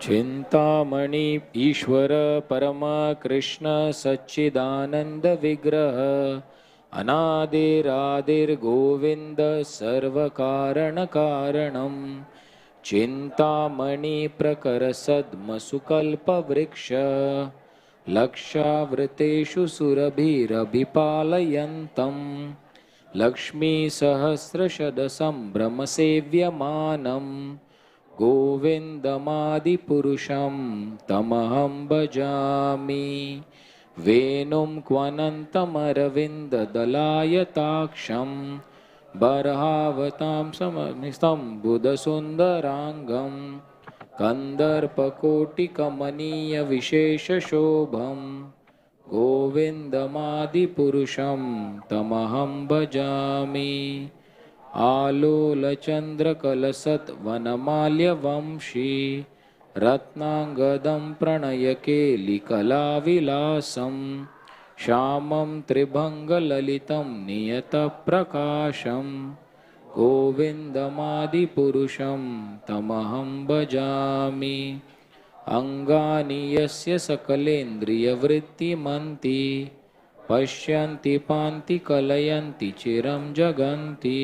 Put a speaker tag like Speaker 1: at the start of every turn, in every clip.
Speaker 1: चिंतामणि ईश्वर परमा कृष्ण सच्चिदानंद विग्रह अनादिरादिर्गोविंद सर्वकारण कारणम चिंतामणि प्रकर सद्मसुकल्पवृक्ष लक्षावृतेषु सुरभिरभिपालयन्तं लक्ष्मीसहस्रशतसम्भ्रमसेव्यमानं गोविन्दमादिपुरुषं तमहं भजामि। वेणुं क्वनन्तमरविन्ददलायताक्षं बर्हावतां समनिस्तं बुधसुन्दराङ्गं कन्दर्पकोटिकमनीयविशेषशोभं गोविन्दमादिपुरुषं तमहं भजामि। आलोलचन्द्रकलसद्वनमाल्यवंशी रत्नाङ्गदं प्रणयकेलिकलाविलासं श्यामं त्रिभङ्गललितं नियतप्रकाशं गोविन्दमादिपुरुषं तमहं भजामि। अङ्गानि यस्य सकलेन्द्रियवृत्तिमन्ति पश्यन्ति पान्ति कलयन्ति चिरं जगन्ति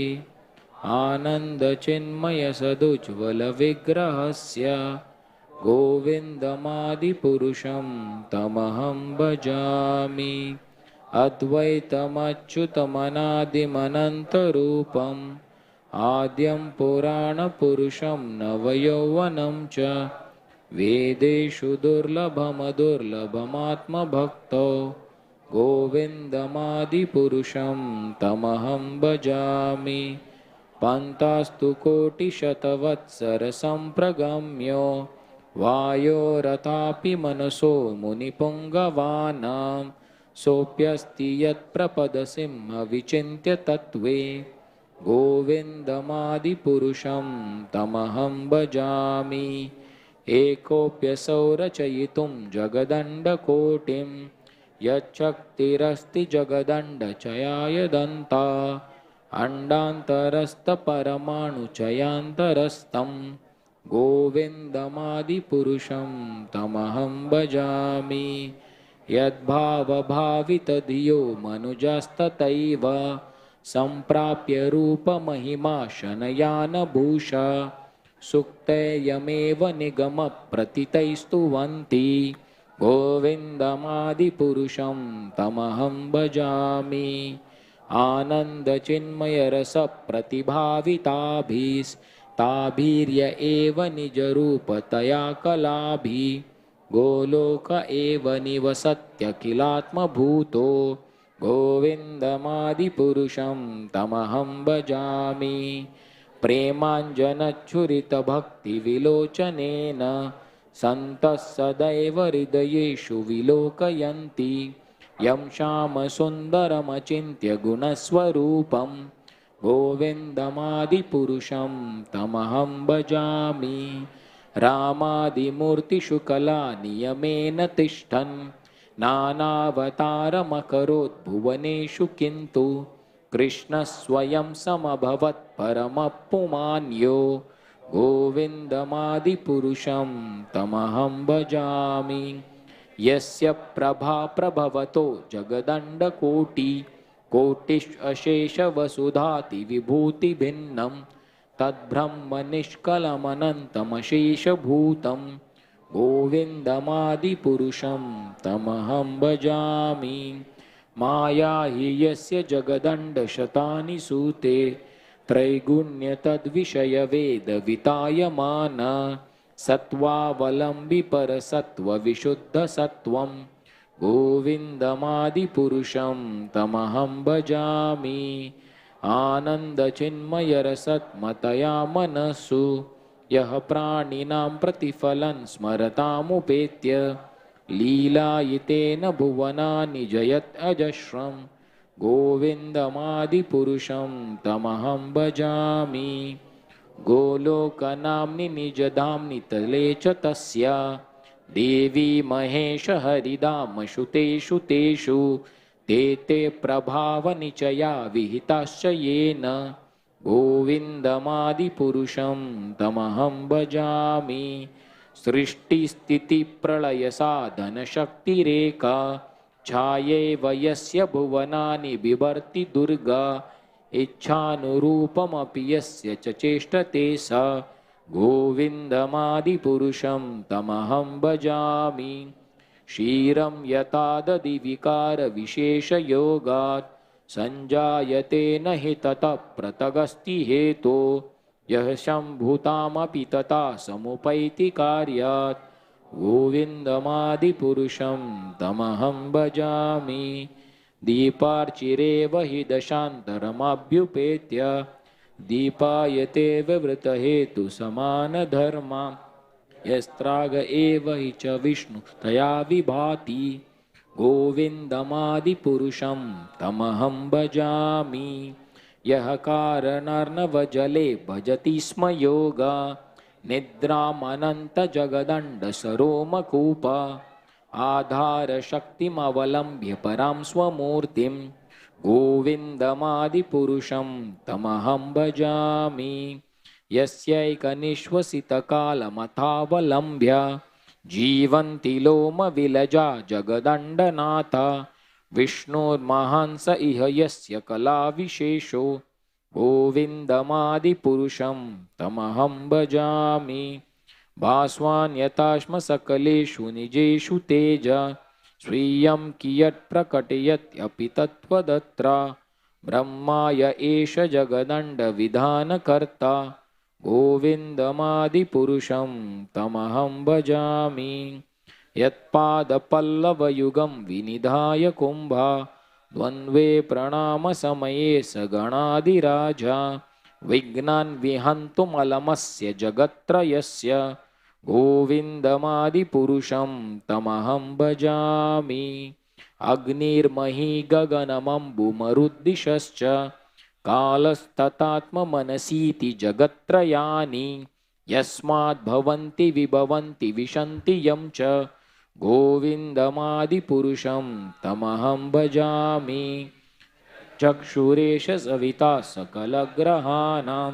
Speaker 1: आनन्दचिन्मयसदुज्ज्वलविग्रहस्य गोविन्दमादिपुरुषं तमहं भजामि। अद्वैतमच्युतमनादिमनन्तरूपम् आद्यं पुराणपुरुषं नवयौवनं च वेदेषु दुर्लभमदुर्लभमात्मभक्तो गोविन्दमादिपुरुषं तमहं भजामि। पन्तास्तु कोटिशतवत्सरसम्प्रगम्यो वायोरथापि मनसो मुनिपुङ्गवानां सोऽप्यस्ति यत्प्रपदसिंहविचिन्त्य तत्त्वे गोविन्दमादिपुरुषं तमहं भजामि। एकोऽप्यसौ रचयितुं जगदण्डकोटिं यच्छक्तिरस्ति जगदण्डचयाय दन्ता अण्डान्तरस्थपरमाणुचयान्तरस्थं गोविन्दमादिपुरुषं तमहं भजामि। यद्भावभावितधियो मनुजस्तथैव सम्प्राप्य रूपमहिमा शनयानभूषा सुक्तयमेव निगमप्रथितैस्तुवन्ति गोविन्दमादिपुरुषं तमहं भजामि। आनन्दचिन्मयरसप्रतिभाविताभिस्ताभिर्य एव निजरूपतया कलाभिः गोलोक एव निवसत्यखिलात्मभूतो गोविन्दमादिपुरुषं तमहं भजामि। प्रेमाञ्जनच्छुरितभक्तिविलोचनेन सन्तः सदैव हृदयेषु विलोकयन्ति यं श्यामसुन्दरमचिन्त्य गुणस्वरूपं गोविन्दमादिपुरुषं तमहं भजामि। रामादिमूर्तिषु कलानियमेन तिष्ठन् नानावतारमकरोत् भुवनेषु किन्तु कृष्णः स्वयं समभवत् परमः पुमान्यो गोविन्दमादिपुरुषं तमहं भजामि। यस्य प्रभा प्रभवतो जगदण्डकोटि कोटिश्वशेषवसुधातिविभूतिभिन्नं तद्ब्रह्मनिष्कलमनन्तमशेषभूतं गोविन्दमादिपुरुषं तमहं भजामि। माया हि यस्य जगदण्डशतानि सूते त्रैगुण्यतद्विषयवेदवितायमान सत्त्वावलम्बि परसत्त्वविशुद्धसत्त्वं गोविन्दमादिपुरुषं तमहं भजामि। आनन्दचिन्मयरसत्मतया मनस्सु यः प्राणिनां प्रतिफलं स्मरतामुपेत्य लीलायितेन भुवनानि जयत् अजस्रं गोविन्दमादिपुरुषं तमहं भजामि। गोलोकनाम्नि निजधाम्नि तले च तस्य देवी महेश हरिधामषु तेषु तेषु ते ते प्रभावनिचया विहिताश्च येन गोविन्दमादिपुरुषं तमहं भजामि। सृष्टिस्थितिप्रलयसाधनशक्तिरेका छायैव यस्य भुवनानि बिभर्ति दुर्गा इच्छानुरूपमपि यस्य च चेष्टते स गोविन्दमादिपुरुषं तमहं भजामि क्षीरं यथा दधिविकारविशेषयोगात् सञ्जायते न हि ततः पृथगस्ति हेतो यः सम्भूतामपि तथा समुपैति कार्यात् गोविन्दमादिपुरुषं तमहं भजामि दीपार्चिरेव हि दशान्तरमभ्युपेत्य दीपायते विवृतहेतुसमानधर्मा यस्त्राग एव हि च विष्णु तया विभाति गोविन्दमादिपुरुषं तमहं भजामि यः कारणर्णवजले भजति स्म योगा निद्रामनन्तजगदण्डसरोमकूप आधारशक्तिमवलम्ब्य परां स्वमूर्तिं गोविन्दमादिपुरुषं तमहं भजामि यस्यैकनिश्वसितकालमथावलम्ब्य जीवन्ति लोमविलजा जगदण्डनाथ विष्णोर्महान् स इह यस्य कलाविशेषो गोविन्दमादिपुरुषं तमहं भजामि भास्वान् यथाश्म सकलेषु निजेषु तेज स्वीयं कियत् प्रकटयत्यपि तत्त्वदत्र ब्रह्माय एष जगदण्डविधानकर्ता गोविन्दमादिपुरुषं तमहं भजामि यत्पादपल्लवयुगं विनिधाय कुम्भा द्वन्द्वे प्रणामसमये स गणाधिराजा विघ्नान् विहन्तुमलमस्य जगत्त्रयस्य गोविन्दमादिपुरुषं तमहं भजामि अग्निर्मही गगनमम्बुमरुद्दिशश्च कालस्ततात्ममनसीति जगत्त्रयानि यस्माद्भवन्ति विभवन्ति विशन्ति यं च गोविन्दमादिपुरुषं तमहं भजामि चक्षुरेश सविता सकलग्रहाणां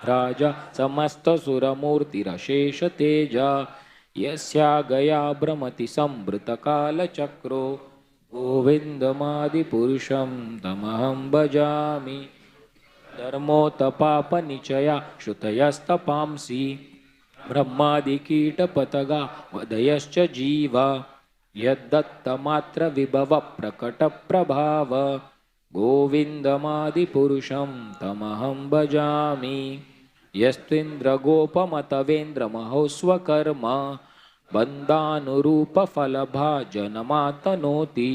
Speaker 1: राजा समस्तसुरमूर्तिरशेष तेजा यस्यागया भ्रमति संवृतकालचक्रो गोविन्दमादिपुरुषं तमहं भजामि धर्मोत्थपापनिचया श्रुतयस्तपांसि ब्रह्मादिकीटपतगा वदयश्च जीवा यद्दत्तमात्रविभवप्रकटप्रभाव गोविन्दमादिपुरुषं तमहं भजामि यस्त्विन्द्रगोपमतवेन्द्रमहोस्वकर्म बन्धानुरूपफलभाजनमातनोति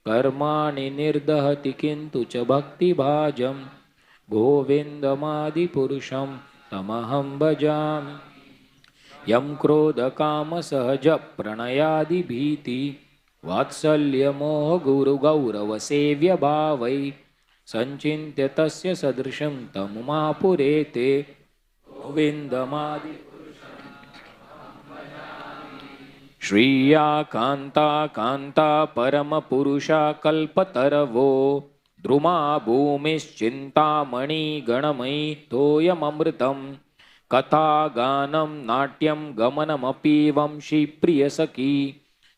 Speaker 1: कर्माणि निर्दहति किन्तु च भक्तिभाजं गोविन्दमादिपुरुषं तमहं भजामि यं क्रोधकामसहजप्रणयादिभीति वात्सल्यमोहगुरुगौरवसेव्यभावै सञ्चिन्त्य तस्य सदृशं तमुमापुरेते गोविन्दमादि श्रिया कान्ता कान्ता परमपुरुषा कल्पतरवो द्रुमा भूमिश्चिन्तामणि गणमयी तोयममृतं कथागानं नाट्यं गमनमपि वंशी प्रियसखी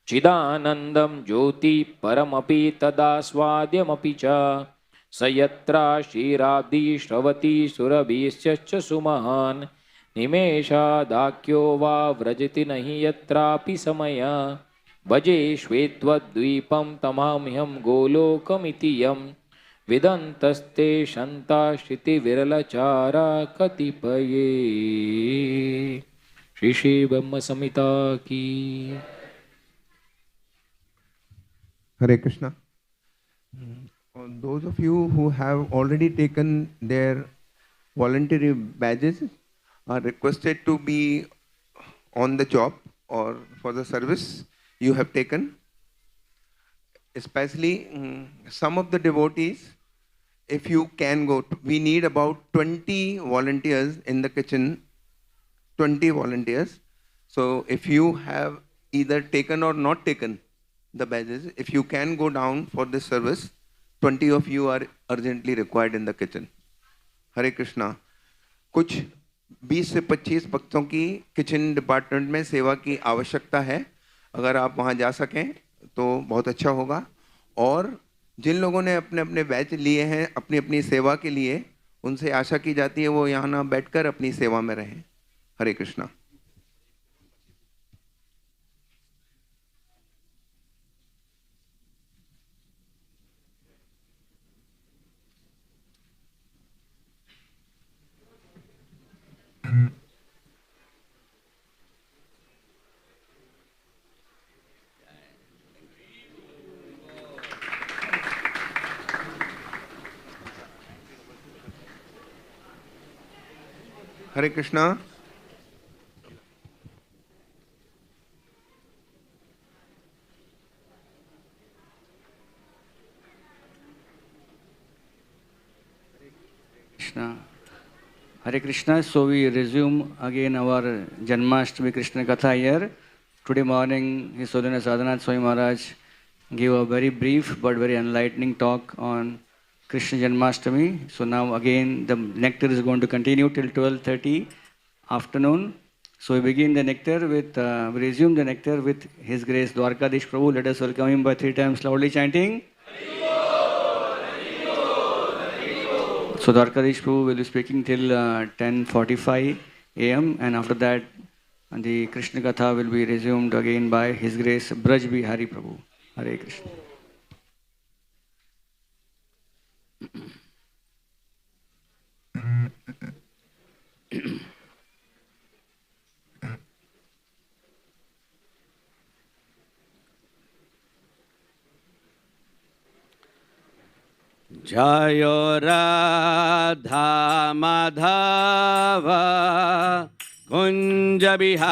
Speaker 1: चिदानन्दं ज्योति परमपि तदास्वाद्यमपि च स यत्रा क्षीराब्धि श्रवति सुरभिश्च सुमहान् निमेषादाख्यो वा व्रजति नहि यत्रापि समय भजे श्वेत्वद्वीपं तमाम्यहं गोलोकमिति यं विदन्तस्ते शन्ताश्रितिविरलचारा कतिपये। श्री श्री ब्रह्म संहिता की।
Speaker 2: Hare Krishna. Those of you who have already taken their voluntary badges are requested to be on the job or for the service you have taken. Especially some of the devotees, if you can go, we need about 20 volunteers in the kitchen, 20 volunteers. So if you have either taken or not taken the badges, if you can go down for this service, 20 of you are urgently required in the kitchen. Hare Krishna. कुछ 20 से 25 भक्तों की kitchen department में सेवा की आवश्यकता है। अगर आप वहाँ जा सकें तो बहुत अच्छा होगा। और जिन लोगों ने अपने अपने बैच लिए हैं अपनी अपनी सेवा के लिए, उनसे आशा की जाती है वो यहाँ ना बैठकर अपनी सेवा में रहें। हरे कृष्णा। हरे Krishna.
Speaker 3: Krishna. Hare Krishna. So we resume again our Janmashtami Krishna Katha here. Today morning, His Holiness Adhanath Swami Maharaj gave a very brief but very enlightening talk on Krishna Janmashtami. So now again the nectar is going to continue till 12:30 afternoon. So we begin the nectar with, we resume the nectar with His Grace Dwarkadhish Prabhu. Let us welcome him by 3 times loudly chanting. So Dwarkadhish Prabhu will be speaking till 10:45 a.m. and after that the Krishna Katha will be resumed again by His Grace Vraja Bihari Prabhu. Hare Krishna.
Speaker 4: Jayo Radha Madhava Kunja Bihari.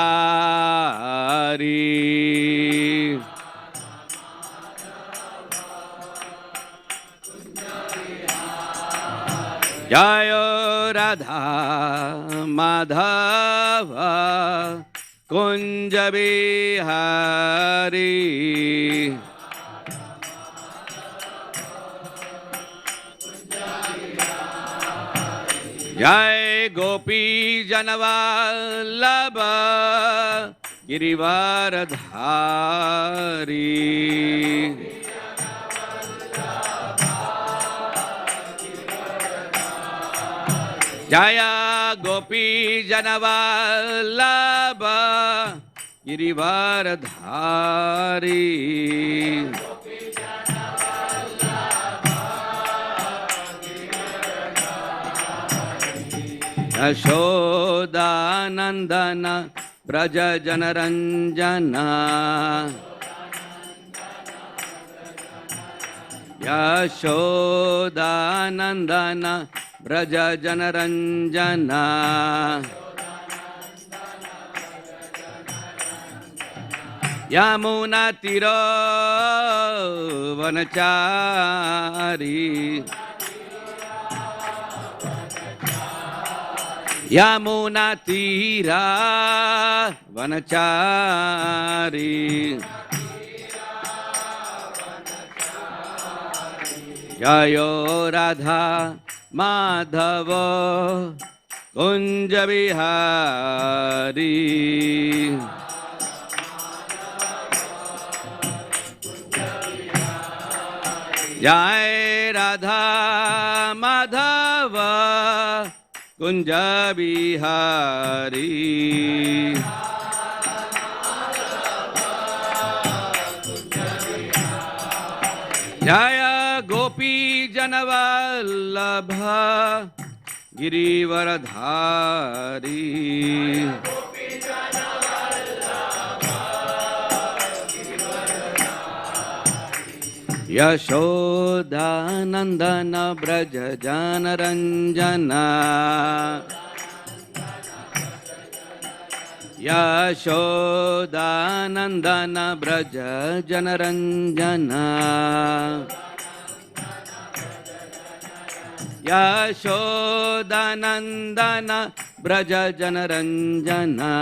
Speaker 4: Jayo Radha Madhava Kunja Bihari. Jai Gopi Janavallabha Girivaradhari. Jaya Gopi Janavallabha Girivaradhari. Yashodanandana Vraja Janaranjana. Yashodanandana Vraja Janaranjana. Yamuna Tiro Vanachari. Yamuna Tira Vanachari. Jayo Radha Madhava Kunja Bihari. Jai Radha Madhava Kunja Bihari. Jaya Gopi Janavallabha Girivaradhari. Yashodanandana Vraja Janaranjana. Yashodanandana Vraja Janaranjana. Yashodanandana Vraja Janaranjana.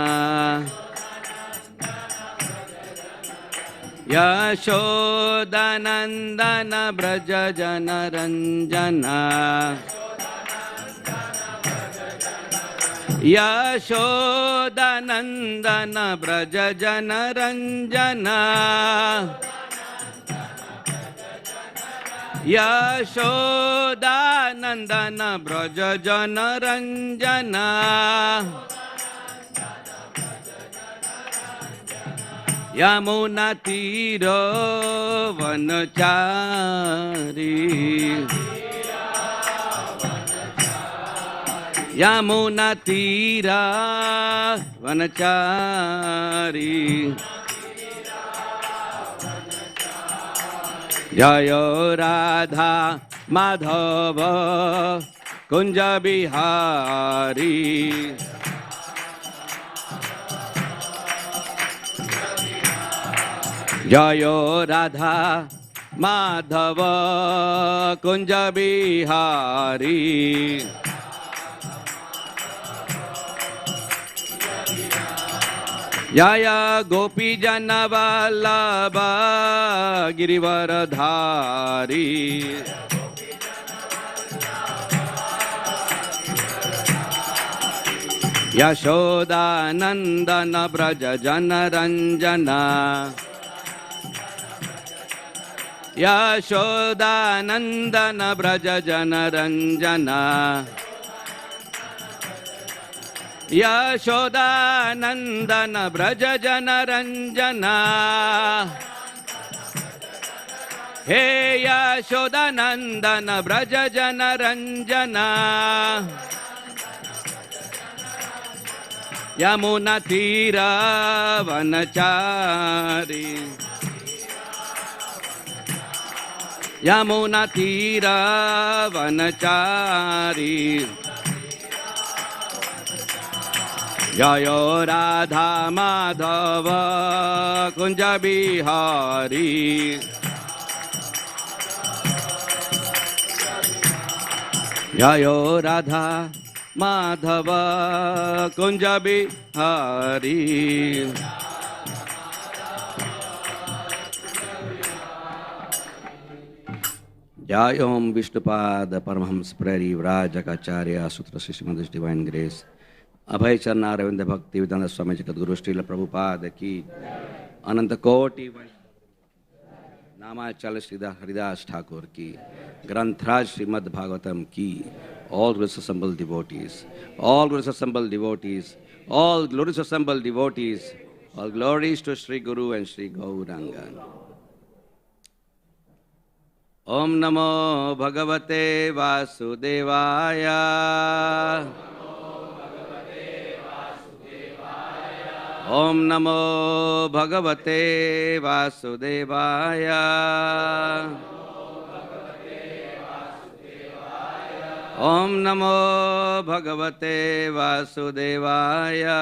Speaker 4: Yashodanandana Vraja Janaranjana. Yashodanandan Vraj जनरञ्जना Yashodanandan Vraj जनरञ्जना Yamuna तीर वनचारी यमुना तीरा वनचारी जय राधा माधव कुंज बिहारी जय राधा माधव कुंज बिहारी जय गोपी जन वल्लभ गिरिवरधारी यशोदानंदन व्रज जनरंजना यशोदानंदन व्रज जनरंजना यशोदानंदन व्रज जनरंजना हे यशोदानंदन व्रज जनरंजना यमुना तीरा वनचारी यमुना तीरा वनचारी जय राधा माधव कुंज बिहारी जय राधा माधव कुंज बिहारी जय ओम विष्णुपाद परमहंस प्रेरी व्राजकाचार्य सूत्र श्रीमद डिवाइन ग्रेस अभय चरणारविंद भक्ति विधान स्वामी जगतगुरु श्रील प्रभुपाद की अनंत कोटि नामाचल श्री हरिदास ठाकुर की ग्रंथराज श्रीमद भागवतम की all glorious assembled devotees, all glorious assembled devotees, all glorious assembled devotees, all glories to Sri Guru and Sri Gauranga. Om Namo Bhagavate Vasudevaya. Om Namo Bhagavate Vasudevaya. Om Namo Bhagavate Vasudevaya.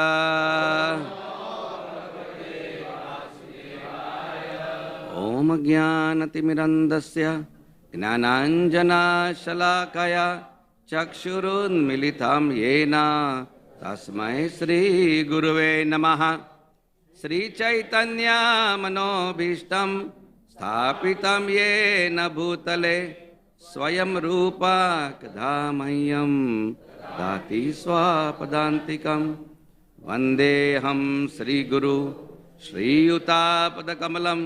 Speaker 4: Om Jnanatimirandasya Gnananjana Shalakaya Chakshurunmilitam Yena Tasmai Shri Guruve Namaha. Shri Chaitanya Manobhishtam Sthapitam Yena Bhutale स्वयं रूपा कदा मह्यं दाति स्वापदान्तिकं वन्देऽहं श्रीगुरु श्रीयुतापदकमलं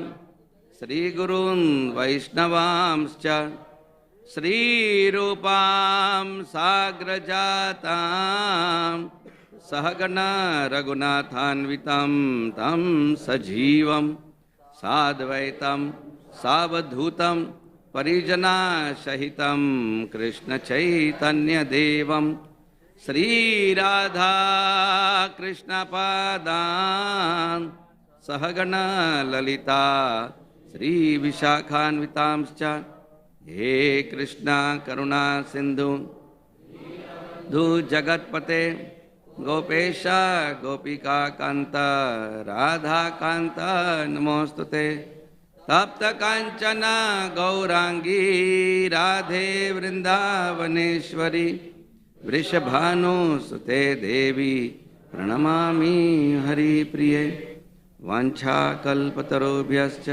Speaker 4: श्रीगुरून् वैष्णवांश्च श्रीरूपां साग्रजातां सहगणा रघुनाथान्वितं तं सजीवं साद्वैतं सावधूतं परिजना सहितं कृष्ण चैतन्य देवं श्री राधा कृष्ण पादान् सहगणा ललिता श्री विशाखान्वितांश्च हे कृष्णा करुणा सिंधु धु जगत्पते गोपेश गोपिका कांत राधा कांत नमोस्तुते तप्त कांचन गौरांगी राधे वृंदावनेश्वरी वृषभानुसुते देवी प्रणमामि हरिप्रिये वाञ्छाकल्पतरुभ्यश्च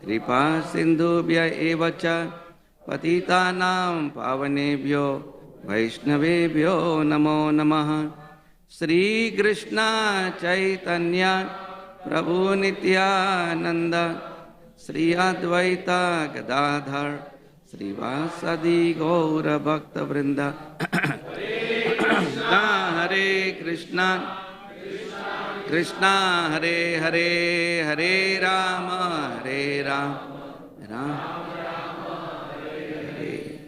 Speaker 4: कृपा सिन्धुभ्य एव च पतितानां पावनेभ्यो वैष्णवेभ्यो नमो नमः। Sri Krishna Chaitanya Prabhu Nityananda Sri Advaita Gadadhar Sri Vasadi Gaura Bhakta Vrinda Hare Krishna Krishna Hare Hare Hare Rama Hare Rama Rama Hare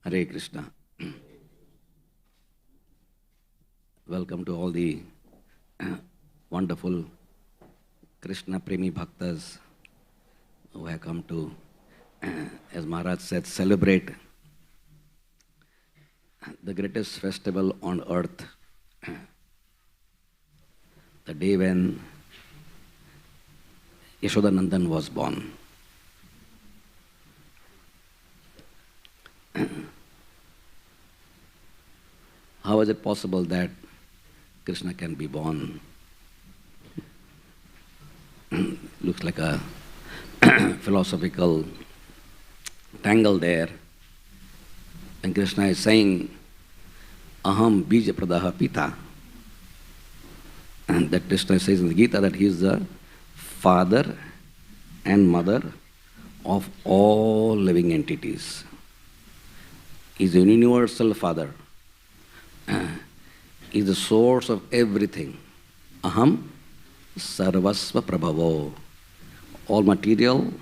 Speaker 4: Hare Krishna. Welcome to all the wonderful Krishna Premi Bhaktas who have come to, as Maharaj said, celebrate the greatest festival on earth, the day when Yashodanandan was born. How is it possible that Krishna can be born? Looks like a philosophical tangle there. And Krishna is saying, Aham bija pradaha pita. And that Krishna says in the Gita that he is the father and mother of all living entities. He is a universal father. He is the source of everything. Aham sarvasva prabhavo. All material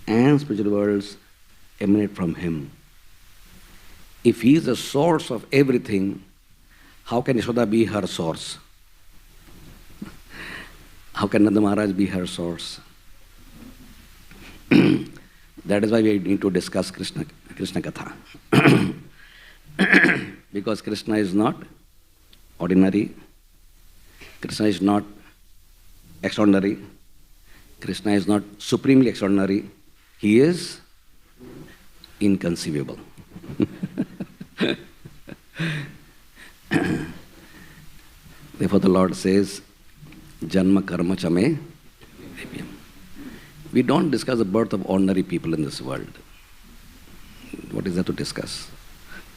Speaker 4: and spiritual worlds emanate from him. If he is the source of everything, how can Yashoda be her source? How can Nanda Maharaj be her source? That is why we need to discuss Krishna Katha. Because Krishna is not ordinary, Krishna is not extraordinary, Krishna is not supremely extraordinary, he is inconceivable. Therefore the Lord says, Janma karma chame. We don't discuss the birth of ordinary people in this world. What is there to discuss?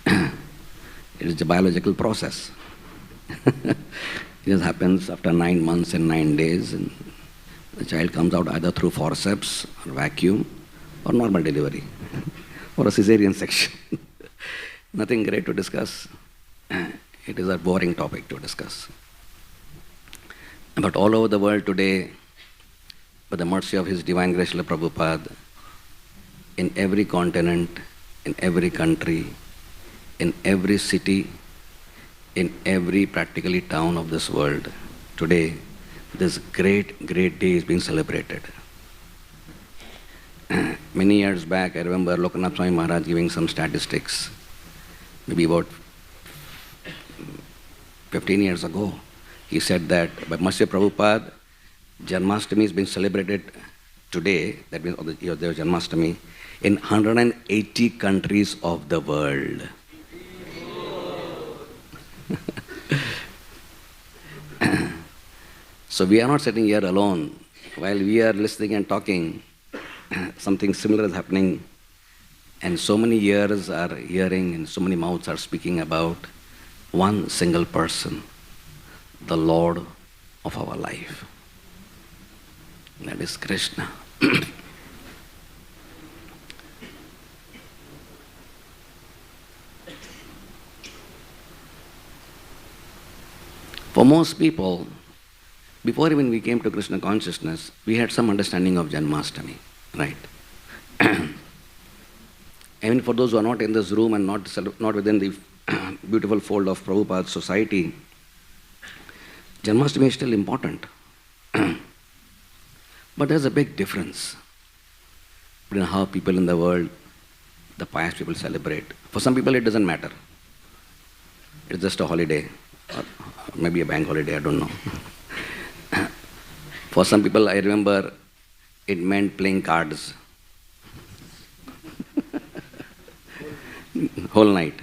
Speaker 4: It is a biological process. It just happens after 9 months and 9 days, and the child comes out either through forceps or vacuum or normal delivery or a cesarean section. Nothing great to discuss. It is a boring topic to discuss. But all over the world today, by the mercy of His Divine Grace Srila Prabhupada, in every continent, in every country, in every city, in every practically town of this world, today, this great, great day is being celebrated. Many years back, I remember Lokanath Swami Maharaj giving some statistics, maybe about 15 years ago. He said that by mercy of Prabhupada, Janmashtami is being celebrated today, that means on the year of Janmashtami, in 180 countries of the world. So we are not sitting here alone. While we are listening and talking, something similar is happening, and so many ears are hearing and so many mouths are speaking about one single person, the Lord of our life. That is Krishna. For most people, before even we came to Krishna consciousness, we had some understanding of Janmashtami, right? Even for those who are not in this room and not within the beautiful fold of Prabhupada's society, Janmashtami is still important. But there's a big difference between how people in the world, the pious people, celebrate. For some people it doesn't matter. It's just a holiday, or maybe a bank holiday, I don't know. For some people, I remember, it meant playing cards. Whole night.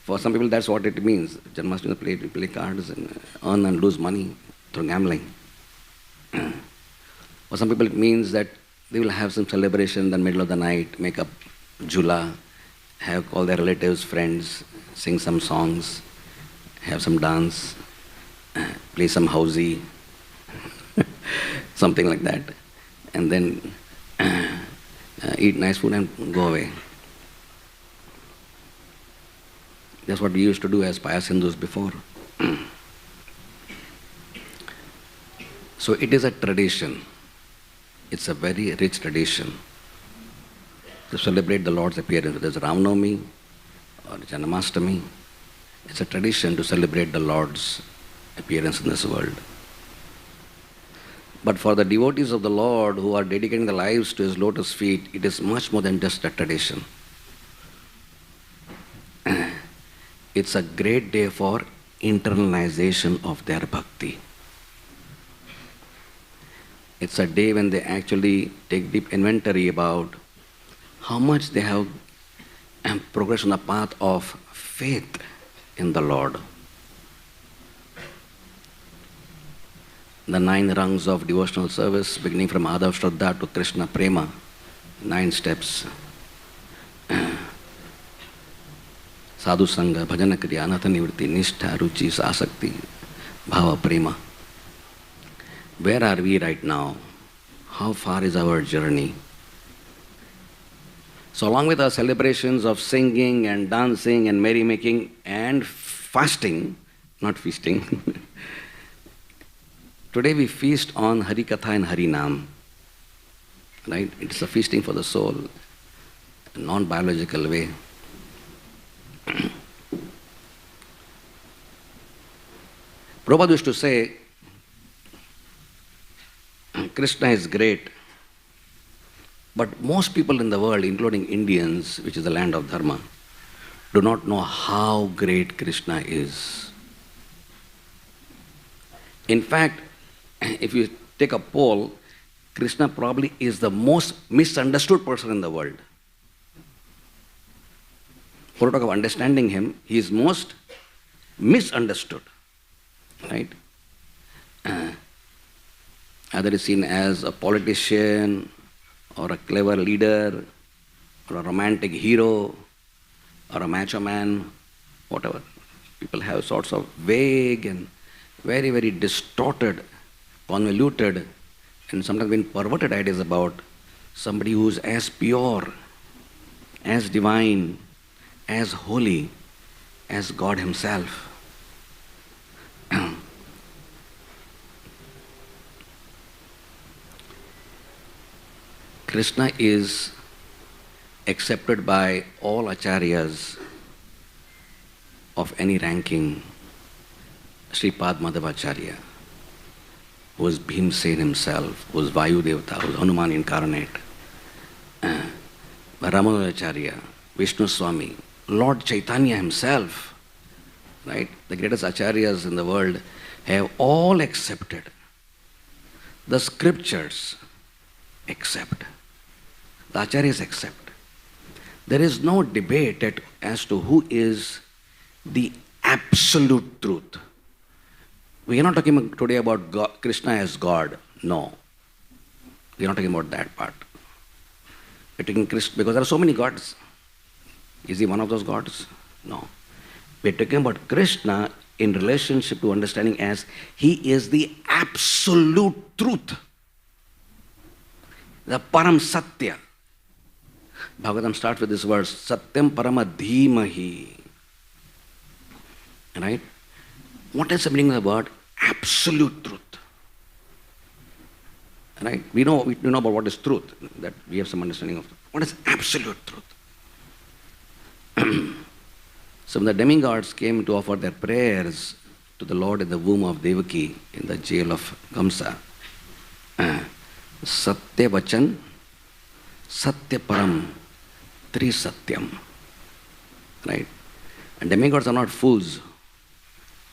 Speaker 4: For some people, that's what it means. Janmashtami, play cards and earn and lose money through gambling. For some people, it means that they will have some celebration in the middle of the night, make up jula, have all their relatives, friends, sing some songs, have some dance, play some housey, something like that, and then eat nice food and go away. That's what we used to do as pious Hindus before. So it is a tradition. It's a very rich tradition to celebrate the Lord's appearance. Whether it's Ram Navami or Janamastami, it's a tradition to celebrate the Lord's appearance in this world. But for the devotees of the Lord who are dedicating their lives to His lotus feet, it is much more than just a tradition. It's a great day for internalization of their bhakti. It's a day when they actually take deep inventory about how much they have progressed on the path of faith in the Lord. The 9 rungs of devotional service, beginning from Adav Shraddha to Krishna Prema, 9 steps. Sadhu Sangha, Bhajana Kriya, Anatha Nivritti, Nishtha, Ruchi, Asakti, Bhava Prema. Where are we right now? How far is our journey? So along with our celebrations of singing and dancing and merrymaking and fasting, not feasting, today we feast on Hari Katha and Hari Nam. Right? It's a feasting for the soul, a non-biological way. Prabhupada used to say, Krishna is great, but most people in the world, including Indians, which is the land of Dharma, do not know how great Krishna is. In fact, if you take a poll, Krishna probably is the most misunderstood person in the world. For talk of understanding him, he is most misunderstood. Right? Either is seen as a politician or a clever leader or a romantic hero or a macho man, whatever. People have sorts of vague and very, very distorted, convoluted, and sometimes even perverted ideas about somebody who is as pure, as divine, as holy as God Himself. Krishna is accepted by all acharyas of any ranking. Sripad Madhavacharya, who was Bhimsen himself, who was Vayu Devata, who was Hanuman incarnate. Ramanujacharya, Vishnu Swami, Lord Chaitanya himself, right? The greatest acharyas in the world have all accepted. The scriptures accept. The acharyas accept. There is no debate as to who is the absolute truth. We are not talking today about God, Krishna as God. No. We are not talking about that part. We are talking Krishna because there are so many gods. Is he one of those gods? No. We are talking about Krishna in relationship to understanding as he is the absolute truth. The Param Satya. Bhagavatam starts with this verse, Satyam Parama Dhimahi. Right? What is the meaning of the word absolute truth? Right? We know about what is truth, that we have some understanding of. What is absolute truth? So when the demigods came to offer their prayers to the Lord in the womb of Devaki, in the jail of Kamsa, Satya Vachan, Satya Param, Tri Satyam. Right? And demigods are not fools.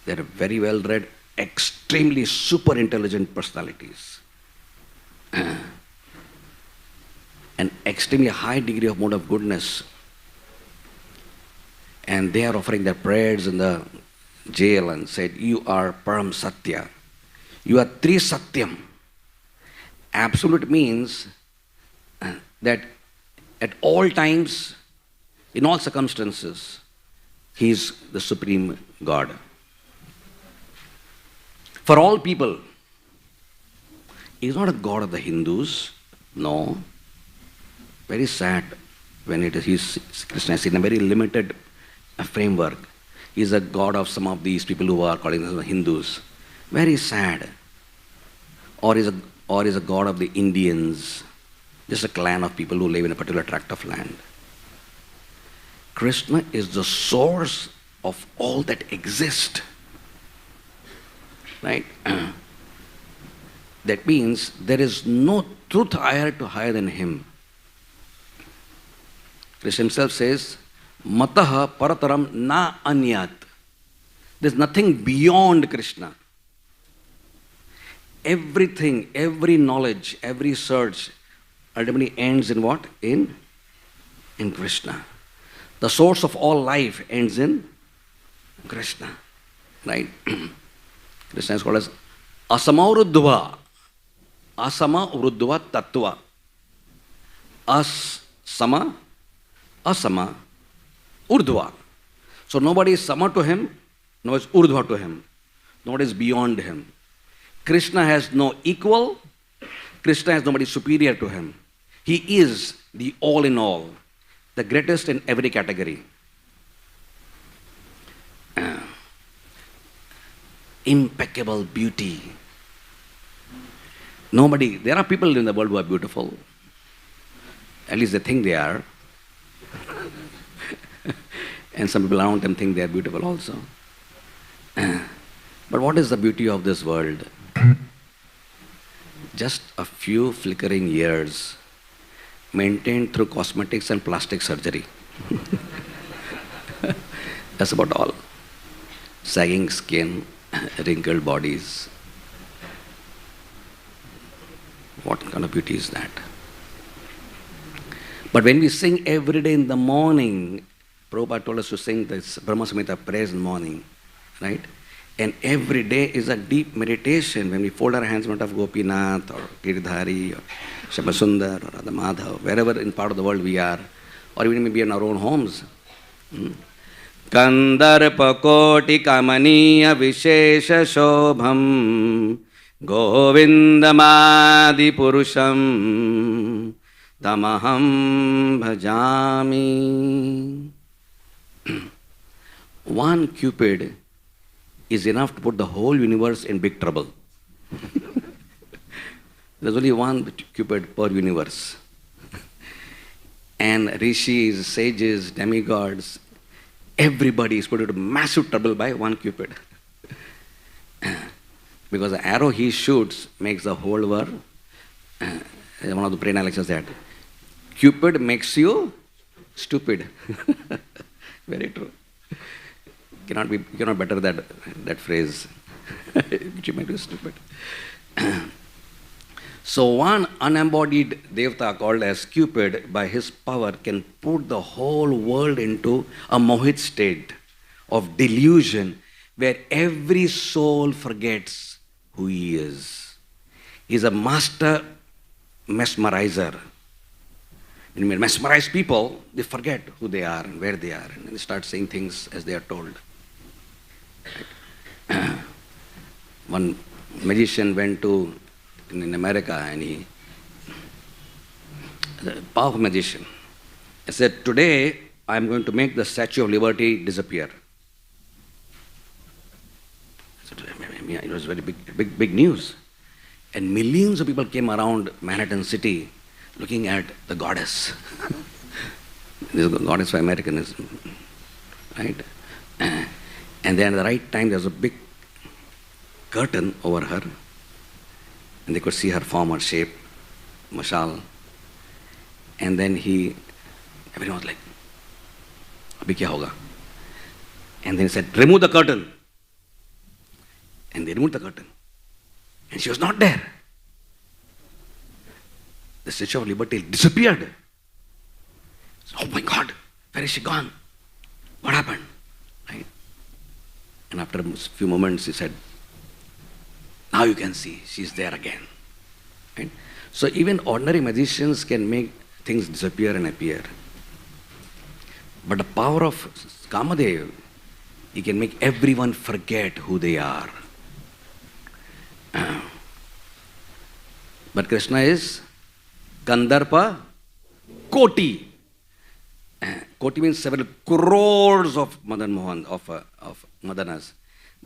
Speaker 4: They are very well read, extremely super intelligent personalities. An extremely high degree of mode of goodness. And they are offering their prayers in the jail and said, you are Param Satya. You are Tri Satyam. Absolute means that at all times, in all circumstances, He is the Supreme God. For all people, He is not a God of the Hindus. No. Very sad when Krishna is in a very limited framework. He is a God of some of these people who are calling themselves Hindus. Very sad. Or is a God of the Indians, just a clan of people who live in a particular tract of land. Krishna is the source of all that exists. Right? That means there is no truth higher than Him. Krishna Himself says, Mataha parataram na anyat. There's nothing beyond Krishna. Everything, every knowledge, every search ultimately ends in what? In Krishna. The source of all life ends in Krishna. Right? Krishna is called as Asama Uruddhva. Asama Uruddhva Tattva. Asama Urdhva. So nobody is Sama to Him, nobody is Urdhva to Him. Nobody is beyond Him. Krishna has no equal. Krishna has nobody superior to Him. He is the all in all, the greatest in every category. Impeccable beauty. There are people in the world who are beautiful. At least they think they are. And some people around them think they are beautiful also. But what is the beauty of this world? Just a few flickering years maintained through cosmetics and plastic surgery. That's about all. Sagging skin, wrinkled bodies. What kind of beauty is that? But when we sing every day in the morning, Prabhupada told us to sing this Brahma Samhita prayers in the morning, right? And every day is a deep meditation when we fold our hands in front of Gopinath or Giridhari or Shabasundar or Radha Madhav, wherever in part of the world we are, or even maybe in our own homes. Kandarpa koti kamaniya vishesha shobham govindamadi purusham tamaham bhajami. One Cupid is enough to put the whole universe in big trouble. There's only one Cupid per universe. And rishis, sages, demigods, everybody is put into massive trouble by one Cupid. Because the arrow he shoots makes the whole world. One of the prana lectures said, Cupid makes you stupid. Very true. You cannot better that phrase. You make you stupid. So one unembodied devata called as Cupid, by his power, can put the whole world into a mohit state of delusion where every soul forgets who he is. He is a master mesmerizer. When we mesmerize people, they forget who they are and where they are, and they start saying things as they are told. One magician went to in America, and he, a powerful magician, he said, today I am going to make the Statue of Liberty disappear. It was very big news. And millions of people came around Manhattan City looking at the goddess. This is the goddess for Americanism. Right? And then at the right time, there was a big curtain over her, and they could see her form, her shape, mashal. And then everyone was like, abhi kya hoga? And then he said, remove the curtain. And they removed the curtain. And she was not there. The Statue of Liberty disappeared. Oh my God, where is she gone? What happened? Right? And after a few moments, he said, now you can see, she's there again. Right? So even ordinary magicians can make things disappear and appear. But the power of Kamadev, he can make everyone forget who they are. But Krishna is Kandarpa Koti. Koti means several crores of Madan Mohan, of Madanas.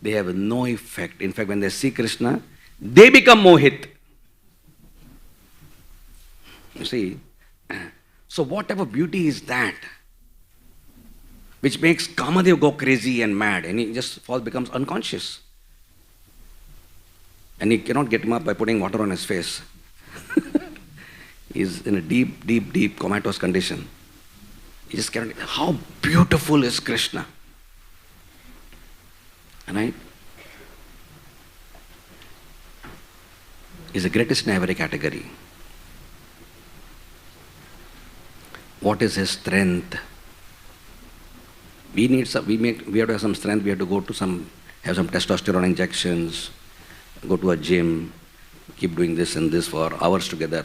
Speaker 4: They have no effect. In fact, when they see Krishna, they become mohit. You see? So what type of beauty is that? Which makes Kamadev go crazy and mad, and he just becomes unconscious. And he cannot get him up by putting water on his face. He's in a deep, deep, deep comatose condition. He just cannot. How beautiful is Krishna? Right? He's the greatest in every category. What is his strength? We have to have some strength. We have to have some testosterone injections, go to a gym, keep doing this and this for hours together.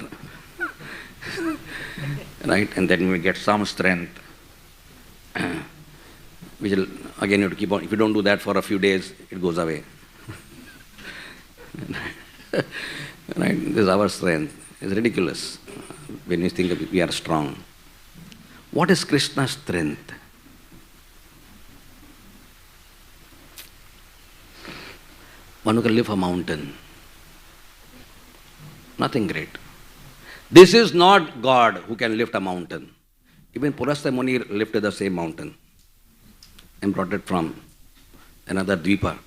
Speaker 4: Right? And then we get some strength. Which will, again, you have to keep on. If you don't do that for a few days, it goes away. Right? This is our strength. It's ridiculous when you think of it, we are strong. What is Krishna's strength? One who can lift a mountain. Nothing great. This is not God who can lift a mountain. Even Purastha Muni lifted the same mountain and brought it from another Dvipa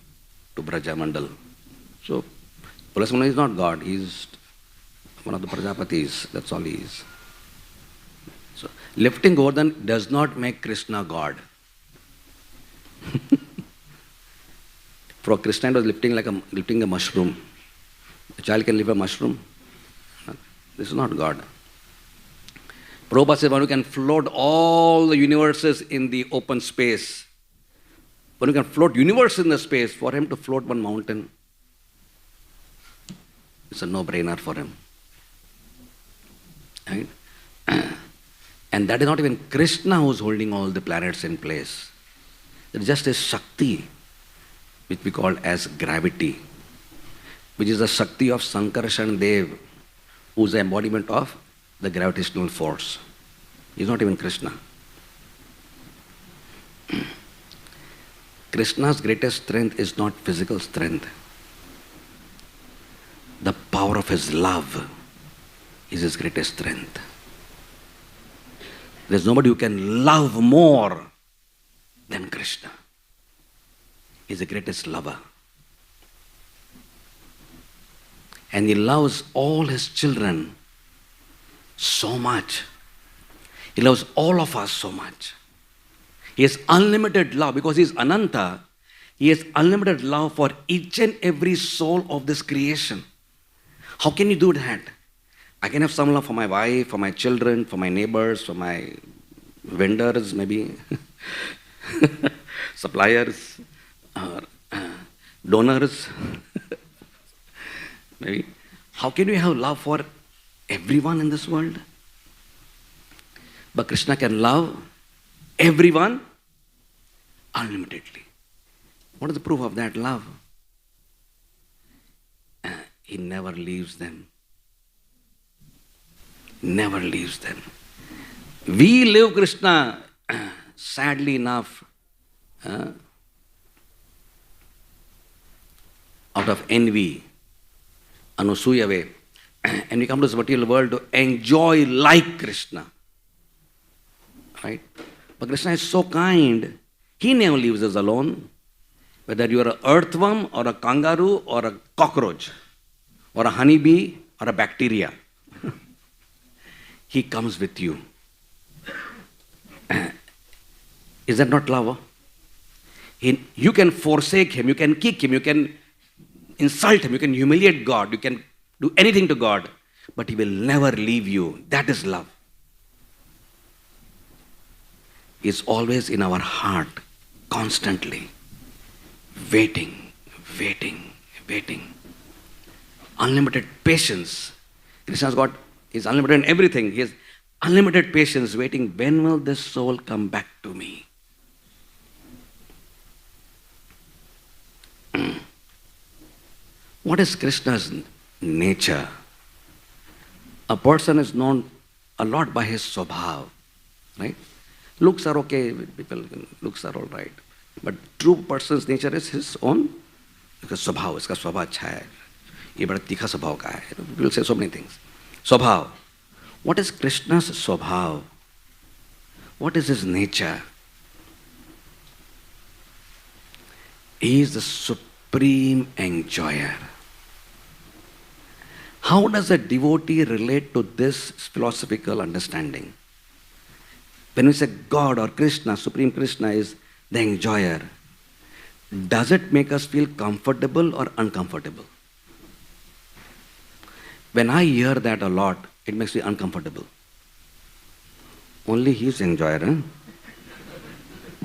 Speaker 4: to Vraja Mandal. So, Purastha Muni is not God. He is one of the Prajapatis. That's all he is. So, lifting Govardhan does not make Krishna God. For Krishna, it was lifting a mushroom. A child can lift a mushroom. This is not God. Prabhupada said, one who can float all the universes in the open space. One who can float universe in the space, for him to float one mountain, it's a no-brainer for him. Right? And that is not even Krishna who is holding all the planets in place. It is just his Shakti, which we call as gravity, which is the Shakti of Sankarshan Dev, who is the embodiment of the gravitational force. He is not even Krishna. Krishna's greatest strength is not physical strength. The power of his love is his greatest strength. There is nobody who can love more than Krishna. He is the greatest lover. And he loves all his children so much. He loves all of us so much. He has unlimited love because he is Ananta. He has unlimited love for each and every soul of this creation. How can you do that? I can have some love for my wife, for my children, for my neighbors, for my vendors, maybe, suppliers, donors. Maybe. How can we have love for everyone in this world? But Krishna can love everyone unlimitedly. What is the proof of that love? He never leaves them. Never leaves them. We live Krishna, sadly enough, out of envy, Anusuya way. And we come to this material world to enjoy like Krishna. Right? But Krishna is so kind, he never leaves us alone. Whether you are an earthworm or a kangaroo or a cockroach or a honeybee or a bacteria, he comes with you. Is that not love? You can forsake him, you can kick him, you can insult him, you can humiliate God, you can do anything to God, but he will never leave you. That is love. It's always in our heart, constantly, waiting. Unlimited patience. Krishna's got is unlimited in everything. He has unlimited patience, waiting, when will this soul come back to me? What is Krishna's nature? A person is known a lot by his swabhav, right? Looks are okay, people, looks are all right. But true person's nature is his own स्वभाव, इसका स्वभाव अच्छा है, ये बड़ा तीखा स्वभाव का है. People say so many things. स्वभाव. What is Krishna's स्वभाव? What is his nature? He is the supreme enjoyer. How does a devotee relate to this philosophical understanding? When we say God or Krishna, Supreme Krishna is the enjoyer, does it make us feel comfortable or uncomfortable? When I hear that a lot, it makes me uncomfortable. Only he is enjoyer, huh?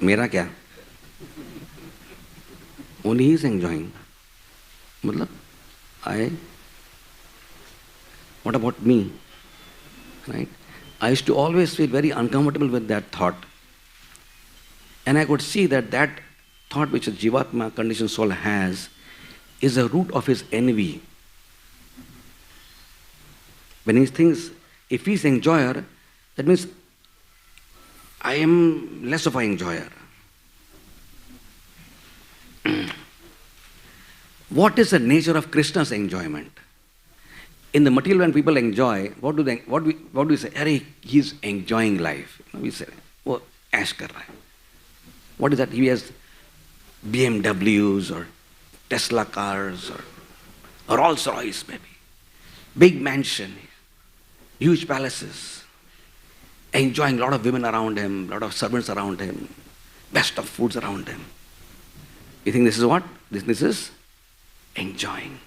Speaker 4: Mera kya? Only he is enjoying. Matlab, what about me? Right? I used to always feel very uncomfortable with that thought. And I could see that that thought which a Jivatma, conditioned soul, has is a root of his envy. When he thinks, if he is enjoyer, that means I am less of an enjoyer. What is the nature of Krishna's enjoyment? In the material, when people enjoy, what do we say? Arey, he is enjoying life. We say, oh, ash kar raha hai. What is that? He has BMWs or Tesla cars or Rolls Royce maybe. Big mansion, huge palaces, enjoying a lot of women around him, a lot of servants around him, best of foods around him. You think this is what? This is enjoying.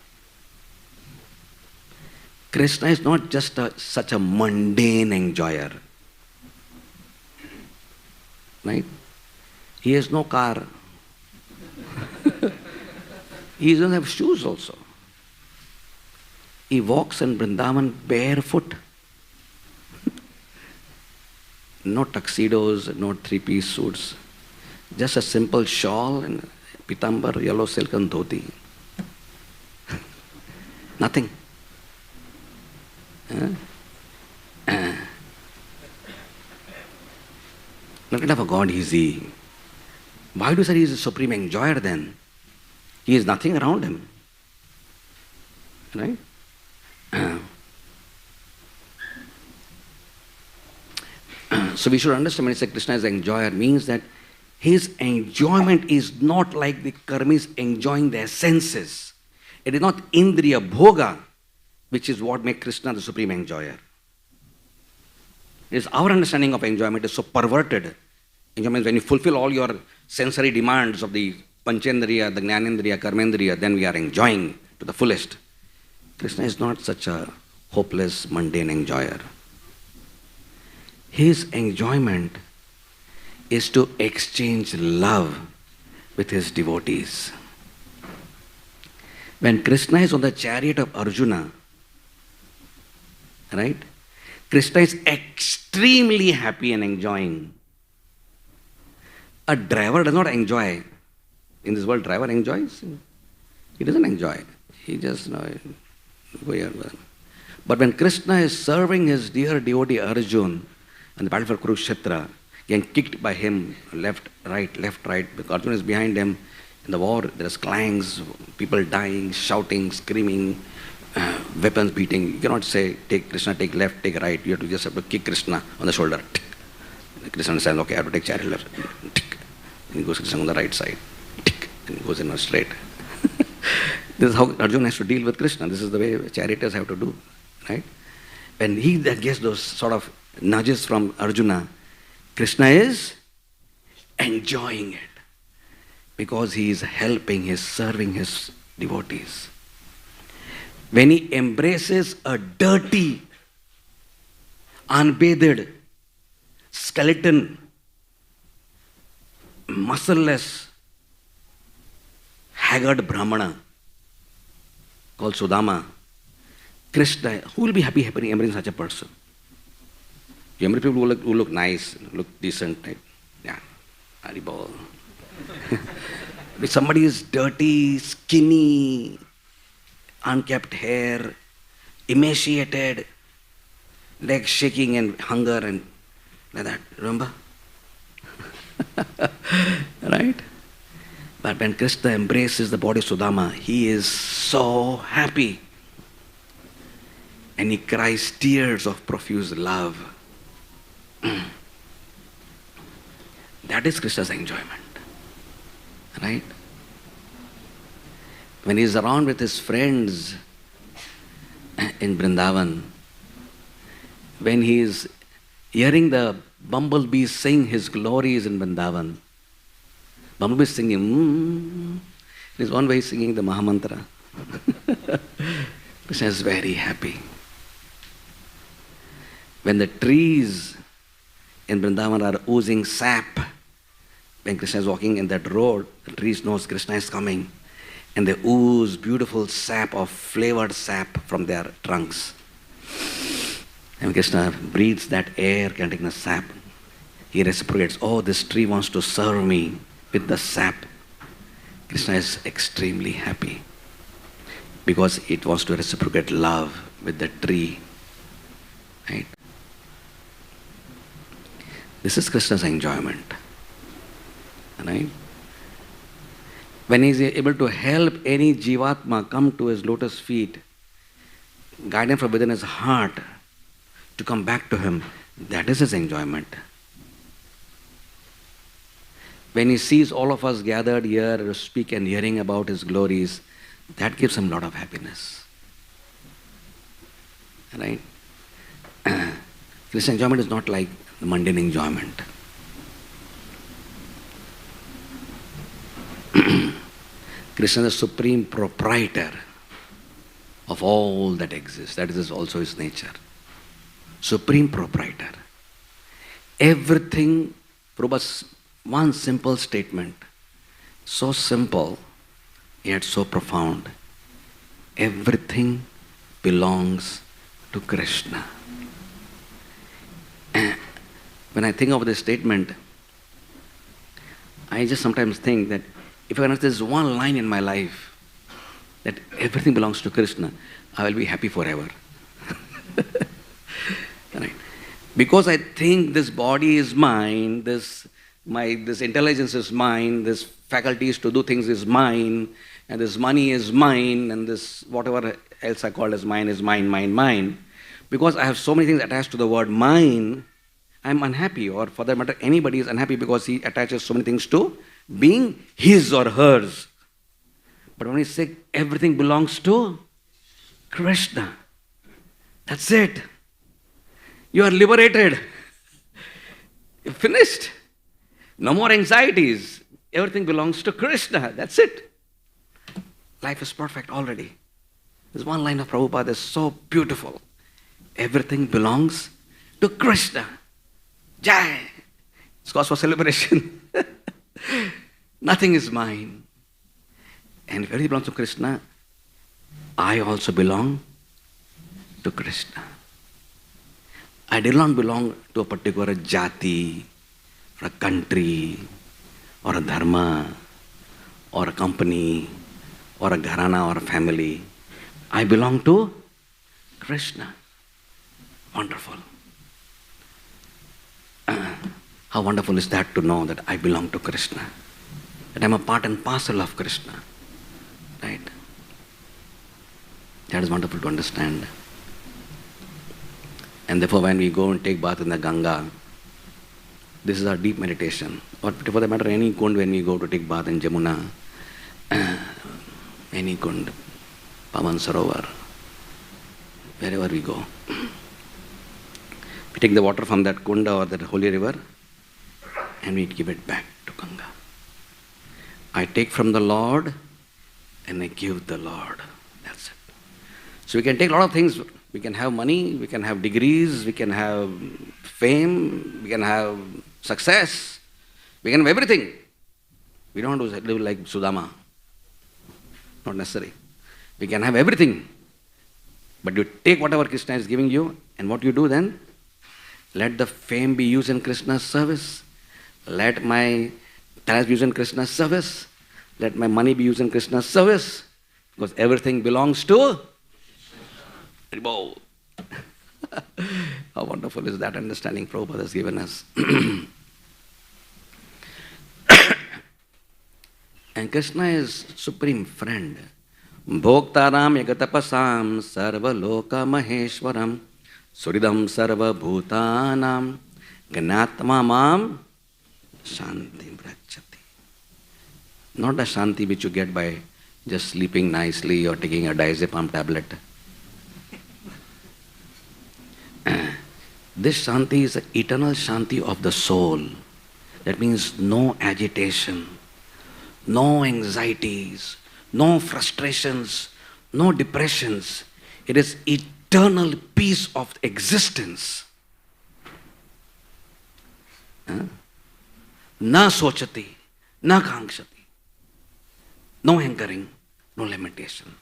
Speaker 4: Krishna is not just such a mundane enjoyer. Right? He has no car. He doesn't have shoes also. He walks in Vrindavan barefoot. No tuxedos, no three-piece suits. Just a simple shawl and pitambar, yellow silk and dhoti. Nothing. What kind of a God is he? Why do you say he is a supreme enjoyer then? He has nothing around him. Right? So we should understand when we say Krishna is an enjoyer, means that his enjoyment is not like the karmis enjoying their senses. It is not indriya bhoga, which is what makes Krishna the supreme enjoyer. It is our understanding of enjoyment is so perverted. Enjoyment is when you fulfill all your sensory demands of the panchendriya, the jnanendriya, karmendriya, then we are enjoying to the fullest. Krishna is not such a hopeless, mundane enjoyer. His enjoyment is to exchange love with his devotees. When Krishna is on the chariot of Arjuna, right? Krishna is extremely happy and enjoying. A driver does not enjoy. In this world, driver enjoys. He doesn't enjoy. He just, go here. But when Krishna is serving his dear devotee Arjuna on the battlefield of Kurukshetra, getting kicked by him, left, right, because Arjuna is behind him. In the war, there is clangs, people dying, shouting, screaming, weapons beating. You cannot say, take Krishna, take left, take right. You have to kick Krishna on the shoulder. Krishna understands, okay, I have to take chariot left. And he goes Krishna on the right side. And he goes in a straight. This is how Arjuna has to deal with Krishna. This is the way charioteers have to do. Right? When he gets those sort of nudges from Arjuna, Krishna is enjoying it. Because he is helping, serving his devotees. When he embraces a dirty, unbathed, skeleton, muscleless, haggard Brahmana called Sudama, Krishna, who will be happy embracing such a person? Generally people who look nice, look decent, right? Yeah, Haribol. If somebody is dirty, skinny, unkept hair, emaciated, legs shaking and hunger and like that, remember? Right? But when Krishna embraces the body of Sudama, he is so happy. And he cries tears of profuse love. That is Krishna's enjoyment. Right? When he is around with his friends in Vrindavan, when he is hearing the bumblebees sing his glories in Vrindavan, bumblebees singing, there's one way singing the Mahamantra. Krishna is very happy. When the trees in Vrindavan are oozing sap, when Krishna is walking in that road, the trees knows Krishna is coming, and they ooze beautiful sap of flavored sap from their trunks. And Krishna breathes that air containing the sap. He reciprocates, oh, this tree wants to serve me with the sap. Krishna is extremely happy because it wants to reciprocate love with the tree. Right? This is Krishna's enjoyment. Right? When he is able to help any Jivatma come to his lotus feet, guide him from within his heart to come back to him, that is his enjoyment. When he sees all of us gathered here to speak and hearing about his glories, that gives him a lot of happiness. Right? Krishna's enjoyment is not like the mundane enjoyment. Krishna is the supreme proprietor of all that exists. That is also his nature. Supreme proprietor. Everything, Prabhu's one simple statement, so simple yet so profound. Everything belongs to Krishna. When I think of this statement, I just sometimes think that if I understand this one line in my life, that everything belongs to Krishna, I will be happy forever. Right? Because I think this body is mine, this intelligence is mine, this faculties to do things is mine, and this money is mine, and this whatever else I call as mine is mine, mine, mine. Because I have so many things attached to the word mine, I'm unhappy, or for that matter, anybody is unhappy because he attaches so many things to being his or hers. But when he says everything belongs to Krishna, that's it. You are liberated. You're finished. No more anxieties. Everything belongs to Krishna. That's it. Life is perfect already. This one line of Prabhupada is so beautiful. Everything belongs to Krishna. Jai! It's cause for celebration. Nothing is mine. And if everything belongs to Krishna, I also belong to Krishna. I do not belong to a particular jati, or a country, or a dharma, or a company, or a gharana, or a family. I belong to Krishna. Wonderful. How wonderful is that to know that I belong to Krishna, that I'm a part and parcel of Krishna, right? That is wonderful to understand. And therefore when we go and take bath in the Ganga, this is our deep meditation. Or for that matter, any kund, when we go to take bath in Jamuna, any kund, Pavan Sarovar, wherever we go, we take the water from that kunda or that holy river and we give it back to Ganga. I take from the Lord and I give the Lord. That's it. So we can take a lot of things. We can have money, we can have degrees, we can have fame, we can have success, we can have everything. We don't have to live like Sudama. Not necessary. We can have everything. But you take whatever Krishna is giving you, and what you do then? Let the fame be used in Krishna's service. Let my talents be used in Krishna's service. Let my money be used in Krishna's service. Because everything belongs to Haribol. How wonderful is that understanding Prabhupada has given us. And Krishna is supreme friend. Bhoktaram yagatapasam sarva loka maheshwaram suridam sarva bhutanam gnatma mam shanti brachati. Not the shanti which you get by just sleeping nicely or taking a diazepam tablet. This shanti is the eternal shanti of the soul. That means no agitation, no anxieties, no frustrations, no depressions. It is eternal peace of existence. Na sochati, na kangshati. No hankering, no lamentation.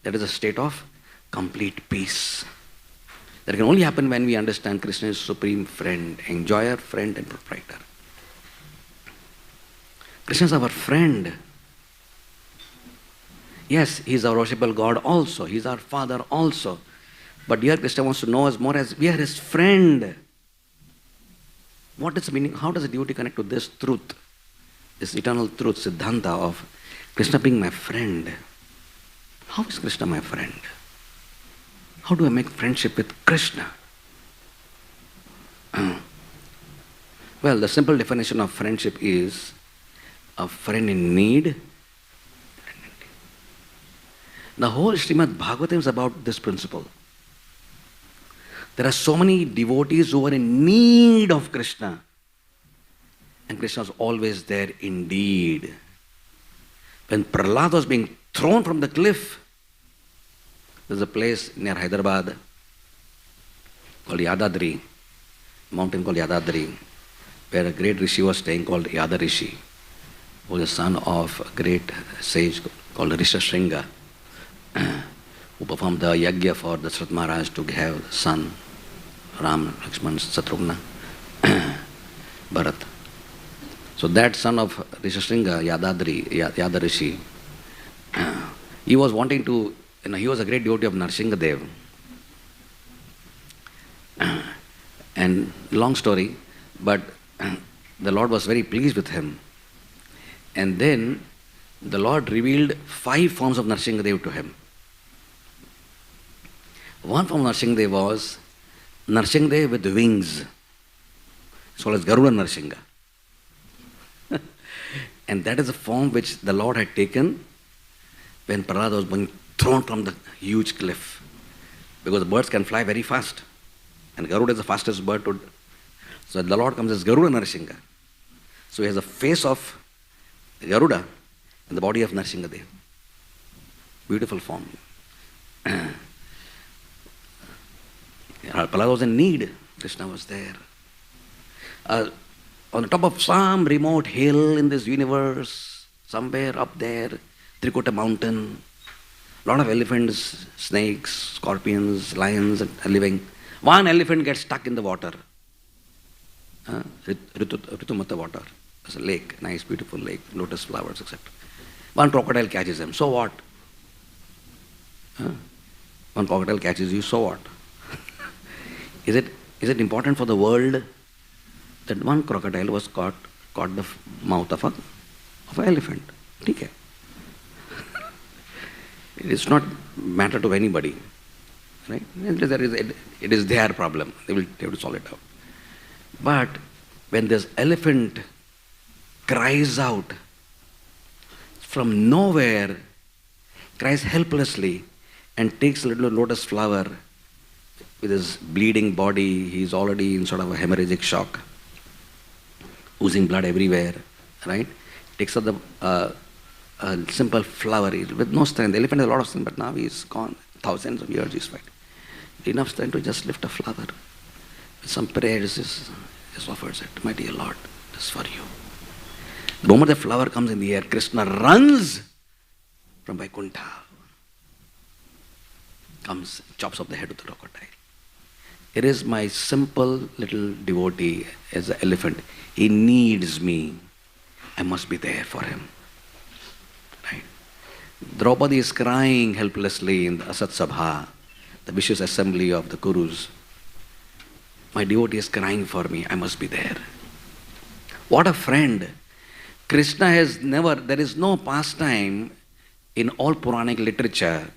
Speaker 4: That is a state of complete peace. That can only happen when we understand Krishna is supreme friend, enjoyer, friend and proprietor. Krishna is our friend. Yes, he is our worshipable God also. He is our Father also. But dear Krishna wants to know us more as we are his friend. What is the meaning? How does a devotee connect to this truth? This eternal truth, Siddhanta of Krishna being my friend. How is Krishna my friend? How do I make friendship with Krishna? Well, the simple definition of friendship is a friend in need. The whole Srimad Bhagavatam is about this principle. There are so many devotees who are in need of Krishna. And Krishna is always there indeed. When Prahlad was being thrown from the cliff, there's a place near Hyderabad called Yadadri, mountain called Yadadri, where a great rishi was staying called Yada Rishi, who was the son of a great sage called Rishashringa, who performed the yagya for Dasharatha Maharaj to have a son, Ram, Lakshman, Satrughna, Bharat. So that son of Rishashringa, Yada Rishi, he was wanting to, he was a great devotee of Narsinghadev. And long story, but the Lord was very pleased with him. And then the Lord revealed 5 forms of Narsinghadev to him. One form of Narsinghadev was Narsinghadev with wings. It's called as Garuda Narsingha. And that is a form which the Lord had taken when Prahlad was being thrown from the huge cliff. Because the birds can fly very fast. And Garuda is the fastest bird to... So the Lord comes as Garuda Narsingha. So he has a face of Garuda and the body of Narsinghadev. Beautiful form. Prahlad was in need. Krishna was there. On the top of some remote hill in this universe, somewhere up there, Trikuta mountain, a lot of elephants, snakes, scorpions, lions are living. One elephant gets stuck in the water. Ritumata water. There's a lake, nice beautiful lake, lotus flowers, etc. One crocodile catches him. So what? One crocodile catches you, so what? Is it important for the world that one crocodile was caught the mouth of an elephant? Okay. It is not matter to anybody, right? It is their problem. They have to solve it out. But when this elephant cries out from nowhere, cries helplessly, and takes a little lotus flower with his bleeding body, he's already in sort of a hemorrhagic shock, oozing blood everywhere, right? Takes up a simple flower with no strength. The elephant has a lot of strength, but now he's gone. Thousands of years he's fighting. Enough strength to just lift a flower. With some prayers, just offers it. My dear Lord, this is for you. The moment the flower comes in the air, Krishna runs from Vaikuntha. Comes, chops off the head of the crocodile. It is my simple little devotee as an elephant. He needs me. I must be there for him. Right? Draupadi is crying helplessly in the Asat Sabha, the vicious assembly of the Kurus. My devotee is crying for me. I must be there. What a friend. Krishna has never, there is no pastime in all Puranic literature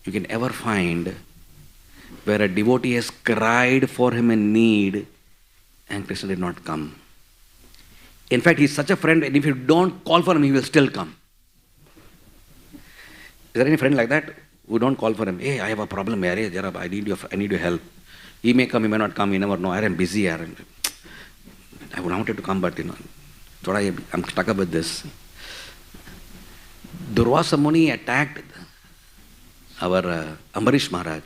Speaker 4: you can ever find where a devotee has cried for him in need and Krishna did not come. In fact, he is such a friend, and if you don't call for him, he will still come. Is there any friend like that who don't call for him? Hey, I have a problem, I need your help. He may come, he may not come, you never know. I am busy. I wanted to come, but I'm stuck up with this. Durvasa Muni attacked our Ambarish Maharaj.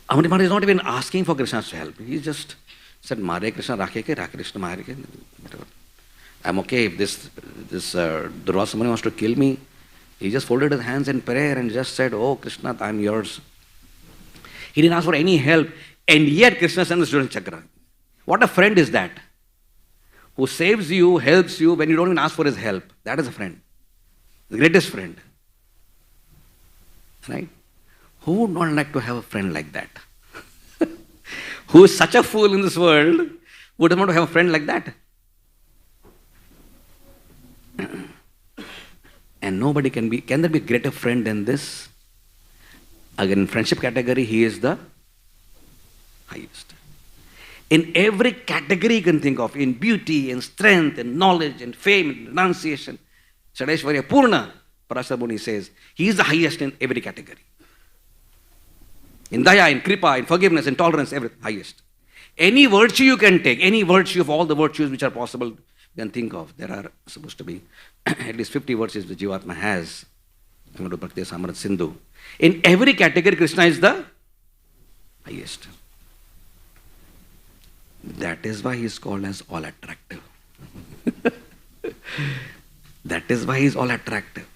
Speaker 4: Ambarish Maharaj is not even asking for Krishna's help. He just said, Mare Krishna, Rakhe ke, Rakhe Krishna, Mare ke. I'm okay if this Durvasa Muni wants to kill me. He just folded his hands in prayer and just said, oh Krishna, I'm yours. He didn't ask for any help. And yet Krishna sends the Sudarshan Chakra. What a friend is that? Who saves you, helps you when you don't even ask for his help. That is a friend. The greatest friend. Right? Who would not like to have a friend like that? Who is such a fool in this world who doesn't want to have a friend like that? And nobody can there be a greater friend than this? Again, in friendship category, he is the highest. In every category you can think of, in beauty, in strength, in knowledge, in fame, in renunciation, Sadeshwarya Purna, Parashar Muni says, he is the highest in every category. In daya, in kripa, in forgiveness, in tolerance, every highest. Any virtue you can take, any virtue of all the virtues which are possible, you can think of. There are supposed to be at least 50 virtues which Jivatma has. I'm going to practice Amrit Sindhu. In every category, Krishna is the highest. That is why he is called as all attractive. That is why he is all attractive.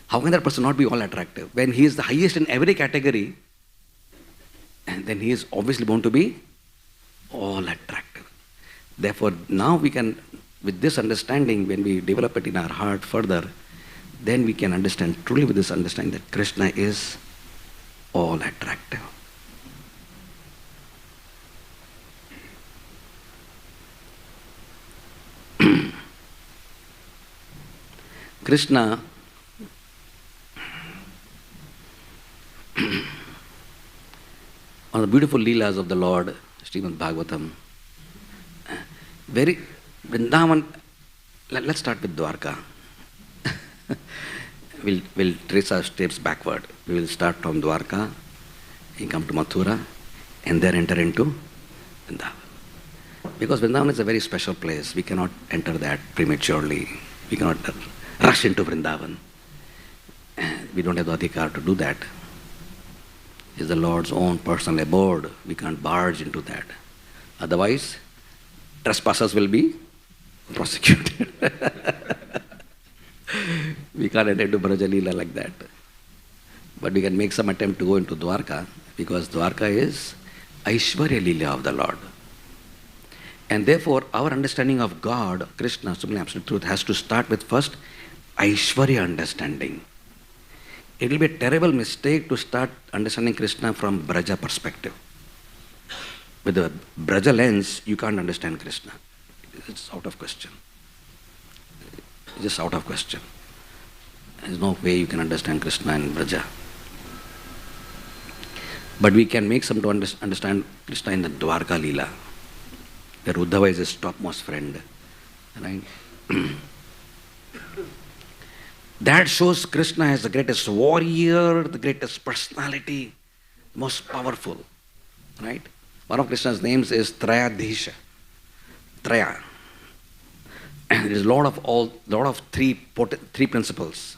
Speaker 4: How can that person not be all attractive? When he is the highest in every category, and then he is obviously bound to be all attractive. Therefore, now we can, with this understanding, when we develop it in our heart further, then we can understand, truly with this understanding, that Krishna is all attractive. Krishna on the beautiful leelas of the Lord, Srimad Bhagavatam, Vrindavan, let's start with Dwarka. We'll trace our steps backward. We will start from Dwarka, and come to Mathura, and then enter into Vrindavan. Because Vrindavan is a very special place. We cannot enter that prematurely. We cannot rush into Vrindavan. We don't have the adhikar to do that. It's the Lord's own personal abode. We can't barge into that. Otherwise, trespassers will be prosecuted. We can't enter into Vraja Leela like that. But we can make some attempt to go into Dwarka, because Dwarka is Aishwarya Leela of the Lord. And therefore, our understanding of God, Krishna, Supreme Absolute Truth, has to start with first Aishwarya understanding. It will be a terrible mistake to start understanding Krishna from Braja perspective. With the Braja lens, you can't understand Krishna. It's out of question. It's just out of question. There's no way you can understand Krishna in Braja. But we can make some to understand Krishna in the Dwarka Leela, where Uddhava is his topmost friend. Right? That shows Krishna as the greatest warrior, the greatest personality, most powerful. Right? One of Krishna's names is Trayadhisha. Traya. And it is Lord of three principles.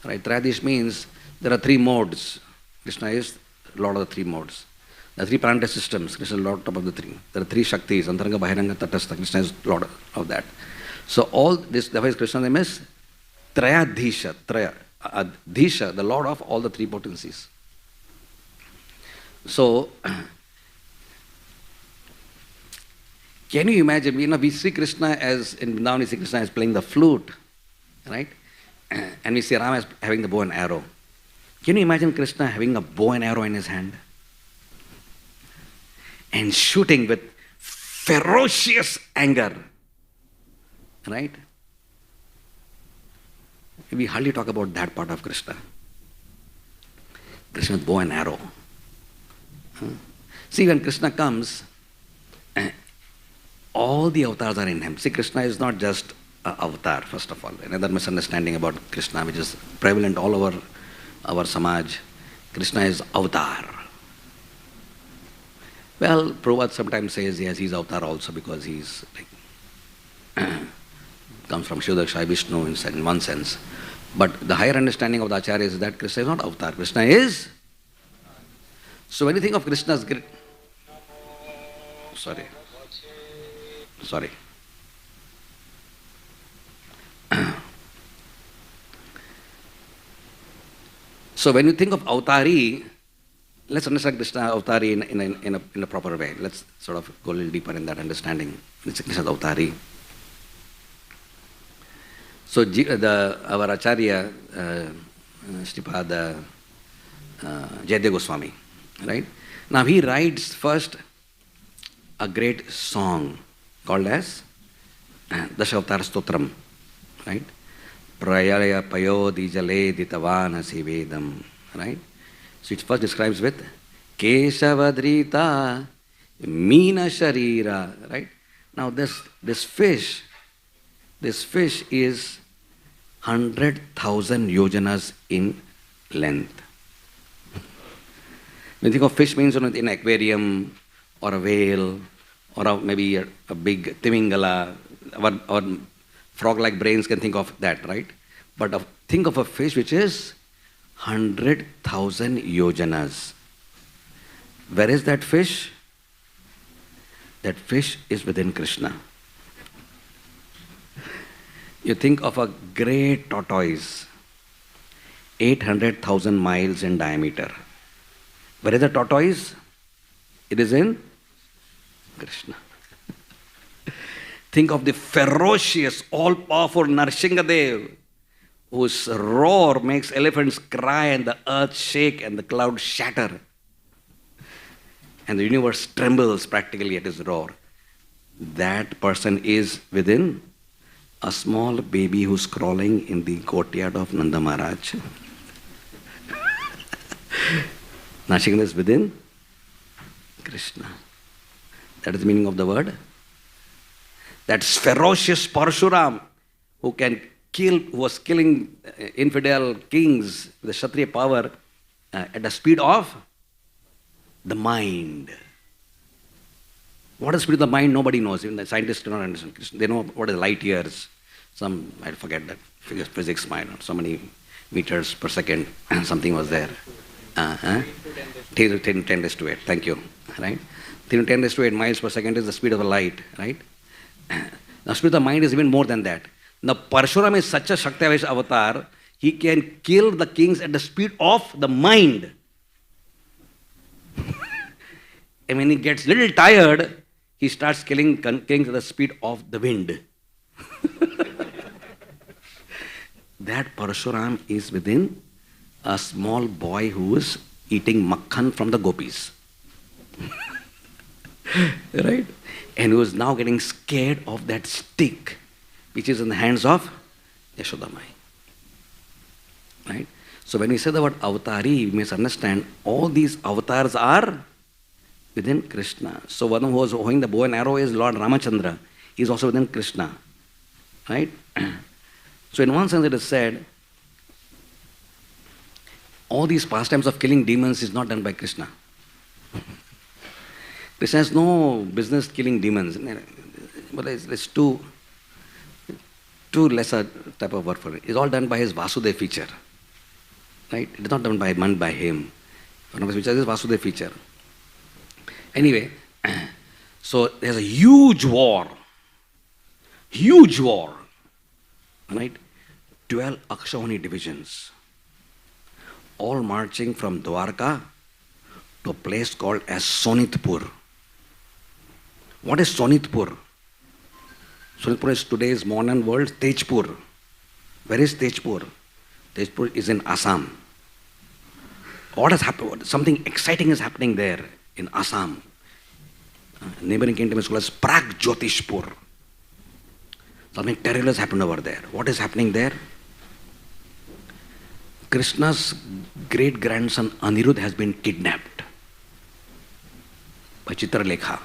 Speaker 4: Right? Trayadhish means there are three modes. Krishna is Lord of the three modes. There are three planetary systems. Krishna is Lord top of the three. There are three Shaktis, Antaranga, Bahiranga, Tatastha. Krishna is Lord of that. So all this, therefore Krishna's name is Trayadhisha, the Lord of all the three potencies. So, can you imagine, we see Krishna as, in Vrindavan we see Krishna as playing the flute, right? And we see Rama as having the bow and arrow. Can you imagine Krishna having a bow and arrow in his hand? And shooting with ferocious anger, right? We hardly talk about that part of Krishna. Krishna with bow and arrow. See, when Krishna comes, all the avatars are in him. See, Krishna is not just an avatar, first of all. Another misunderstanding about Krishna, which is prevalent all over our samaj. Krishna is avatar. Well, Prabhupada sometimes says, yes, he's avatar also because he's like comes from Shivadakshai Vishnu in one sense. But the higher understanding of the Acharyas is that Krishna is not avatar. Krishna is. So when you think of Krishna's great... Sorry. So when you think of avatari, let's understand Krishna avatari in a proper way. Let's sort of go a little deeper in that understanding. Krishna's avatari. So our Acharya, Sripada Jayadeva Goswami, right? Now he writes first a great song called as Dashavatara Stotram, right? Prayaya Payodi Jale Ditavana Sivedam, right? So it first describes with Keshavadrita Meena Sharira, right? Now this fish is 100,000 yojanas in length. When you think of fish means in an aquarium or a whale or maybe a big timingala, our frog-like brains can think of that, right? But think of a fish which is 100,000 yojanas. Where is that fish? That fish is within Krishna. You think of a great tortoise, 800,000 miles in diameter. Where is the tortoise? It is in Krishna. Think of the ferocious, all-powerful Narsinghadev, whose roar makes elephants cry and the earth shake and the clouds shatter. And the universe trembles practically at his roar. That person is within a small baby who's crawling in the courtyard of Nanda Maharaj. Narsinghadev is within Krishna. That is the meaning of the word. That's ferocious Parshuram who was killing infidel kings with the Kshatriya power at the speed of the mind. What is the speed of the mind? Nobody knows. Even the scientists do not understand. They know what is light years. I forget that physics mind. So many meters per second, something was there. 10 raised to 8. Thank you. Right? 10 raised to 8 miles per second is the speed of the light. Right? The speed of the mind is even more than that. Now, Parshuram is such a Shaktiavesh avatar, he can kill the kings at the speed of the mind. And when he gets a little tired, he starts killing kings at the speed of the wind. That Parshuram is within a small boy who is eating makhan from the gopis. Right? And who is now getting scared of that stick which is in the hands of Yashodamai. Right? So when we say the word avatari, we must understand all these avatars are within Krishna. So one who was holding the bow and arrow is Lord Ramachandra. He is also within Krishna. Right? So in one sense it is said, all these pastimes of killing demons is not done by Krishna. Krishna has no business killing demons. But it's too lesser type of work for it. It's all done by his Vasudev feature. Right? It is not done by him. One of his features is Vasudev feature. Anyway, so there's a huge war. Right? 12 Akshawani divisions. All marching from Dwarka to a place called as Sonitpur. What is Sonitpur? Sonitpur is today's modern world Tejpur. Where is Tejpur? Tejpur is in Assam. What has happened? Something exciting is happening there in Assam. Neighboring kingdom is called as Pragjotishpur. Something terrible has happened over there. What is happening there? Krishna's great-grandson Anirudh has been kidnapped by Chitralekha,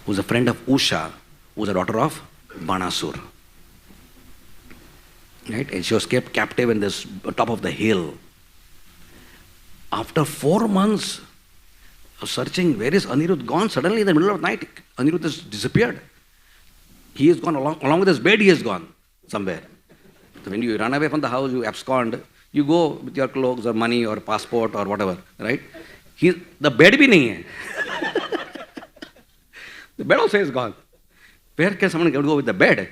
Speaker 4: who is a friend of Usha, who is a daughter of Banasur. Right? And she was kept captive in this top of the hill. After 4 months of searching, where is Anirudh gone? Suddenly in the middle of the night, Anirudh has disappeared. He has gone along with his bed, he has gone somewhere. So when you run away from the house, you abscond, you go with your clothes or money or passport or whatever, right? The bed bhi nahi hai. The bed also is gone. Where can someone go with the bed?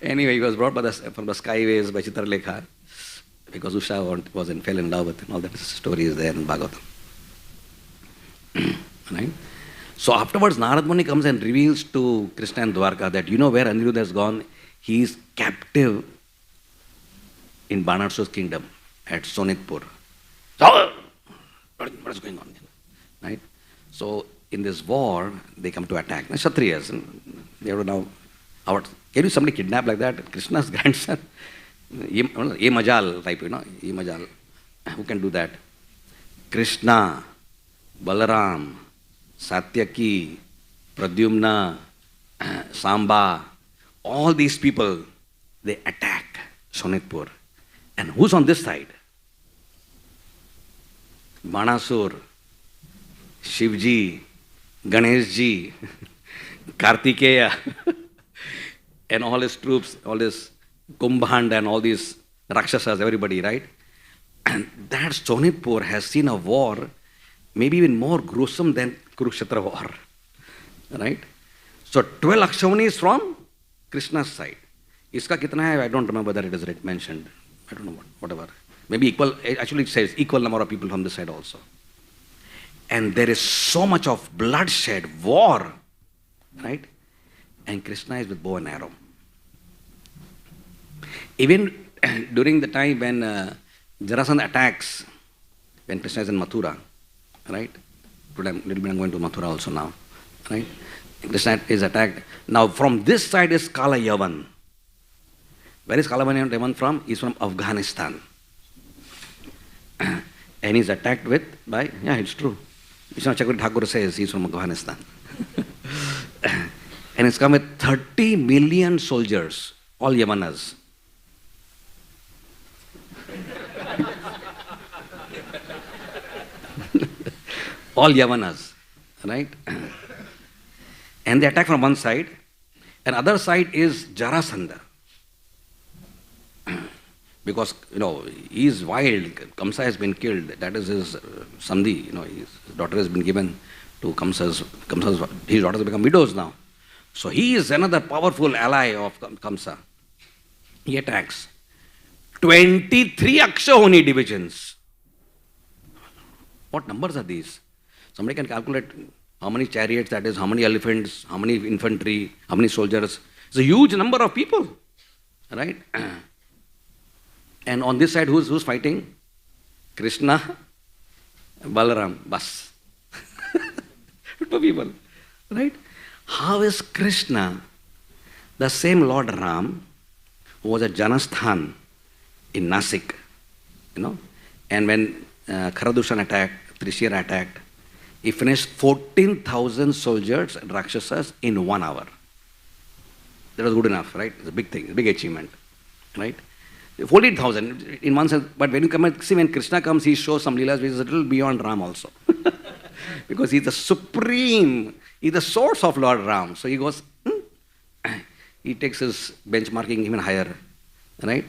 Speaker 4: Anyway, he was brought from the skyways by Chitralekha because Usha fell in love with him. All that story is there in Bhagavatam. Right? So afterwards, Narad Muni comes and reveals to Krishna and Dwarka that you know where Anirudh has gone? He is captive in Banasur's kingdom at Sonitpur. So, what is going on? Right? So in this war, they come to attack. Now, Kshatriyas, they have to now. Can you somebody kidnap like that? Krishna's grandson? Ye majal type, Ye majal. Who can do that? Krishna, Balaram, Satyaki, Pradyumna, Samba, all these people, they attack Sonitpur. And who's on this side? Banasur, Shivji, Ganeshji, Kartikeya, and all his troops, all this Kumbhand and all these Rakshasas, everybody, right? And that Sonitpur has seen a war maybe even more gruesome than Kurukshetra war, right? So 12 Akshaunis from Krishna's side. Iska kitna hai? I don't remember that it is mentioned. I don't know whatever. Maybe equal, actually it says equal number of people from this side also. And there is so much of bloodshed, war, right? And Krishna is with bow and arrow. Even during the time when Jarasandha attacks, when Krishna is in Mathura, right? Today I'm going to Mathura also now, right? Krishna is attacked. Now from this side is Kala Yavan. Where is Kala Yavan from? He's from Afghanistan. And he's attacked by, it's true. Vishwanath Chakravarti Thakur says he's from Afghanistan. And he's come with 30 million soldiers, all Yavanas. All Yavanas, right? And they attack from one side, and other side is Jarasandha. Because, he is wild. Kamsa has been killed. That is his Sandhi. His daughter has been given to Kamsa's his daughters have become widows now. So he is another powerful ally of Kamsa. He attacks. 23 Akshauhini divisions. What numbers are these? Somebody can calculate how many chariots that is, how many elephants, how many infantry, how many soldiers. It's a huge number of people, right? And on this side, who's fighting? Krishna, Balaram, bas. 2 people, right? How is Krishna, the same Lord Ram, who was at Janasthan in Nasik, and when Kharadushan attacked, Trishira attacked, he finished 14,000 soldiers and Rakshasas in 1 hour. That was good enough, right? It's a big thing, a big achievement, right? 14,000 in one sense, but when you come and see when Krishna comes, he shows some leelas which is a little beyond Ram also. Because he's the supreme, he's the source of Lord Ram. So he goes, he takes his benchmarking even higher, right?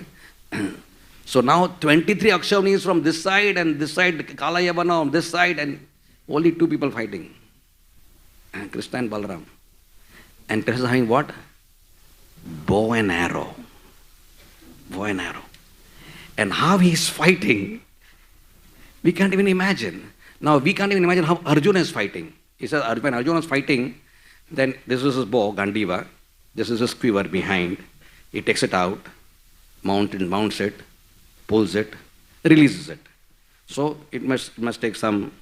Speaker 4: So now 23 Akshaunis from this side and this side, Kala Yavana on this side, and only 2 people fighting, Krishna and Balaram. And Krishna is having what? Bow and arrow. Bow and arrow. And how he is fighting, We can't even imagine. Now, we can't even imagine how Arjuna is fighting. He says, when Arjuna is fighting, then this is his bow, Gandiva. This is his quiver behind. He takes it out, mounts it, pulls it, releases it. So it must take some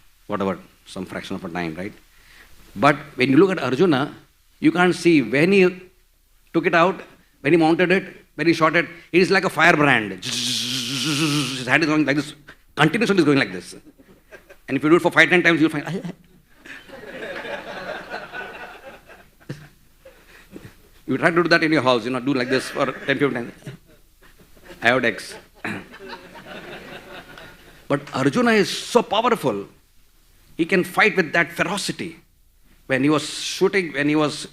Speaker 4: fraction of a time, right? But when you look at Arjuna, you can't see when he took it out, when he mounted it, when he shot it, it is like a firebrand. His hand is going like this, continuously is going like this. And if you do it for 5-10 times, you'll find, you try to do that in your house, do like this for 10-15 times. Iodex. But Arjuna is so powerful, he can fight with that ferocity. When he was shooting, when he was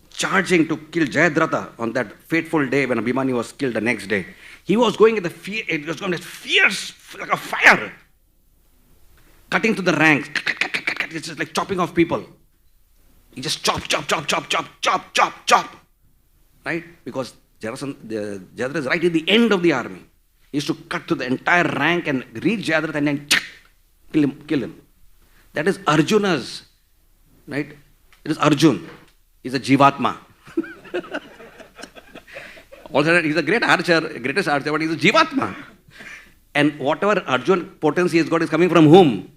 Speaker 4: charging to kill Jayadratha on that fateful day when Abhimanyu was killed the next day, he was going at it was going fierce, like a fire, cutting to the ranks. It's just like chopping off people. He just chop. Right? Because Jayadratha is right at the end of the army. He used to cut to the entire rank and reach Jayadratha and then kill him. That is Arjuna's, right? It is Arjun. He's a Jivatma. Also, he's a great archer, greatest archer, but he's a Jivatma. And whatever Arjun potency he's got is coming from whom?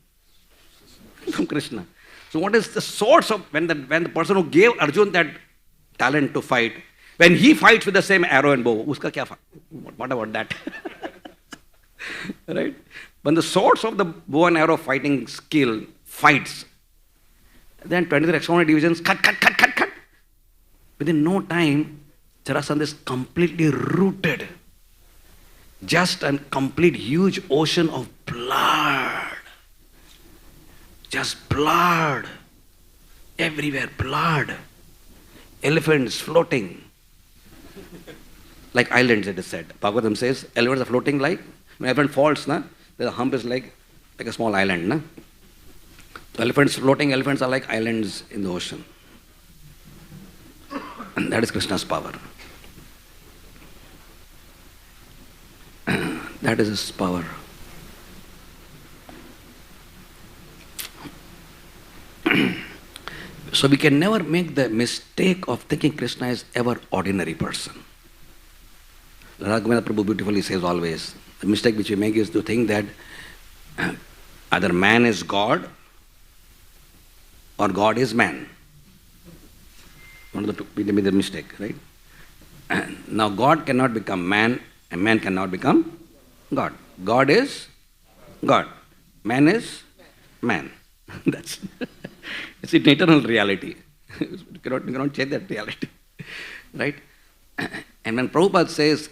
Speaker 4: From Krishna. So what is the source of, when the person who gave Arjun that talent to fight, when he fights with the same arrow and bow, uska kya what about that? Right? When the source of the bow and arrow fighting skill fights, then 23 extraordinary divisions, cut. Within no time, Jarasandha is completely rooted. Just a complete huge ocean of blood. Just blood. Everywhere, blood. Elephants floating. Like islands, it is said. Bhagavatam says, elephants are floating like, when elephant falls, the hump is like a small island. So elephants floating, elephants are like islands in the ocean. And that is Krishna's power. That is his power. So we can never make the mistake of thinking Krishna is ever ordinary person. Radha Gopinath Prabhu beautifully says always, the mistake which we make is to think that either man is God or God is man. One of the two will be the mistake, right? Now God cannot become man and man cannot become God. God is God. Man is man. That's it's an eternal reality. You cannot change that reality. Right? And when Prabhupada says,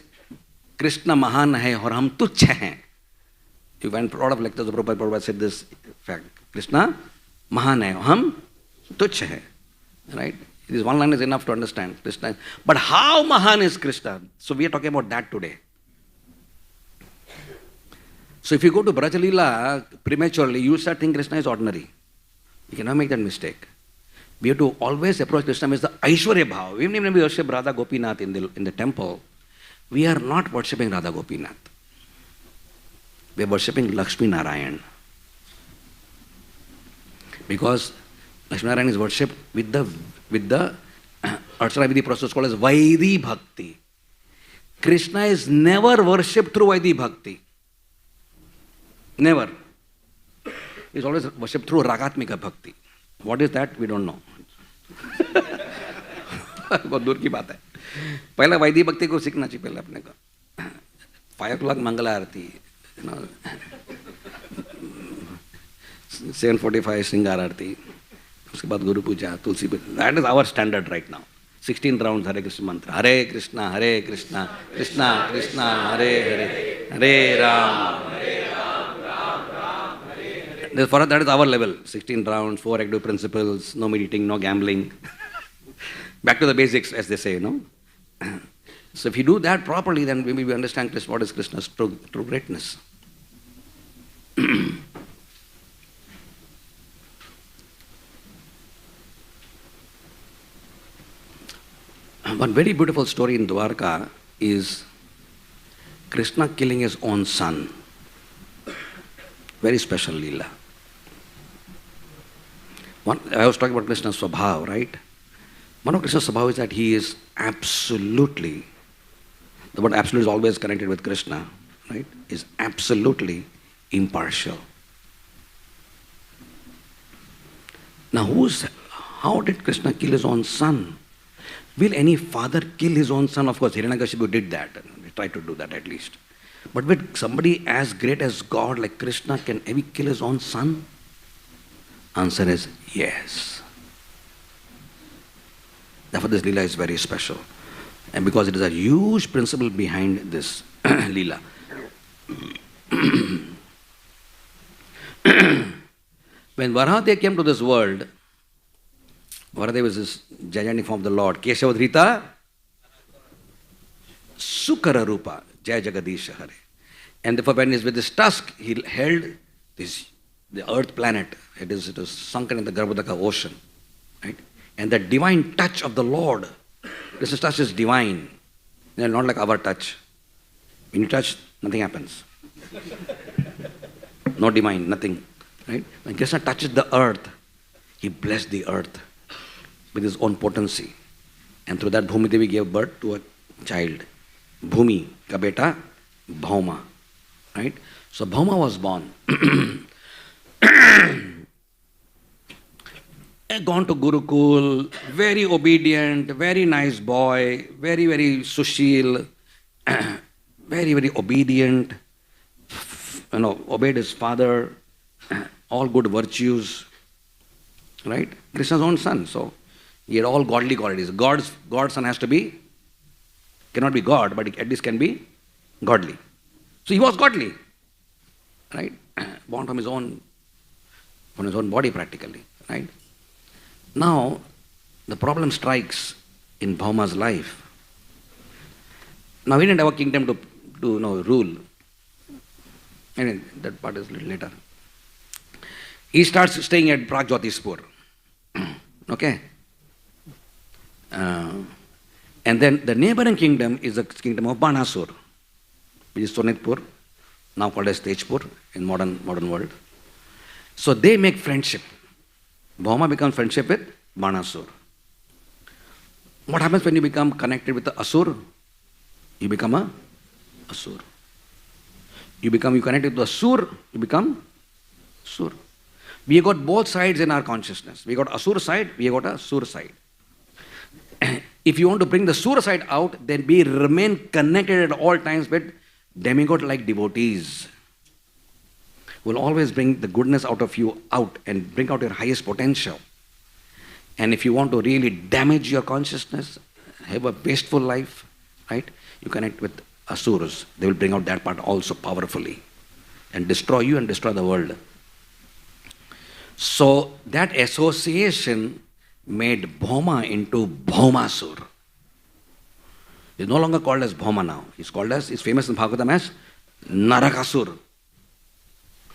Speaker 4: Krishna Mahan hai aur hum tuchh hain. You went a lot of lectures of Prabhupada said this fact. Krishna Mahan hai aur hum tuchh hain. Right? This one line is enough to understand Krishna. But how Mahan is Krishna? So we are talking about that today. So if you go to Vraja Leela prematurely, you start thinking Krishna is ordinary. You cannot make that mistake. We have to always approach Krishna as the Aishwarya Bhava. Even when we worship Radha Gopinath in the temple, we are not worshipping Radha Gopinath. We are worshipping Lakshmi Narayan. Because Lakshmi Narayan is worshipped with the Archana Vidhi process called as Vaidhi Bhakti. Krishna is never worshipped through Vaidhi Bhakti. Never. He is always worshipped through Ragatmika Bhakti. What is that? We don't know. बहुत दूर की बात है. पहला वैदिक भक्ति को सीखना चाहिए पहले अपने को. 5 o'clock मंगला आरती, 7:45 श्रृंगार आरती, उसके बाद गुरु पूजा, तुलसी पूजा. That is our standard right now. 16 rounds Hare Krishna mantra. Hare Krishna, Krishna Krishna, Hare Hare, Hare Ram. For us, that is our level. 16 rounds, 4 active principles, no meditating, no gambling. Back to the basics, as they say, So if you do that properly, then maybe we understand what is Krishna's true greatness. One very beautiful story in Dwarka is Krishna killing his own son. Very special Leela. I was talking about Krishna's Swabhav, right? One of Krishna's Swabhav is that he is absolutely, the word absolute is always connected with Krishna, right? Is absolutely impartial. Now how did Krishna kill his own son? Will any father kill his own son? Of course, Hiranyakashipu did that. He tried to do that at least. But with somebody as great as God like Krishna, can ever kill his own son? Answer is yes. Therefore this Leela is very special. And because it is a huge principle behind this Leela. When Varaha came to this world, Varaha was this gigantic form of the Lord. Keshavadhrita Sukara Rupa Jai Jagadish Hare. And therefore when he is with this tusk, he held the earth planet. It was sunken in the Garbhodaka ocean. Right? And the divine touch of the Lord, this touch is divine. Not like our touch. When you touch, nothing happens. No divine, nothing. Right? When Krishna touches the earth, he blessed the earth with his own potency. And through that Bhumi Devi gave birth to a child. Bhumi, ka beta, Bhauma. Right? So Bhauma was born. Gone to Gurukul, very obedient, very nice boy, very, very sushil, very, very obedient, obeyed his father, all good virtues, right? Krishna's own son, so he had all godly qualities. God's son cannot be God, but at least can be godly. So he was godly, right? Born from his own body practically, right? Now, the problem strikes in Bhauma's life. Now, he didn't have a kingdom to rule. I mean, that part is a little later. He starts staying at Pragjotishpur. Okay? And then the neighboring kingdom is the kingdom of Banasur, which is Sonitpur, now called as Tejpur in modern world. So they make friendship. Bhauma becomes friendship with Banasur. What happens when you become connected with the Asur? You become a Asur. You connect with the Sur, you become Sur. We have got both sides in our consciousness. We got Asur side, we have got a Sur side. If you want to bring the Sur side out, then we remain connected at all times with demigod-like devotees. Will always bring the goodness out of you out and bring out your highest potential. And if you want to really damage your consciousness, have a wasteful life, right? You connect with Asuras. They will bring out that part also powerfully and destroy you and destroy the world. So that association made Bhauma into Bhaumasur. He's no longer called as Bhauma now. He's famous in Bhagavatam as Narakasur.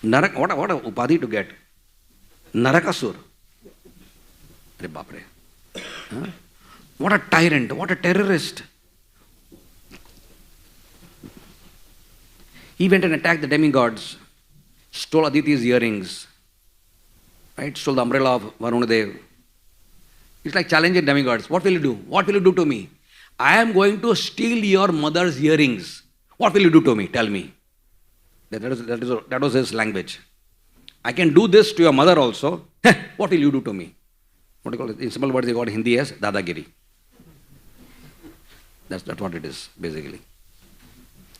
Speaker 4: What a upadhi to get. Narakasur. Huh? What a tyrant, what a terrorist. He went and attacked the demigods, stole Aditi's earrings, right? Stole the umbrella of Varunadev. It's like challenging demigods. What will you do? What will you do to me? I am going to steal your mother's earrings. What will you do to me? Tell me. That was his language. I can do this to your mother also. What will you do to me? What do you call it? In simple words, they call it Hindi as Dadagiri. That's what it is, basically.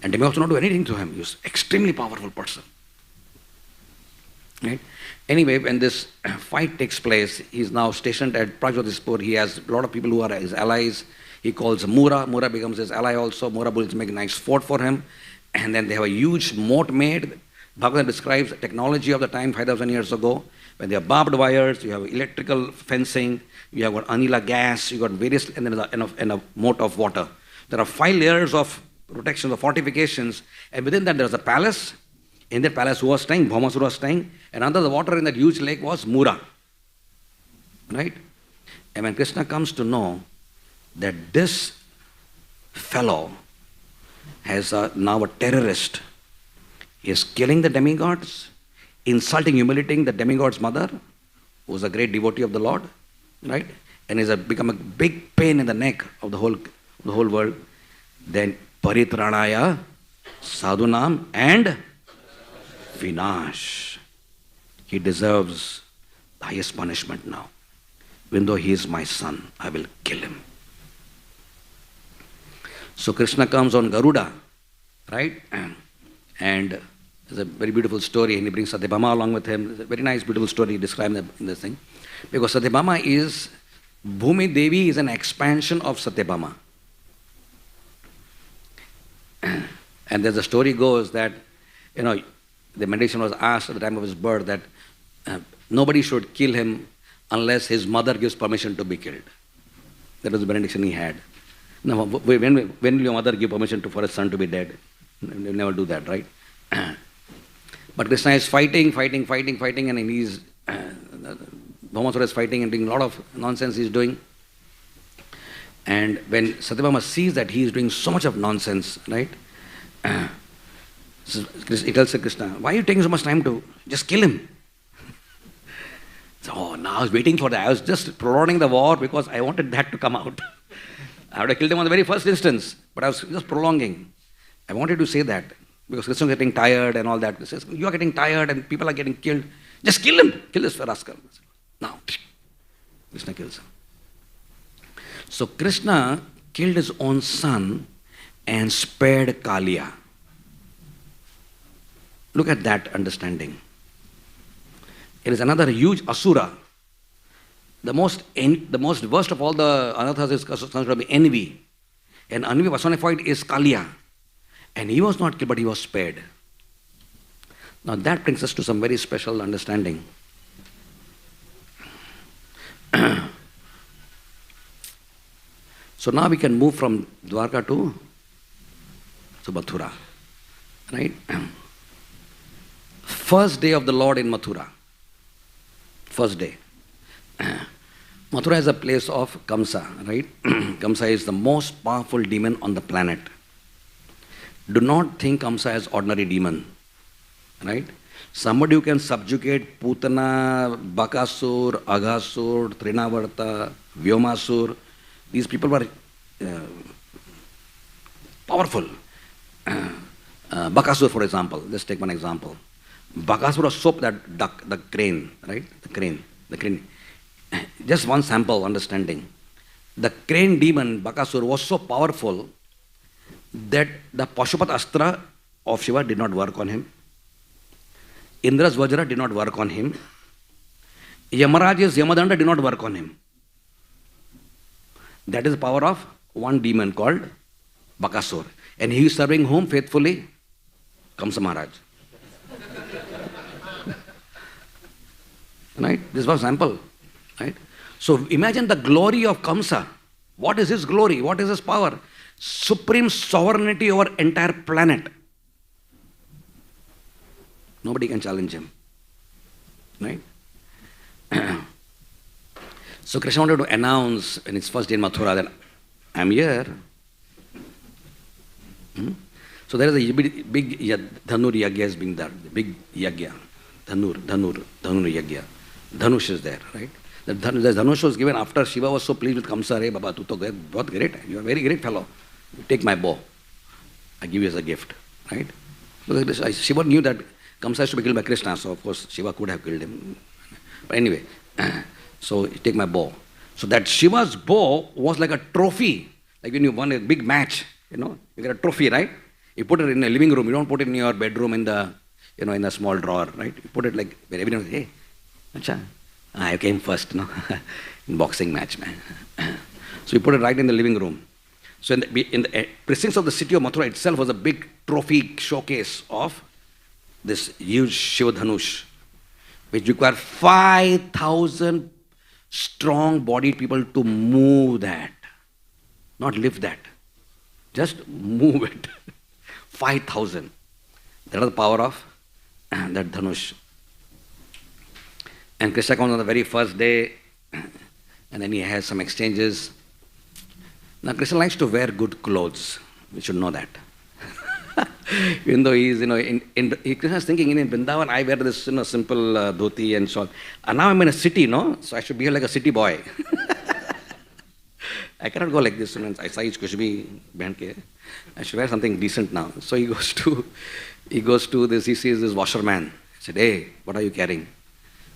Speaker 4: And demigods do not do anything to him. He was an extremely powerful person. Right? Anyway, when this fight takes place, he is now stationed at Pragjotishpur. He has a lot of people who are his allies. He calls Mura. Mura becomes his ally also. Mura will make a nice fort for him. And then they have a huge moat made. Bhagavatam describes the technology of the time, 5,000 years ago, when there are barbed wires, you have electrical fencing, you have got anila gas, you got various, and then a moat of water. There are 5 layers of protection, of fortifications, and within that there is a palace. In that palace who was staying, Bhaumasura was staying, and under the water in that huge lake was Mura. Right? And when Krishna comes to know that this fellow has now a terrorist, he is killing the demigods, insulting, humiliating the demigod's mother, who was a great devotee of the Lord, right? And has become a big pain in the neck of the whole world. Then paritranaya, sadhunam, and vinash. He deserves the highest punishment now. Even though he is my son, I will kill him. So Krishna comes on Garuda, right? And there's a very beautiful story, and he brings Satyabhama along with him. It's a very nice, beautiful story described in this thing. Because Satyabhama is, Bhumi Devi is an expansion of Satyabhama. And there's a story goes that, the meditation was asked at the time of his birth that nobody should kill him unless his mother gives permission to be killed. That was the benediction he had. Now, when will your mother give permission for his son to be dead? You'll never do that, right? But Krishna is fighting, and he's Bhaumasura is fighting and doing a lot of nonsense he's doing. And when Satyabhama sees that he is doing so much of nonsense, right? He tells Krishna, why are you taking so much time to just kill him? So now I was waiting for that. I was just prolonging the war because I wanted that to come out. I would have killed him on the very first instance, but I was just prolonging. I wanted to say that because Krishna is getting tired and all that. He says, you are getting tired and people are getting killed. Just kill him. Kill this rascal. Now, Krishna kills him. So Krishna killed his own son and spared Kaliya. Look at that understanding. It is another huge asura. The most worst of all the anathas is considered to be envy. And envy personified is Kaliya. And he was not killed, but he was spared. Now that brings us to some very special understanding. So now we can move from Dwarka to Mathura. Right? First day of the Lord in Mathura. First day. Mathura is a place of Kamsa, right? Kamsa is the most powerful demon on the planet. Do not think Kamsa as ordinary demon, right? Somebody who can subjugate Putana, Bakasur, Aghasur, Trinavarta, Vyomasur. These people were powerful. Bakasur, for example, let's take one example. Bakasur was soap that duck, the crane, right? The crane. Just one sample understanding. The crane demon, Bakasur, was so powerful that the Pashupat Astra of Shiva did not work on him. Indra's Vajra did not work on him. Yamaraj's Yamadanda did not work on him. That is the power of one demon called Bakasur. And he is serving whom faithfully? Kamsa Maharaj. Right? This was sample. Right? So imagine the glory of Kamsa. What is his glory? What is his power? Supreme sovereignty over entire planet. Nobody can challenge him. Right? So Krishna wanted to announce in his first day in Mathura that I'm here. So there is a big Dhanur Yagya is being there. The big Yagya. Dhanur Yagya. Dhanush is there, right? The Dhanush was given after Shiva was so pleased with Kamsa. Hey Baba, tu to bahut great. You are a very great fellow. You take my bow. I give you as a gift, right? Because Shiva knew that Kamsa has to be killed by Krishna, so of course Shiva could have killed him. But anyway, so you take my bow. So that Shiva's bow was like a trophy. Like when you won a big match, you get a trophy, right? You put it in a living room. You don't put it in your bedroom in the, in a small drawer, right? You put it like where everyone says, hey, acha, I came first, in boxing match, man. So you put it right in the living room. So in the precincts of the city of Mathura itself was a big trophy showcase of this huge Shiva Dhanush, which required 5,000 strong-bodied people to move that, not lift that, just move it. 5,000. That is the power of that Dhanush. And Krishna comes on the very first day, and then he has some exchanges. Now Krishna likes to wear good clothes. We should know that. Even though he's, Krishna is thinking, in Vrindavan, I wear this, simple dhoti and shawl. And now I'm in a city, so I should behave like a city boy. I cannot go like this, I size kuch bhi behan ke. I should wear something decent now. So he goes to this, he sees this washerman. He said, hey, what are you carrying?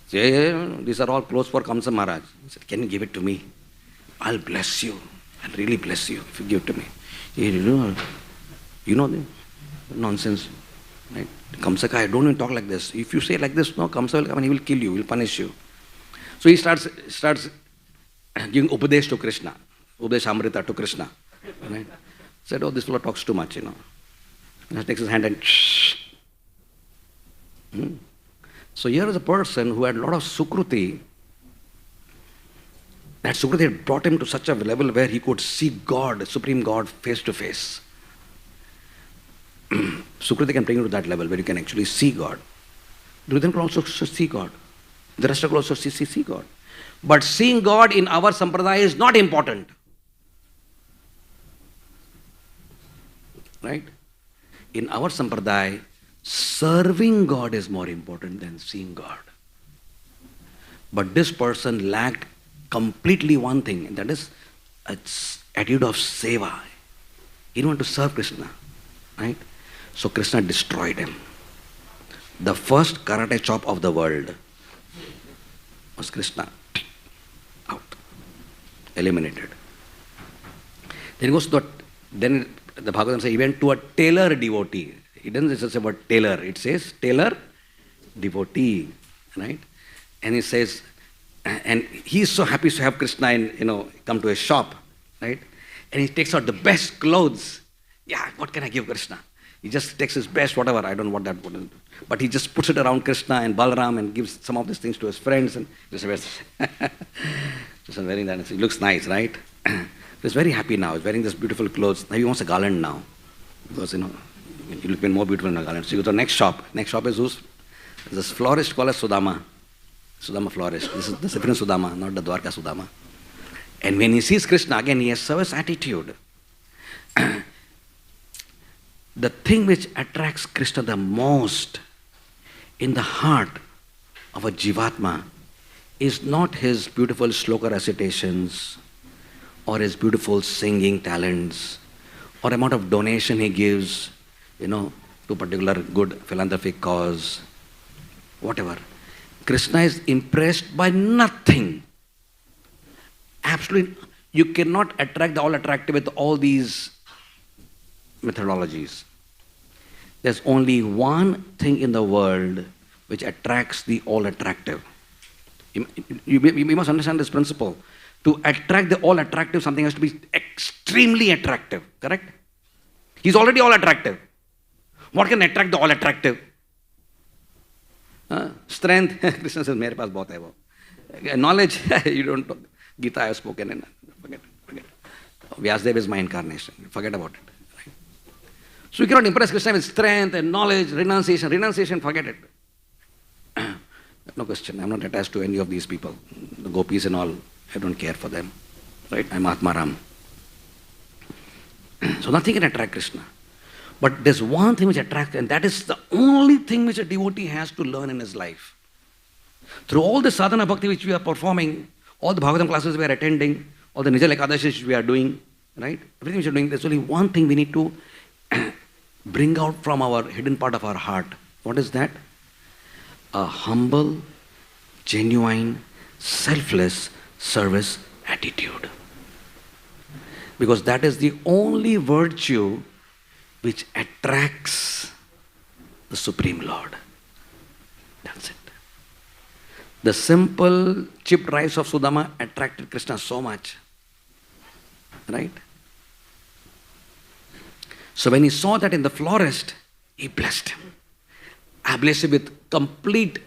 Speaker 4: He said, hey, these are all clothes for Kamsa Maharaj. He said, can you give it to me? I'll bless you. I'll really bless you if you give it to me. You know the nonsense. Right? Kamsa ka, don't even talk like this. If you say like this, no, Kamsa will come and he will kill you, he will punish you. So he starts giving Upadesh to Krishna. Upadesh Amrita to Krishna. Right? Said, oh, this fellow talks too much, And he takes his hand and So here is a person who had a lot of sukruti. That sukruti had brought him to such a level where he could see God, Supreme God, face to face. Sukruti can bring you to that level where you can actually see God. Drudan can also see God. The rest can also see God. But seeing God in our sampradaya is not important. Right? In our sampradaya, serving God is more important than seeing God. But this person lacked completely one thing, and that is an attitude of seva. He didn't want to serve Krishna. Right? So Krishna destroyed him. The first karate chop of the world was Krishna. Out. Eliminated. Then he goes to the Bhagavatam says he went to a tailor devotee. It doesn't just say about tailor, it says tailor devotee. Right? And he says, and he's so happy to have Krishna come to his shop. Right? And he takes out the best clothes. Yeah, what can I give Krishna? He just takes his best, whatever, I don't know what that would do. But he just puts it around Krishna and Balaram and gives some of these things to his friends and just wears wearing that. He looks nice, right? He's very happy now. He's wearing this beautiful clothes. Now he wants a garland now. Because, you look even more beautiful in a garland. So you go to the next shop. Next shop is who's? This florist called as Sudama. Sudama florist. This is the different Sudama, not the Dwarka Sudama. And when he sees Krishna, again, he has service attitude. The thing which attracts Krishna the most in the heart of a Jivatma is not his beautiful shloka recitations or his beautiful singing talents or amount of donation he gives, to a particular good philanthropic cause, whatever. Krishna is impressed by nothing. Absolutely. You cannot attract the all-attractive with all these methodologies. There's only one thing in the world which attracts the all-attractive. You must understand this principle. To attract the all-attractive, something has to be extremely attractive. Correct? He's already all-attractive. What can attract the all-attractive? Strength. Krishna says, mere paas bahut hai wo. Knowledge, you don't talk. Gita I have spoken in. Forget it. Vyasdev is my incarnation. Forget about it. Right? So you cannot impress Krishna with strength and knowledge, renunciation. Renunciation, forget it. No question. I'm not attached to any of these people. The gopis and all, I don't care for them. Right? I'm Atmaram. So nothing can attract Krishna. But there's one thing which attracts, and that is the only thing which a devotee has to learn in his life. Through all the sadhana bhakti which we are performing, all the Bhagavatam classes we are attending, all the Nijal Ekadashis which we are doing, right? Everything which we are doing, there's only one thing we need to bring out from our hidden part of our heart. What is that? A humble, genuine, selfless service attitude. Because that is the only virtue which attracts the Supreme Lord. That's it. The simple chipped rice of Sudama attracted Krishna so much. Right? So when he saw that in the florist, he blessed him. I bless you with complete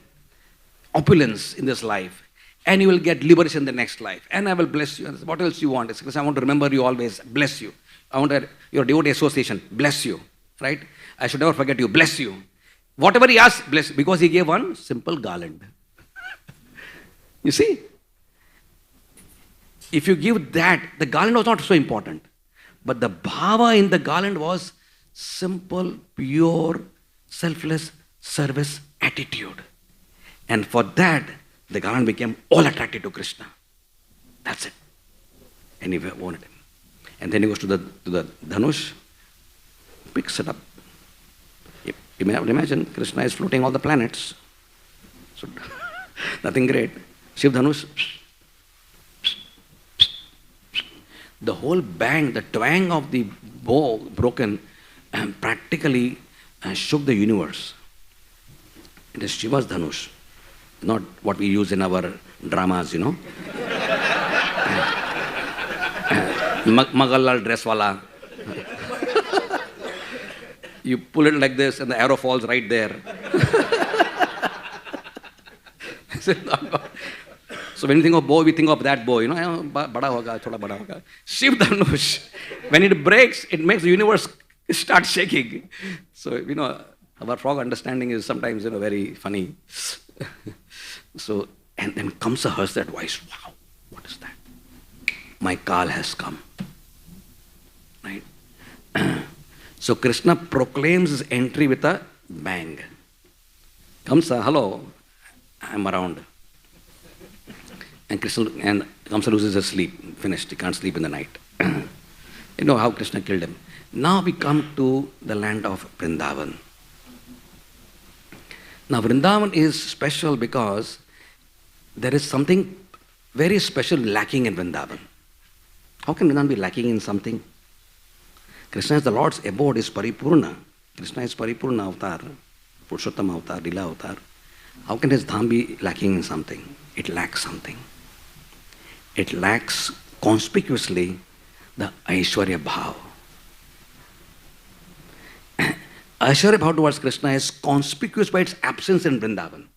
Speaker 4: opulence in this life. And you will get liberation in the next life. And I will bless you. What else you want? It's because I want to remember you always. Bless you. I want your devotee association. Bless you. Right? I should never forget you. Bless you. Whatever he asked, bless. Because he gave one simple garland. You see? If you give that, the garland was not so important. But the bhava in the garland was simple, pure, selfless service attitude. And for that, the garland became all attracted to Krishna. That's it. And he wanted him. And then he goes to the Dhanush, picks it up. You may imagine Krishna is floating all the planets. So nothing great. Shiv Dhanush. The whole bang, the twang of the bow broken practically shook the universe. It is Shiva's Dhanush, not what we use in our dramas, you know. Magallal dress wala. You pull it like this and the arrow falls right there. So when you think of bow, we think of that bow, you know, bada hoga, thoda bada hoga. Shiv Dhanush, when it breaks, it makes the universe start shaking. So, you know, our frog understanding is sometimes, you know, very funny. So, and then comes a hears that voice, wow, what is that? My Kal has come. Right? So Krishna proclaims his entry with a bang. Kamsa, hello, I'm around. And Kamsa loses his sleep, finished, he can't sleep in the night. You know how Krishna killed him. Now we come to the land of Vrindavan. Now Vrindavan is special because there is something very special lacking in Vrindavan. How can Vrindavan be lacking in something? Krishna is the Lord's abode, is Paripurna. Krishna is Paripurna avatar, Purushottam avatar, Lila avatar. How can his dham be lacking in something? It lacks something. It lacks conspicuously the Aishwarya Bhav. Aishwarya Bhav towards Krishna is conspicuous by its absence in Vrindavan.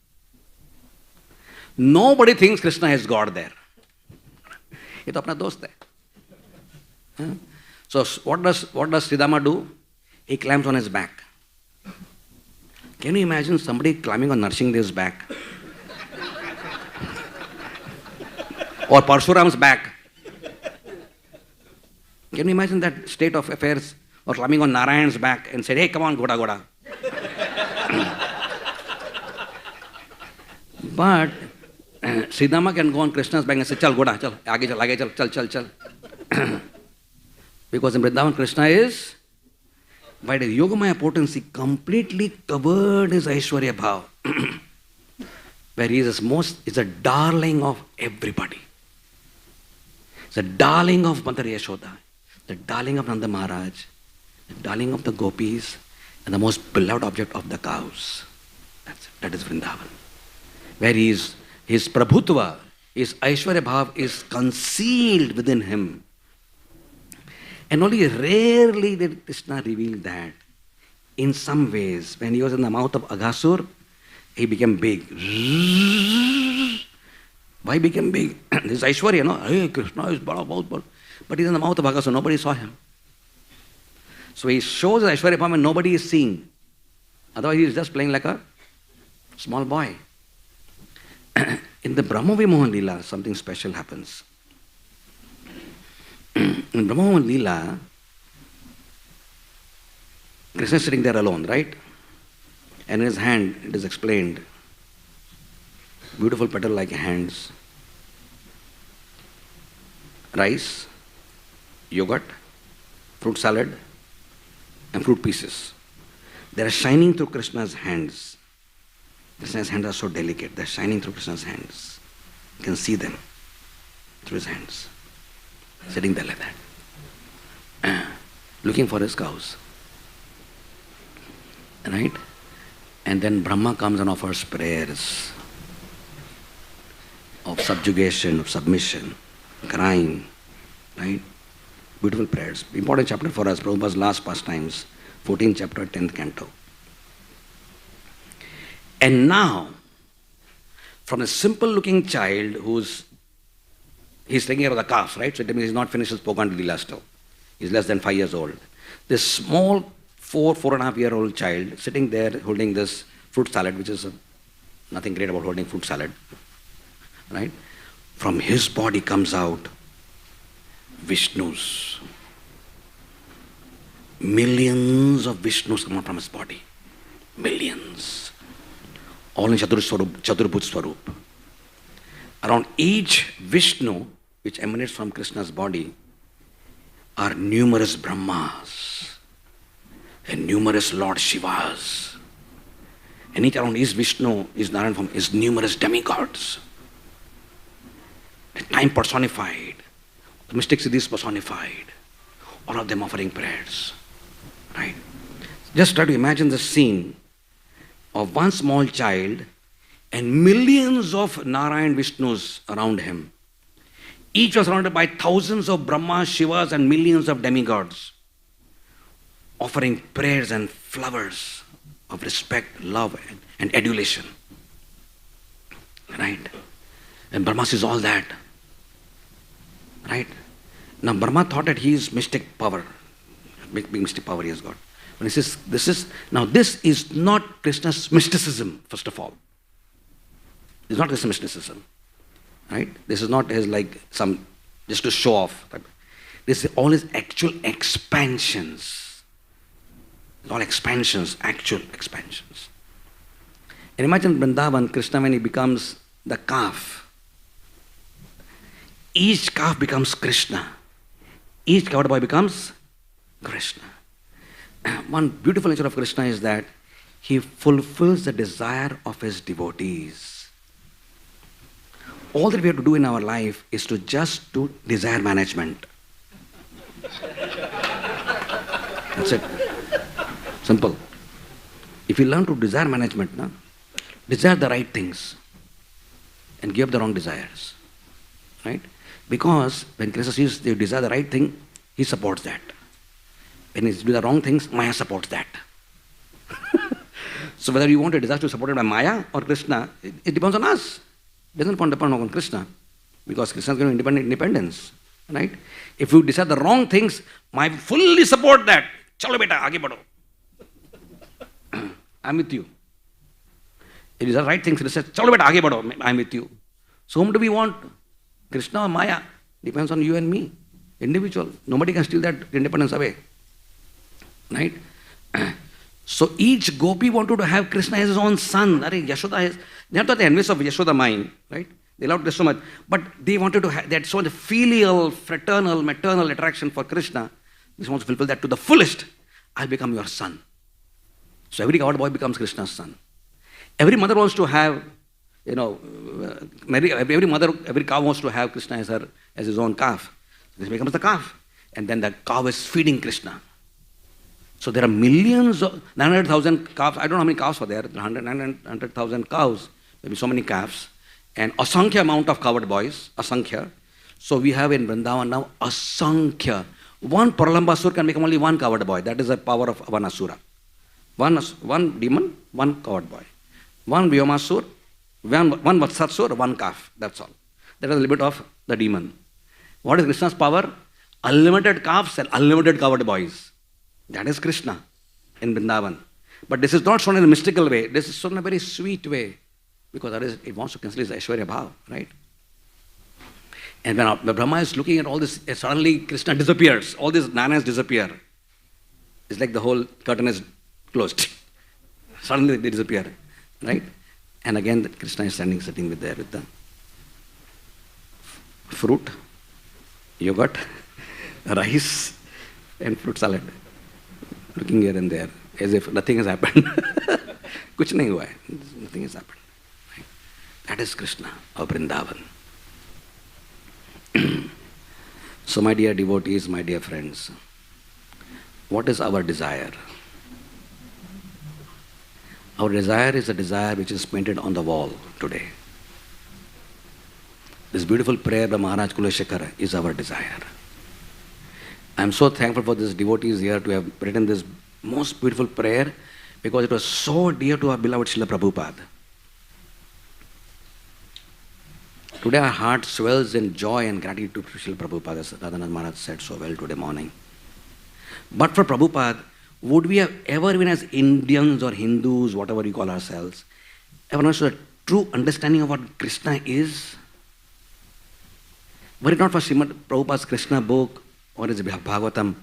Speaker 4: Nobody thinks Krishna is God there. Ye to apna dost hai. So what does Sridhama do? He climbs on his back. Can you imagine somebody climbing on Narsinghdev's back? Or Parshuram's back? Can you imagine that state of affairs? Or climbing on Narayan's back and said, hey, come on, Goda Goda. But Sridhama can go on Krishna's back and say, chal Goda, chal, aage chal. Because in Vrindavan, Krishna is, by the Yogamaya potency, completely covered his Aishwarya Bhav. Where he is a darling of everybody. He's a darling of Mother Yashoda, the darling of Nanda Maharaj, the darling of the gopis, and the most beloved object of the cows. That is Vrindavan. Where his Prabhutva, his Aishwarya Bhav is concealed within him. And only rarely did Krishna reveal that. In some ways, when he was in the mouth of Aghasur, he became big. Why became big? This Aishwarya, no? Hey, Krishna is bada. But he's in the mouth of Aghasur, nobody saw him. So he shows his Aishwarya Bhav and nobody is seeing. Otherwise he is just playing like a small boy. In the Brahma Vimohan Leela, something special happens. In Brahma Leela, Krishna is sitting there alone, right? And in his hand, it is explained, beautiful petal-like hands, rice, yogurt, fruit salad, and fruit pieces. They are shining through Krishna's hands. Krishna's hands are so delicate, they are shining through Krishna's hands. You can see them through his hands. Sitting there like that, looking for his cows. Right? And then Brahma comes and offers prayers of subjugation, of submission, crying, right? Beautiful prayers. Important chapter for us, Prabhupada's last pastimes, 14th chapter, 10th canto. And now, from a simple looking child he's taking care of the calf, right? So it means he's not finished his Pogand Leela still. He's less than 5 years old. This small 4.5-year-old child sitting there holding this fruit salad, which is nothing great about holding fruit salad, right? From his body comes out Vishnu's millions of Vishnus come out from his body. Millions. All in Chaturbhuj Swarup. Around each Vishnu, which emanates from Krishna's body, are numerous Brahmas and numerous Lord Shivas. And each around each Vishnu is Narayan from is numerous demigods. The time personified, the mystic siddhis personified, all of them offering prayers. Right? Just try to imagine the scene of one small child and millions of Narayan Vishnus around him. Each was surrounded by thousands of Brahmas, Shivas and millions of demigods, offering prayers and flowers of respect, love and adulation. Right? And Brahma sees all that. Right? Now Brahma thought that he is mystic power. Big mystic power he has got. When he says, this is not Krishna's mysticism, first of all. It's not Krishna's mysticism. Right? This is not his like some, just to show off. This is all his actual expansions. It's all expansions, actual expansions. And imagine Vrindavan, Krishna when he becomes the calf. Each calf becomes Krishna. Each covered boy becomes Krishna. One beautiful nature of Krishna is that he fulfills the desire of his devotees. All that we have to do in our life is to just do desire management. That's it. Simple. If you learn to desire management, desire the right things and give up the wrong desires. Right? Because when Krishna sees you desire the right thing, he supports that. When you do the wrong things, Maya supports that. So whether you want a desire to be supported by Maya or Krishna, it depends on us. It doesn't depend on Krishna. Because Krishna is going to independence. Right? If you decide the wrong things, Maya fully support that. Chalo beta, aage badho. I'm with you. If you decide the right things, Krishna says, chalo beta, aage badho. I'm with you. So whom do we want? Krishna or Maya? Depends on you and me. Individual. Nobody can steal that independence away. Right? So each gopi wanted to have Krishna as his own son. Yashoda is, they are not the envious of Yashoda mind, right? They loved Krishna so much. But they wanted to have that sort of filial, fraternal, maternal attraction for Krishna. They want to fulfill that to the fullest. I'll become your son. So every coward boy becomes Krishna's son. Every mother wants to have, every mother, every cow wants to have Krishna as his own calf. This becomes the calf. And then the cow is feeding Krishna. So there are millions of, 900,000 calves. I don't know how many cows are there. 900,000 cows. Maybe so many calves. And asankhya amount of coward boys. Asankhya. So we have in Vrindavan now asankhya. One Pralambasur can become only one coward boy. That is the power of one asura. One demon, one coward boy. One Vyomasur, one Vatsatsur, one calf. That's all. That is the limit of the demon. What is Krishna's power? Unlimited calves and unlimited coward boys. That is Krishna in Vrindavan. But this is not shown in a mystical way. This is shown in a very sweet way. Because it wants to cancel his Aishwarya Bhav, right? And when Brahma is looking at all this, suddenly Krishna disappears. All these nanas disappear. It's like the whole curtain is closed. Suddenly they disappear, right? And again, Krishna is sitting with the fruit, yogurt, rice, and fruit salad. Looking here and there, as if nothing has happened. Kuch nahi hua hai. Nothing has happened. Right? That is Krishna of Vrindavan. So my dear devotees, my dear friends, what is our desire? Our desire is a desire which is painted on the wall today. This beautiful prayer by Maharaj Kuleshekara is our desire. I am so thankful for these devotees here to have written this most beautiful prayer because it was so dear to our beloved Srila Prabhupada. Today our heart swells in joy and gratitude to Srila Prabhupada, as Radhanath Maharaj said so well today morning. But for Prabhupada, would we have ever been as Indians or Hindus, whatever we call ourselves, ever understood a true understanding of what Krishna is? Were it not for Srimad Prabhupada's Krishna book or his Bhagavatam,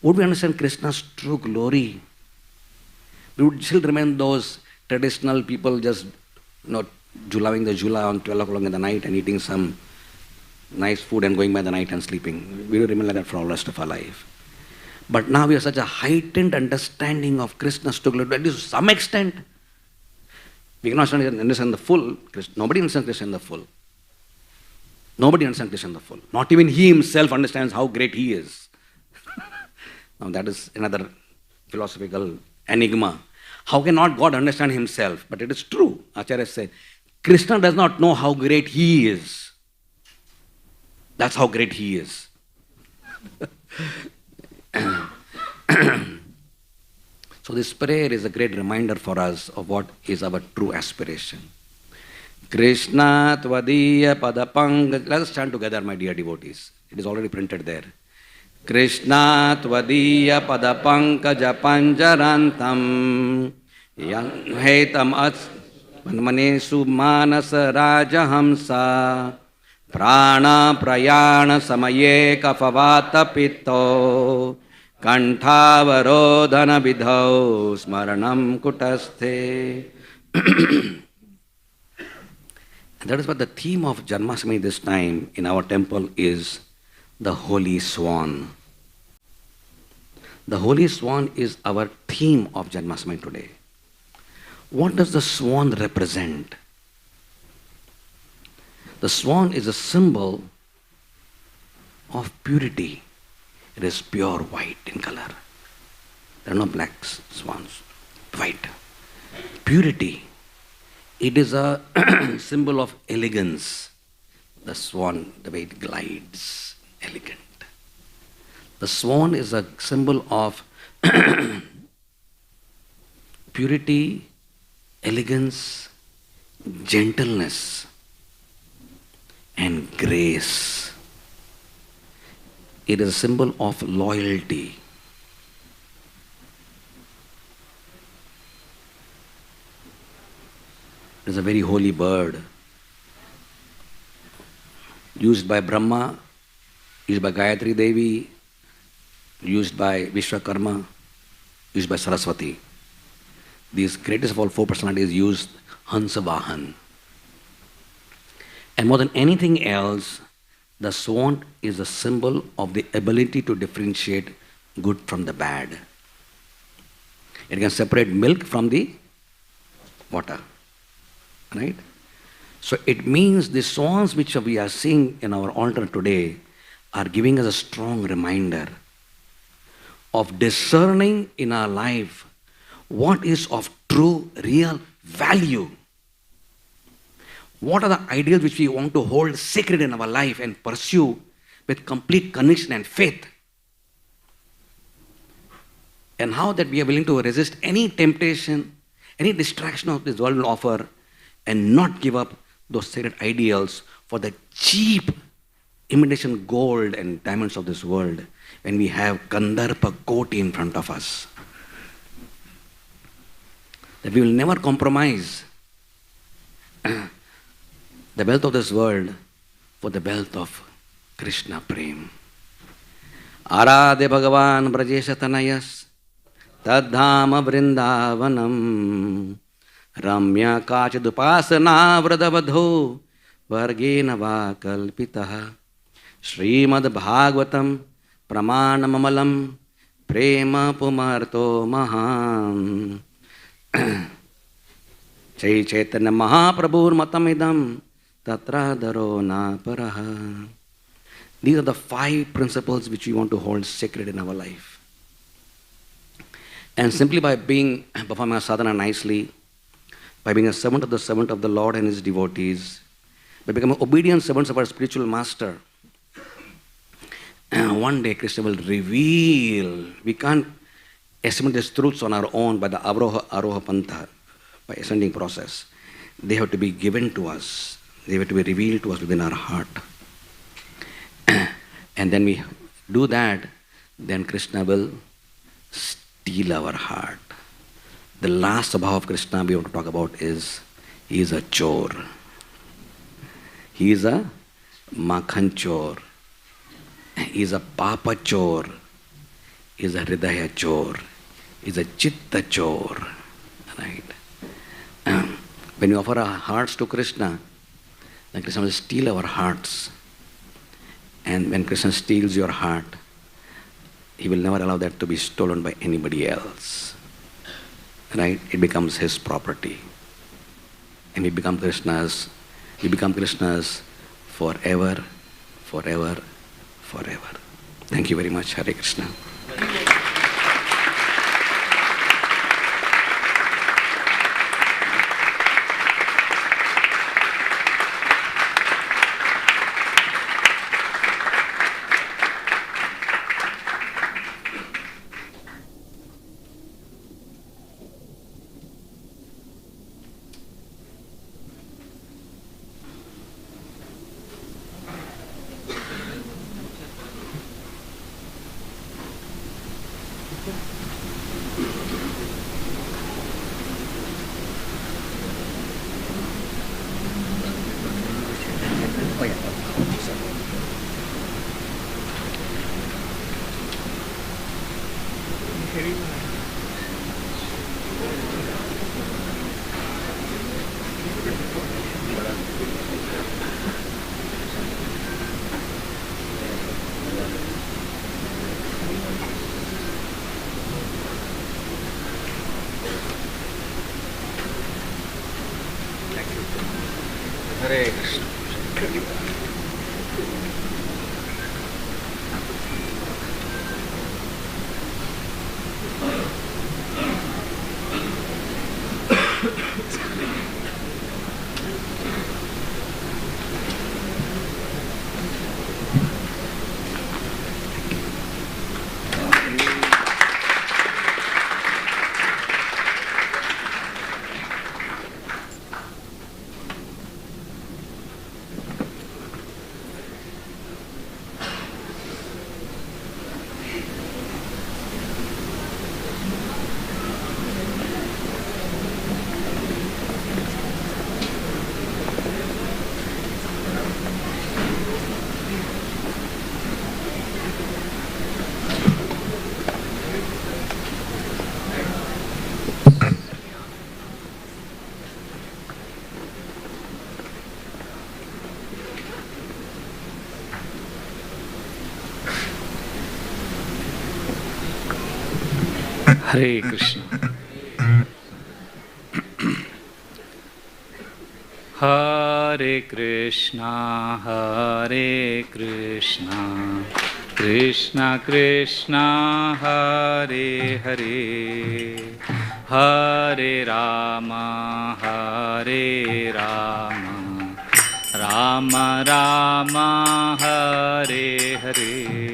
Speaker 4: would we understand Krishna's true glory? We would still remain those traditional people just julaving the jula on 12 o'clock in the night and eating some nice food and going by the night and sleeping. We will remain like that for all the rest of our life. But now we have such a heightened understanding of Krishna's true glory, at least to some extent. We cannot understand the full. Nobody understands Krishna in the full. Nobody understands Krishna in the full. Not even he himself understands how great he is. Now that is another philosophical enigma. How can not God understand himself? But it is true. Acharya said, Krishna does not know how great he is. That's how great he is. So this prayer is a great reminder for us of what is our true aspiration. Krishna Tvadiya Padapanga. Let us chant together, my dear devotees. It is already printed there. Krishna Tvadiya Padapankaja Panjarantam Yanhetam Manesu Manasa Rajahamsa Prana Prayana Samaye Kafavata Pitto Kantavarodhana Vidhau Smaranam Kutaste. And that is what the theme of Janmashtami this time in our temple is, the Holy Swan. The Holy Swan is our theme of Janmashtami today. What does the swan represent? The swan is a symbol of purity. It is pure white in color. There are no black swans. White. Purity. It is a symbol of elegance. The swan, the way it glides, elegant. The swan is a symbol of purity, elegance, gentleness, and grace. It is a symbol of loyalty. It is a very holy bird, used by Brahma, used by Gayatri Devi, used by Vishwakarma, used by Saraswati. These greatest of all four personalities used Hansavahan. And more than anything else, the swan is a symbol of the ability to differentiate good from the bad. It can separate milk from the water. Right? So it means the swans which we are seeing in our altar today are giving us a strong reminder of discerning in our life what is of true, real value. What are the ideals which we want to hold sacred in our life and pursue with complete conviction and faith? And how that we are willing to resist any temptation, any distraction of this world will offer, and not give up those sacred ideals for the cheap imitation gold and diamonds of this world when we have Kandarpa Koti in front of us. That we will never compromise the wealth of this world for the wealth of Krishna Prem. Aradhe Bhagavan Brajesha Tanayas Tadhama Vrindavanam Ramya Kachadupasana Vradavadho Vargena Va Kalpitaha Srimad Bhagavatam Pramanamamalam Prema Pumarto Maham Chai Chaitanya Mahaprabhur Matamidam Tatradharo Na Paraha. These are the 5 principles which we want to hold sacred in our life. And simply by performing a sadhana nicely, by being a servant of the Lord and His devotees, by becoming obedient servants of our spiritual master, one day Krishna will reveal. We can't estimate these truths on our own by the Aroha Pantha, by ascending process. They have to be given to us. They have to be revealed to us within our heart. And then we do that, then Krishna will steal our heart. The last Swabhava of Krishna we want to talk about is, he is a chor. He is a makhan chor. He is a papa chor. is a Hridaya Chor, is a Chitta Chor. Right? When you offer our hearts to Krishna, then Krishna will steal our hearts. And when Krishna steals your heart, he will never allow that to be stolen by anybody else. Right? It becomes his property. And we become Krishna's forever, forever, forever. Thank you very much. Hare Krishna.
Speaker 3: Hare Krishna.
Speaker 1: Hare Krishna. Hare Krishna, Hare Krishna, Krishna Krishna, Hare Hare, Hare Rama, Hare Rama, Rama Rama, Hare Hare.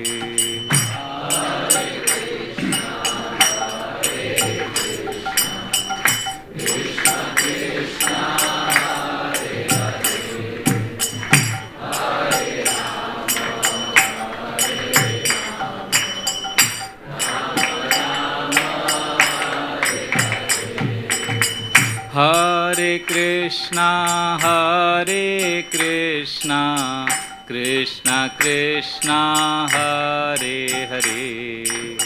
Speaker 1: Hare Krishna, Hare Krishna, Krishna Krishna, Hare Hare,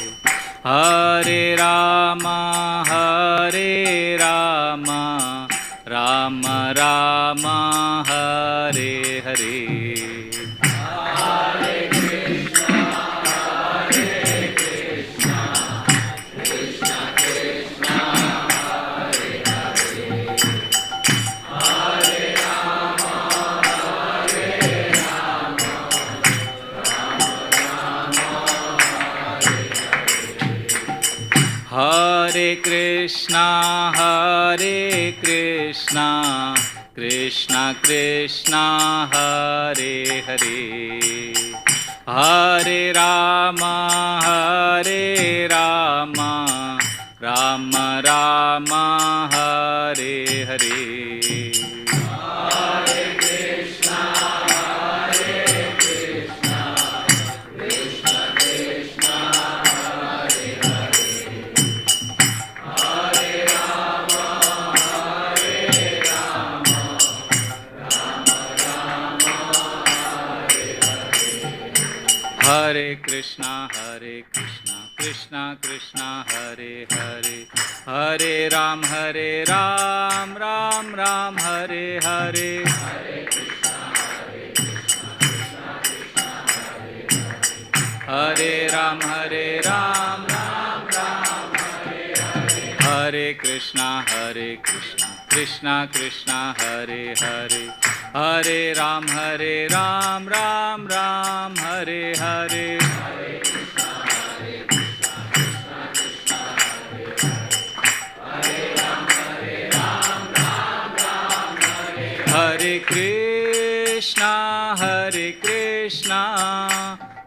Speaker 1: Hare Rama, Hare Rama, Rama Rama, Hare Hare. Hare Krishna, Hare Krishna, Krishna Krishna, Hare Hare, Hare Rama, Hare Rama, Rama Rama, Hare Hare. Hare Krishna, Hare Krishna,
Speaker 5: Krishna Krishna Hare Hare, Hare Ram Ram Ram Hare Hare, Hare Krishna Hare Ram Ram Ram Hare Hare, Hare Krishna Krishna Krishna Hare Hare, Hare Ram Ram Ram Hare Hare, Hare Krishna Krishna Krishna Hare Hare, Hare Ram Ram Ram Hare Hare, Hare Krishna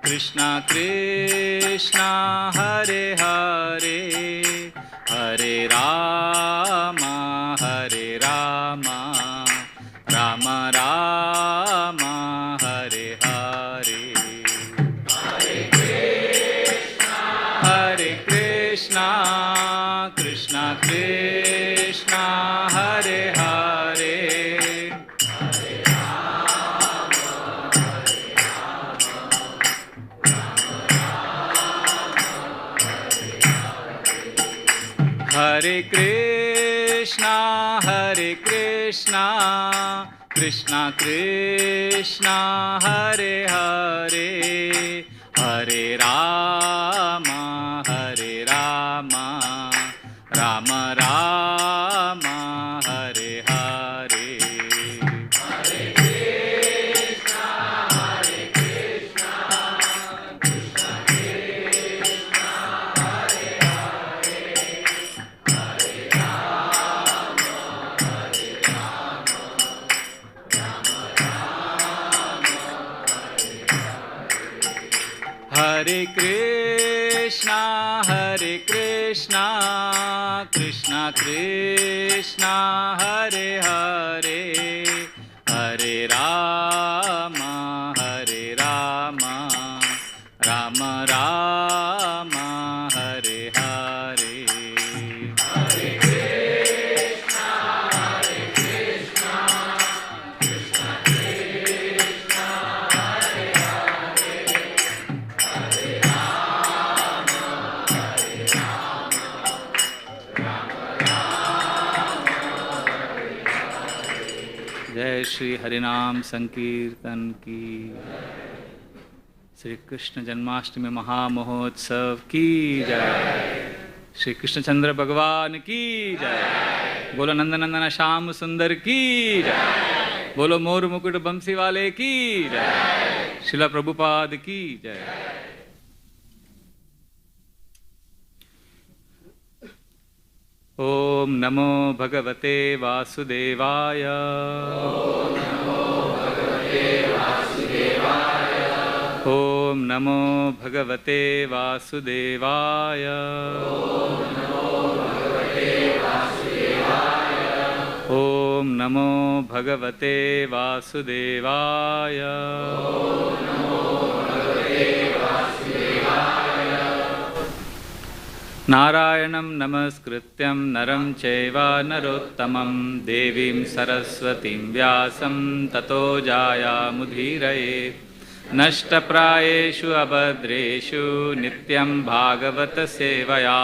Speaker 5: Krishna Krishna Hare Hare, Hare Rama Rama Rama Hare Hare, Hare Krishna Krishna Krishna Hare Hare, Hare Krishna Krishna Krishna Hare Hare, Hare Rama Rama Rama Hare Hare, Hare Krishna Krishna Krishna Hare Hare, Hare Rama Hare Krishna Krishna Krishna Hare Hare, Hare Rama Rama Rama Hare Hare, Hare Krishna Krishna Krishna Hare Hare, Hare Rama जय श्री हरिनाम संकीर्तन की, श्री कृष्ण जन्माष्टमी महामहोत्सव की जय, श्री कृष्णचंद्र भगवान की जय, बोलो नंदनंदन श्याम सुंदर की जय, बोलो मोर मुकुट बंसी वाले की जय, शिला प्रभुपाद की जय। ओम नमो भगवते वासुदेवाय, ओम नमो भगवते वासुदेवाय, ओम नमो भगवते वासुदेवाय, ओम नमो भगवते वासुदेवाय, ओम नमो भगवते वासुदेवाय, ओम नमो भगवते वासुदेवाय। नारायणं नमस्कृत्यं नरं चैव नरोत्तमं देवीं सरस्वतीं व्यासं ततो जायामुदीरयेत्। नष्टप्रायेषु अभद्रेषु नित्यं भागवतसेवया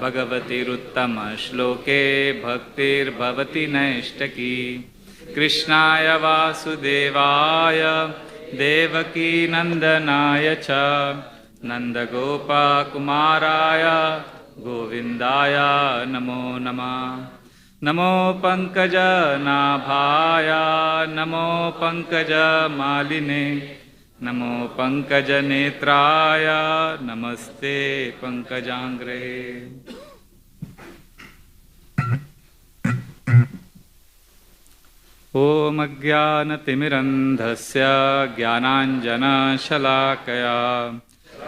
Speaker 5: भगवतिरुत्तमश्लोके भक्तिर्भवति नैष्टकी। कृष्णाय वासुदेवाय देवकीनन्दनाय च नन्दगोपकुमाराय गोविन्दाय नमो नमः। नमो पङ्कजनाभाय नमो पङ्कजमालिने नमो पङ्कजनेत्राय नमस्ते पङ्कजाङ्घ्रे। ॐ अज्ञानतिमिरन्धस्य ज्ञानाञ्जनशलाकया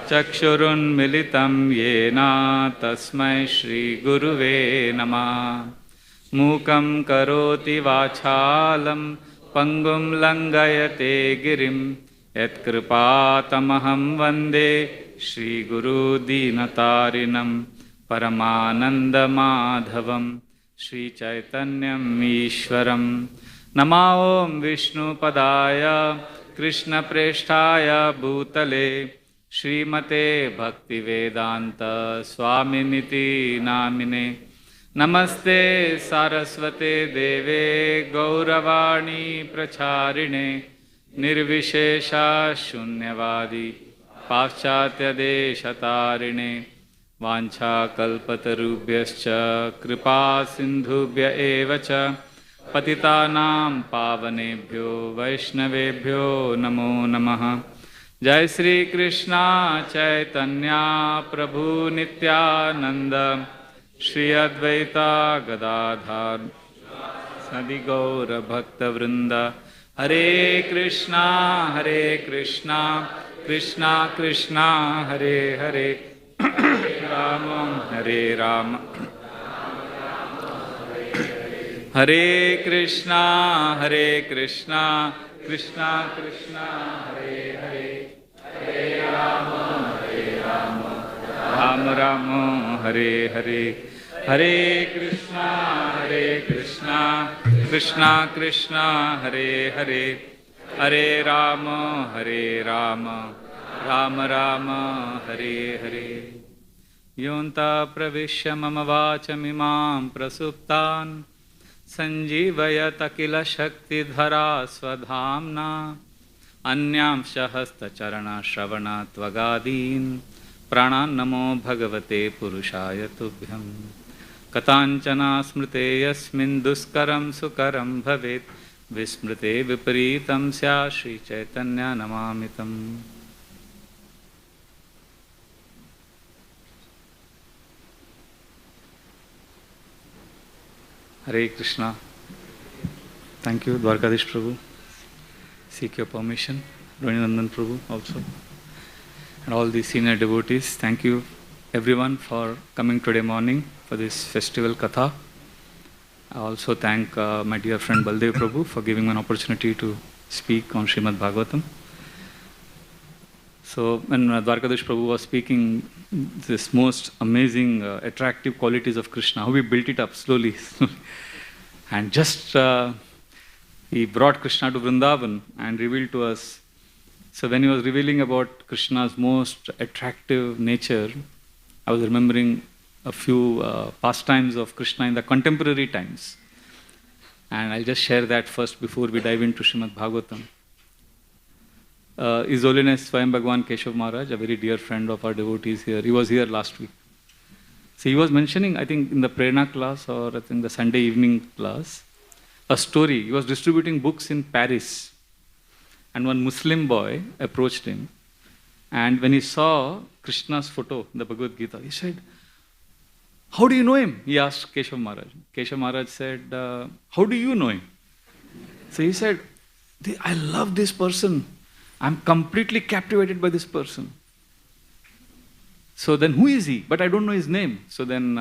Speaker 5: चक्षुरुन्मिलितं येन तस्मै श्रीगुरुवे नमः। मूकं करोति वाचालं पङ्गुं लङ्घयते गिरिं यत्कृपातमहं वन्दे श्रीगुरुदीनतारिणं परमानन्दमाधवं श्रीचैतन्यम् ईश्वरं। नमो ॐ विष्णुपदाय कृष्णप्रेष्ठाय भूतले Srimate Bhaktivedanta Swaminiti Namine. Namaste Saraswate Deve Gauravani Pracharine Nirvishesha Shunyavadi Paschatya Deshatarine Vancha Kalpatarubhyascha Kripa Sindhubhya Evacha Patitanam Pavanebhyo Vaishnavebhyo Namo Namaha. Jai Sri Krishna Chaitanya Prabhu Nityananda Shri Advaita Gadadhar Sadi Gaura Bhakta Vrinda. Hare Krishna Krishna Krishna Hare Hare Rama Hare Rama Hare Krishna Krishna Krishna Hare Hare Hare Rama Rama Rama Hare Hare Hare Krishna Krishna Krishna Hare Hare Hare Rama Rama Rama Hare Hare. Yonta pravishya mama vachamimam prasuptan Sanjivayata kila shakti dhara swadhamna Anyam shahasta charana shravana tvagadin Pranan namo bhagavate purushaya tubhyam Katanchana smrite yasmin duskaram sukaram bhavet Vismrite viparitam sya Shri Chaitanya namamitam. Hare Krishna. Thank you, Dwarkadhish Prabhu. Seek your permission. Ranjanandan Prabhu also. And all the senior devotees. Thank you everyone for coming today morning for this festival Katha. I also thank my dear friend Baldev Prabhu for giving me an opportunity to speak on Srimad Bhagavatam. So when Dwarkadhish Prabhu was speaking, this most amazing, attractive qualities of Krishna, how we built it up slowly. And just he brought Krishna to Vrindavan and revealed to us. So when he was revealing about Krishna's most attractive nature, I was remembering a few pastimes of Krishna in the contemporary times. And I'll just share that first before we dive into Srimad Bhagavatam. His Holiness Swayam Bhagwan Keshav Maharaj, a very dear friend of our devotees here, he was here last week. So he was mentioning, I think in the Prerna class or I think the Sunday evening class, a story. He was distributing books in Paris. And one Muslim boy approached him. And when he saw Krishna's photo in the Bhagavad Gita, he said, "How do you know him?" He asked Keshav Maharaj. Keshav Maharaj said, "How do you know him?" So he said, "I love this person. I'm completely captivated by this person." So then who is he? But I don't know his name. So then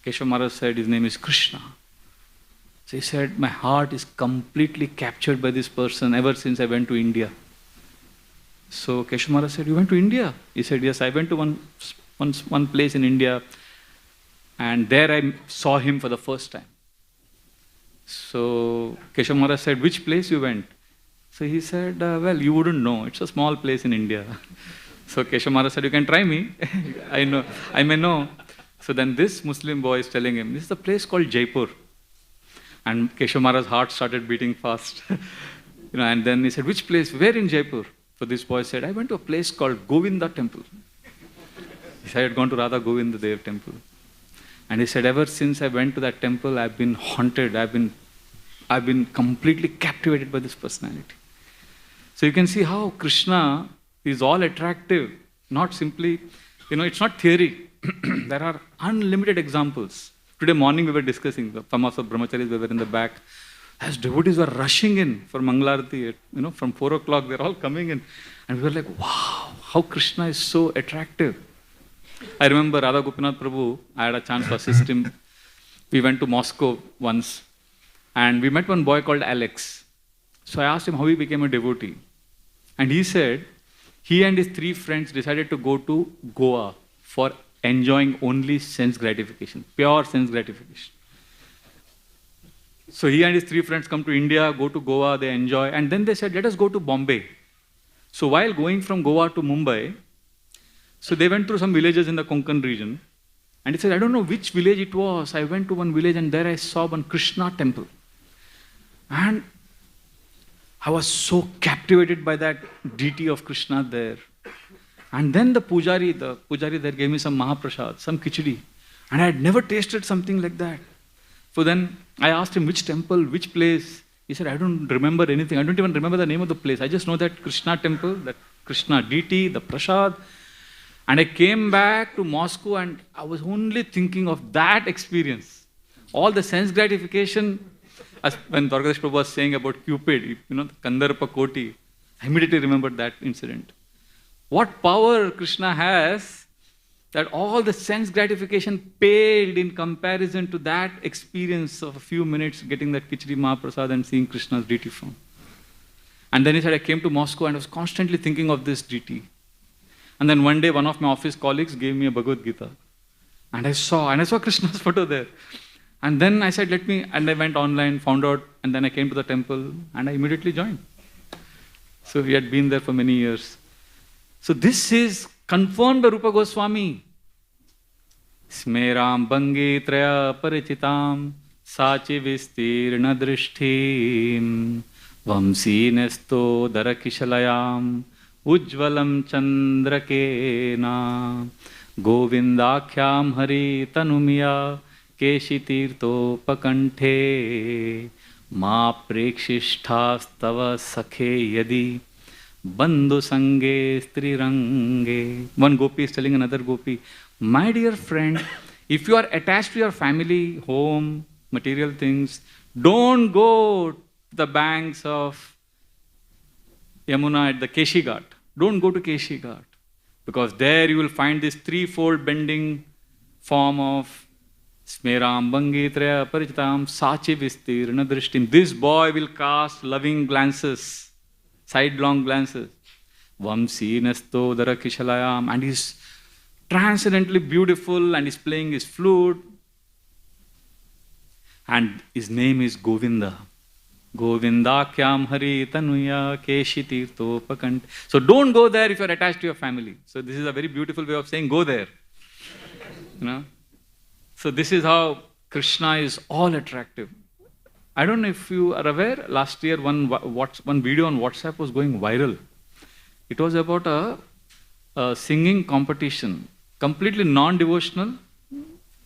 Speaker 5: Keshav Maharaj said his name is Krishna. So he said, "My heart is completely captured by this person ever since I went to India." So Keshav Maharaj said, "You went to India?" He said, "Yes, I went to one place in India and there I saw him for the first time." So Keshav Maharaj said, "Which place you went?" So he said, "Well, you wouldn't know. It's a small place in India." So Keshav Maharaj said, "You can try me. I may know." So then this Muslim boy is telling him, "This is a place called Jaipur." And Keshav Maharaj's heart started beating fast. And then he said, "Which place? Where in Jaipur?" So this boy said, "I went to a place called Govinda Temple." He said, "I had gone to Radha Govinda Dev Temple." And he said, "Ever since I went to that temple, I've been haunted. I've been completely captivated by this personality." So you can see how Krishna is all attractive, not simply, it's not theory. There are unlimited examples. Today morning we were discussing, some of the brahmacharis were in the back. As devotees were rushing in for Mangalarti, from 4 o'clock, they're all coming in. And we were like, wow, how Krishna is so attractive. I remember Radha Gopinath Prabhu, I had a chance to assist him. We went to Moscow once and we met one boy called Alex. So I asked him how he became a devotee. And he said, he and his 3 friends decided to go to Goa for enjoying only sense gratification, pure sense gratification. So he and his 3 friends come to India, go to Goa, they enjoy, and then they said, "Let us go to Bombay." So while going from Goa to Mumbai, So they went through some villages in the Konkan region. And he said, I don't know which village it was. I went to one village and there I saw one Krishna temple. And I was so captivated by that deity of Krishna there. And then the pujari there gave me some Mahaprasad, some khichdi. And I had never tasted something like that. So then I asked him which temple, which place. He said, I don't remember anything. I don't even remember the name of the place. I just know that Krishna temple, that Krishna deity, the prasad. And I came back to Moscow and I was only thinking of that experience. All the sense gratification, as when Dwarkadhish Prabhu was saying about Cupid, the Kandarpa Koti, I immediately remembered that incident. What power Krishna has, that all the sense gratification paled in comparison to that experience of a few minutes getting that Khichdi Mahaprasad and seeing Krishna's deity form. And then he said, I came to Moscow and I was constantly thinking of this deity. And then one day, one of my office colleagues gave me a Bhagavad Gita. And I saw Krishna's photo there. And then I said, and I went online, found out, and then I came to the temple, and I immediately joined. So he had been there for many years. So this is confirmed by Rupa Goswami. Smeram bangi traya parichitam sachi vistirna drishtim vamsi nesto darakishalayam Ujvalam Chandrakena Govindakhyam Hari Tanumiya Keshi Tirto Pakanthe Ma Prekshishthastava Sakhe Yadi Bandhu Sange Strirange. One gopi is telling another gopi, my dear friend, if you are attached to your family, home, material things, don't go to the banks of Yamuna at the Keshi Ghat. Don't go to Keshi Ghat. Because there you will find this threefold bending form of Smeram Bangi Traya Parichitam Sachi Vistirna Drishtim. This boy will cast loving glances, sidelong glances. Vamsi Nasto Dara Kishalayam. And he's transcendently beautiful and he's playing his flute. And his name is Govinda. Govindakyam Hari Tanuya Keshi Tirto Pakant. So don't go there if you're attached to your family. So this is a very beautiful way of saying go there. So this is how Krishna is all attractive. I don't know if you are aware, last year one video on WhatsApp was going viral. It was about a singing competition, completely non-devotional.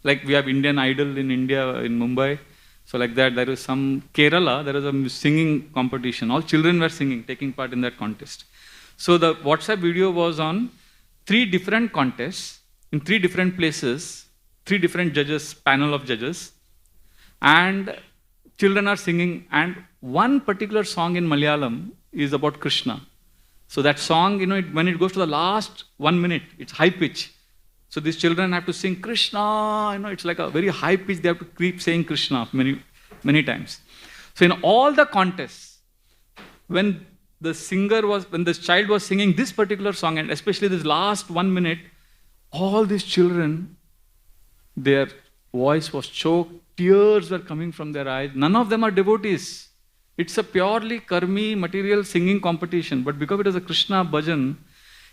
Speaker 5: Like we have Indian Idol in India, in Mumbai. So like that, there is some Kerala, there is a singing competition. All children were singing, taking part in that contest. So the WhatsApp video was on 3 different contests, in 3 different places, 3 different judges, panel of judges. And children are singing. And one particular song in Malayalam is about Krishna. So that song, when it goes to the last 1 minute, it's high pitch. So these children have to sing Krishna, it's like a very high pitch, they have to keep saying Krishna many, many times. So in all the contests, when this child was singing this particular song, and especially this last 1 minute, all these children, their voice was choked, tears were coming from their eyes. None of them are devotees. It's a purely karmi, material singing competition, but because it is a Krishna bhajan,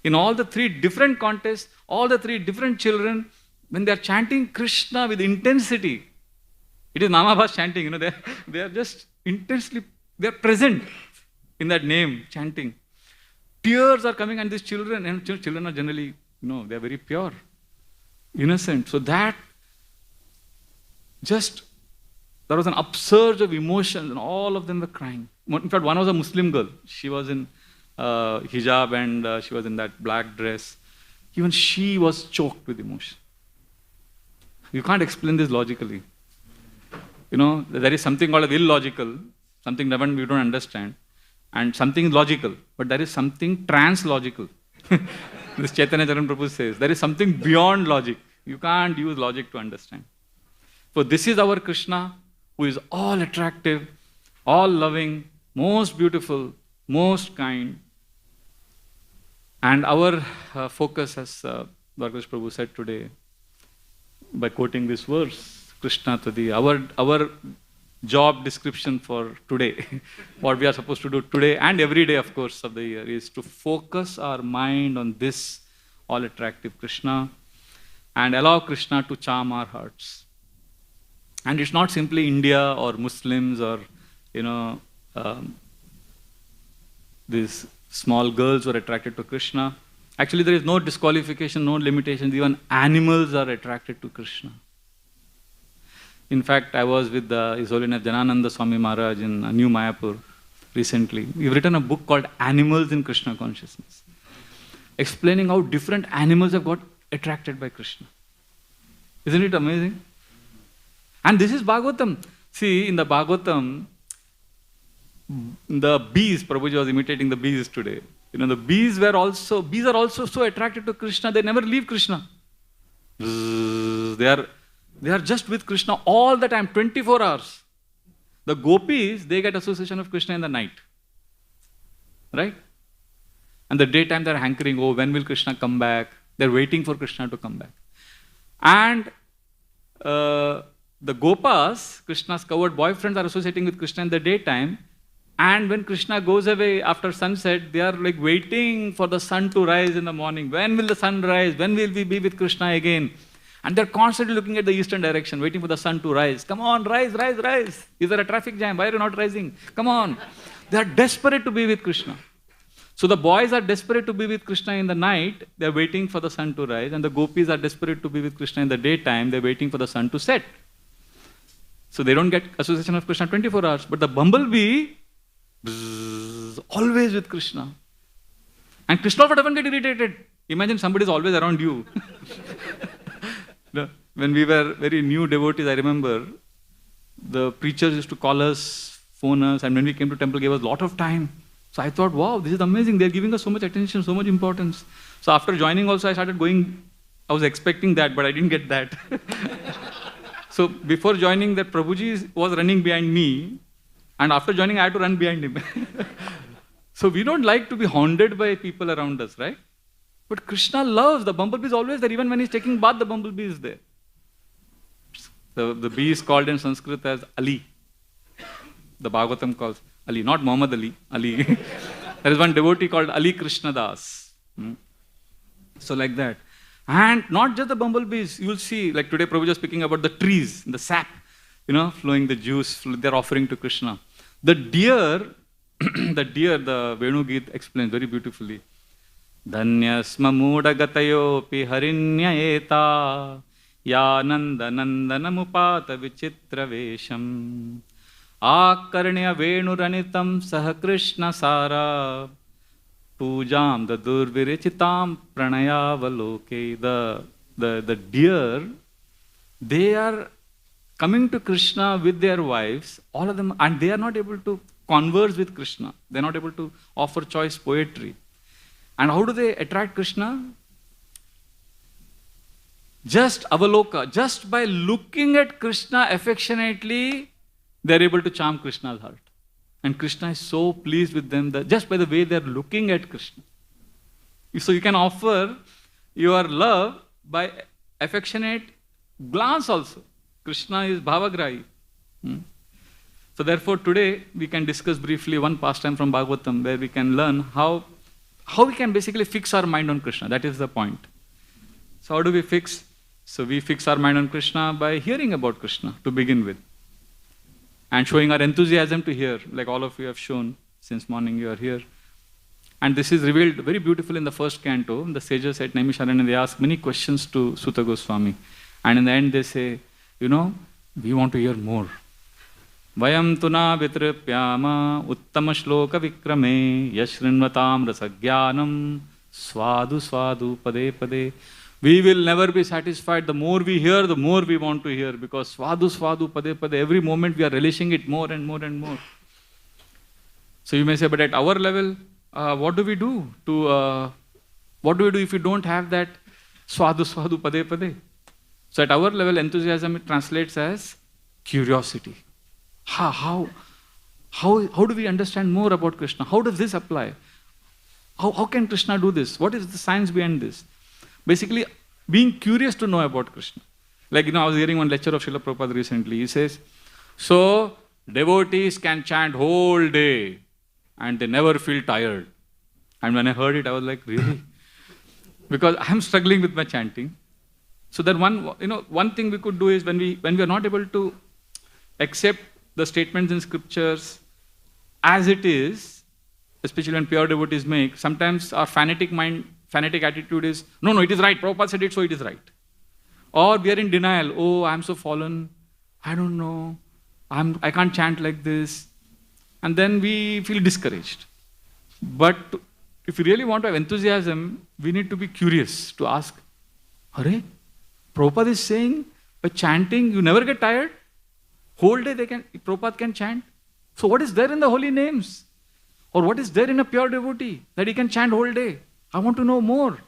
Speaker 5: in all the 3 different contests, all the 3 different children, when they are chanting Krishna with intensity, it is Namabhas chanting, they are just intensely, they are present in that name, chanting. Tears are coming and these children are generally, they are very pure, innocent. So that there was an upsurge of emotions and all of them were crying. In fact, one was a Muslim girl. She was in hijab and she was in that black dress. Even she was choked with emotion. You can't explain this logically. There is something called illogical, something we don't understand, and something logical, but there is something trans-logical. This Chaitanya Charan Prabhu says, there is something beyond logic. You can't use logic to understand. So this is our Krishna, who is all attractive, all loving, most beautiful, most kind. And our focus, as Dwarkadhish Prabhu said today, by quoting this verse, Krishna Tadi, our job description for today, what we are supposed to do today and every day, of course, of the year, is to focus our mind on this all attractive Krishna, and allow Krishna to charm our hearts. And it's not simply India or Muslims or, these small girls who are attracted to Krishna. Actually, there is no disqualification, no limitations. Even animals are attracted to Krishna. In fact, I was with His Holiness Janananda Swami Maharaj in New Mayapur recently. We've written a book called Animals in Krishna Consciousness, explaining how different animals have got attracted by Krishna. Isn't it amazing? And this is Bhagavatam. See, in the Bhagavatam, the bees, Prabhuji was imitating the bees today. The bees are also so attracted to Krishna, they never leave Krishna. They are just with Krishna all the time, 24 hours. The gopis, they get association of Krishna in the night. Right? And the daytime they're hankering, oh, when will Krishna come back? They're waiting for Krishna to come back. And the gopas, Krishna's covered boyfriends, are associating with Krishna in the daytime. And when Krishna goes away after sunset, they are like waiting for the sun to rise in the morning. When will the sun rise? When will we be with Krishna again? And they're constantly looking at the eastern direction, waiting for the sun to rise. Come on, rise, rise, rise. Is there a traffic jam? Why are you not rising? Come on. They are desperate to be with Krishna. So the boys are desperate to be with Krishna in the night. They are waiting for the sun to rise. And the gopis are desperate to be with Krishna in the daytime. They're waiting for the sun to set. So they don't get association of Krishna 24 hours. But the bumblebee, always with Krishna. And Krishna doesn't get irritated. Imagine somebody is always around you. When we were very new devotees, I remember the preachers used to call us, phone us, and when we came to temple, gave us a lot of time. So I thought, wow, this is amazing. They're giving us so much attention, so much importance. So after joining also, I started going, I was expecting that, but I didn't get that. So before joining that, Prabhuji was running behind me. And after joining, I had to run behind him. So we don't like to be haunted by people around us, right? But Krishna loves, the bumblebee is always there. Even when he's taking bath, the bumblebee is there. The bee is called in Sanskrit as Ali. The Bhagavatam calls Ali, not Muhammad Ali, Ali. There is one devotee called Ali Krishna Das. So like that. And not just the bumblebees, you will see, like today Prabhuji was speaking about the trees, the sap, flowing the juice, they're offering to Krishna. The deer, the Venu Geet explains very beautifully. Dhanyasma muda gatayo pi harinyayeta ya nanda nandanamupata vichitra vesham akarnya venuranitam saha Krishna sara pujam the durvirichitam pranayavaloke. The deer, they are coming to Krishna with their wives, all of them, and they are not able to converse with Krishna. They are not able to offer choice poetry. And how do they attract Krishna? Just avaloka, just by looking at Krishna affectionately, they are able to charm Krishna's heart. And Krishna is so pleased with them that just by the way they are looking at Krishna. So you can offer your love by affectionate glance also. Krishna is bhavagrahi. So therefore today we can discuss briefly one pastime from Bhagavatam where we can learn how we can basically fix our mind on Krishna. That is the point. So how do we fix? So we fix our mind on Krishna by hearing about Krishna to begin with. And showing our enthusiasm to hear, like all of you have shown since morning you are here. And this is revealed very beautifully in the first canto. The sages at Naimisharanya, they ask many questions to Sutta Goswami. And in the end they say, we want to hear more. Vayam tuna vitripyama uttama shloka vikrame yashrinvatam rasagyanam swadu swadu pade pade. We will never be satisfied. The more we hear, the more we want to hear, because swadu swadu pade pade, every moment we are relishing it more and more and more. So you may say, but at our level, what do we do if we don't have that swadu swadu pade pade? So at our level, enthusiasm, it translates as curiosity. How do we understand more about Krishna? How does this apply? How can Krishna do this? What is the science behind this? Basically, being curious to know about Krishna. Like, I was hearing one lecture of Srila Prabhupada recently. He says, so devotees can chant whole day and they never feel tired. And when I heard it, I was like, really? because I'm struggling with my chanting. So that one thing we could do is when we are not able to accept the statements in scriptures as it is, especially when pure devotees make, sometimes our fanatic attitude is, no, it is right, Prabhupada said it, so it is right. Or we are in denial, oh, I'm so fallen, I don't know, I can't chant like this. And then we feel discouraged. But if we really want to have enthusiasm, we need to be curious, to ask, Hare, Prabhupada is saying, by chanting, you never get tired? Whole day Prabhupada can chant. So what is there in the holy names? Or what is there in a pure devotee that he can chant whole day? I want to know more.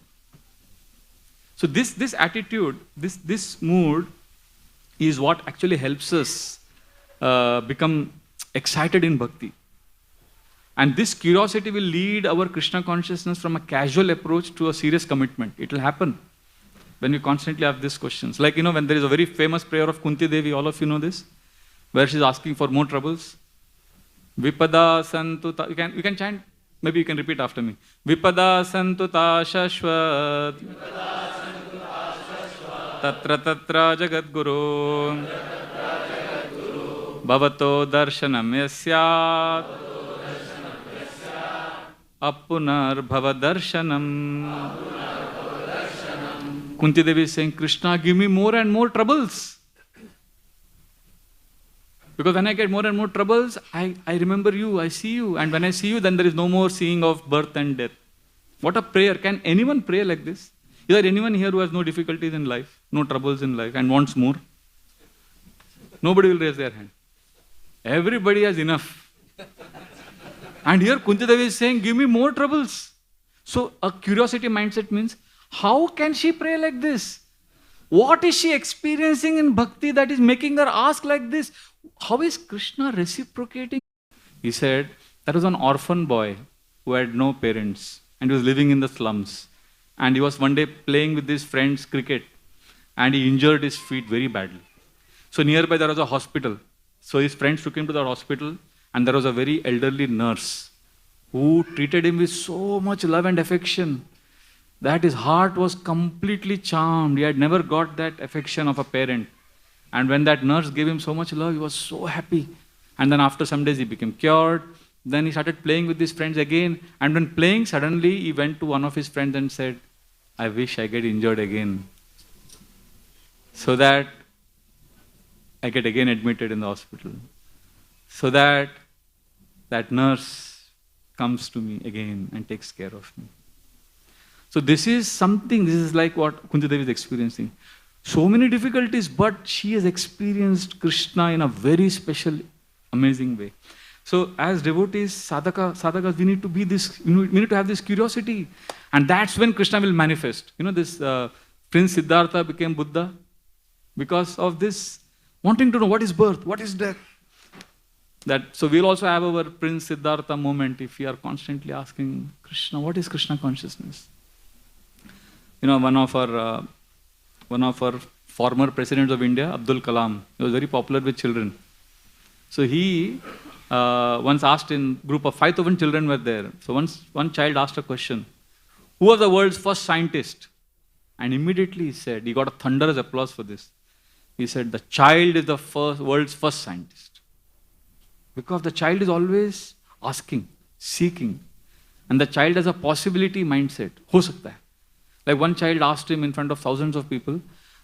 Speaker 5: So this attitude, this mood is what actually helps us become excited in bhakti. And this curiosity will lead our Krishna consciousness from a casual approach to a serious commitment. It will happen when we constantly have these questions. Like, when there is a very famous prayer of Kunti Devi, all of you know this, where she's asking for more troubles. Vipada santu ta, you can chant, maybe you can repeat after me. Vipada santu ta shashvat tatra tatra jagat guru bhavato darshanam yasyat apunar bhava darshanam. Kunti Devi is saying, Krishna, give me more and more troubles. Because when I get more and more troubles, I remember you, I see you. And when I see you, then there is no more seeing of birth and death. What a prayer. Can anyone pray like this? Is there anyone here who has no difficulties in life, no troubles in life, and wants more? Nobody will raise their hand. Everybody has enough. And here Kunti Devi is saying, give me more troubles. So a curiosity mindset means, how can she pray like this? What is she experiencing in bhakti that is making her ask like this? How is Krishna reciprocating? He said, there was an orphan boy who had no parents and he was living in the slums. And he was one day playing with his friends cricket and he injured his feet very badly. So nearby there was a hospital. So his friends took him to the hospital and there was a very elderly nurse who treated him with so much love and affection that his heart was completely charmed. He had never got that affection of a parent. And when that nurse gave him so much love, he was so happy. And then after some days, he became cured. Then he started playing with his friends again. And when playing, suddenly he went to one of his friends and said, I wish I get injured again, so that I get again admitted in the hospital. So that that nurse comes to me again and takes care of me. So this is like what Kunti Devi is experiencing. So many difficulties, but she has experienced Krishna in a very special, amazing way. So as devotees, sadhakas, we need to be this, we need to have this curiosity. And that's when Krishna will manifest. This Prince Siddhartha became Buddha because of this wanting to know what is birth, what is death. So we'll also have our Prince Siddhartha moment if we are constantly asking Krishna, what is Krishna consciousness? One of our former presidents of India, Abdul Kalam, he was very popular with children. So he once asked, in a group of 5,000 children were there. So once one child asked a question, who was the world's first scientist? And immediately he said, he got a thunderous applause for this. He said, the child is the world's first scientist. Because the child is always asking, seeking. And the child has a possibility mindset. Ho sakta hai. Like one child asked him in front of thousands of people,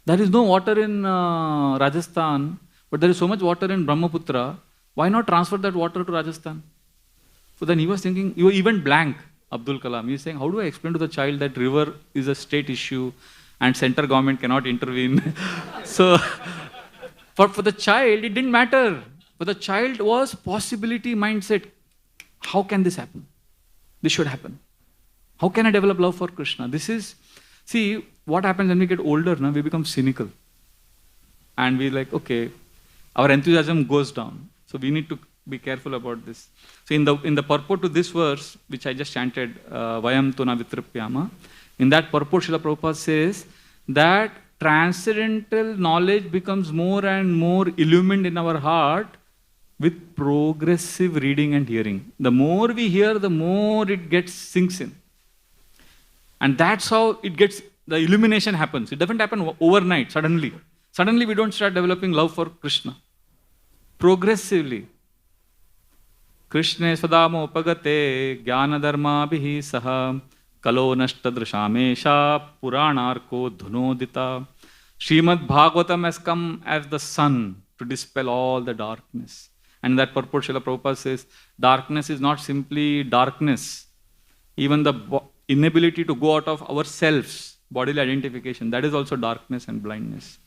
Speaker 5: there is no water in Rajasthan, but there is so much water in Brahmaputra. Why not transfer that water to Rajasthan? So then he was thinking, he went blank, Abdul Kalam. He was saying, how do I explain to the child that river is a state issue and center government cannot intervene? So for the child, it didn't matter. For the child was possibility mindset. How can this happen? This should happen. How can I develop love for Krishna? See, what happens when we get older, we become cynical. And we like, okay, our enthusiasm goes down. So we need to be careful about this. So in the purport to this verse, which I just chanted, Vayam Tuna Vitripyama, in that purport, Srila Prabhupada says that transcendental knowledge becomes more and more illumined in our heart with progressive reading and hearing. The more we hear, the more it sinks in. And that's how it gets, the illumination happens. It doesn't happen overnight, suddenly. Suddenly we don't start developing love for Krishna. Progressively. Krishna swadamo pagate jnana dharma bihi saha kalo nashtadrishamesha puranarko dhunodita. Srimad Bhagavatam has come as the sun to dispel all the darkness. And that purport Srila Prabhupada says, darkness is not simply darkness. Even the inability to go out of ourselves, bodily identification, that is also darkness and blindness.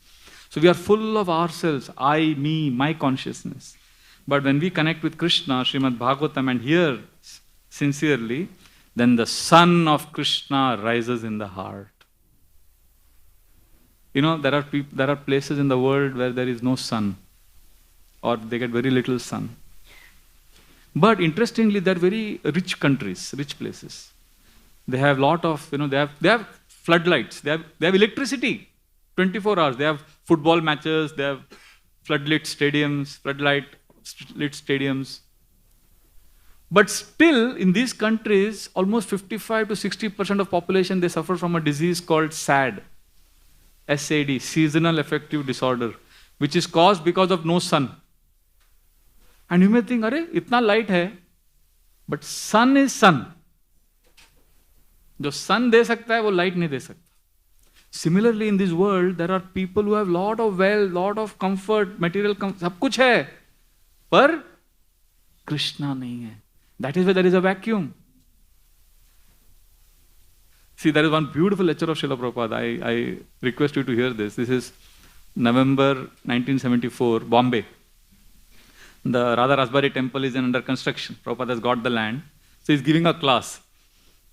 Speaker 5: So we are full of ourselves, I, me, my consciousness. But when we connect with Krishna, Srimad Bhagavatam, and hear sincerely, then the sun of Krishna rises in the heart. You know, there are places in the world where there is no sun, or they get very little sun. But interestingly, they are very rich countries, rich places. They have lot of, they have floodlights, they have electricity, 24 hours. They have football matches, they have floodlit stadiums, lit stadiums. But still, in these countries, almost 55 to 60% of population, they suffer from a disease called SAD, SAD, seasonal affective disorder, which is caused because of no sun. And you may think, "Arey, itna light hai," but sun is sun. जो sun दे सकता है, वो light नहीं दे सकता. Similarly, in this world, there are people who have lot of wealth, lot of comfort, material comfort, सब कुछ है, पर Krishna नहीं है. That is why there is a vacuum. See, there is one beautiful lecture of Srila Prabhupada. I request you to hear this. This is November 1974, Bombay. The Radha Rasbari temple is under construction. Prabhupada has got the land. So he's giving a class.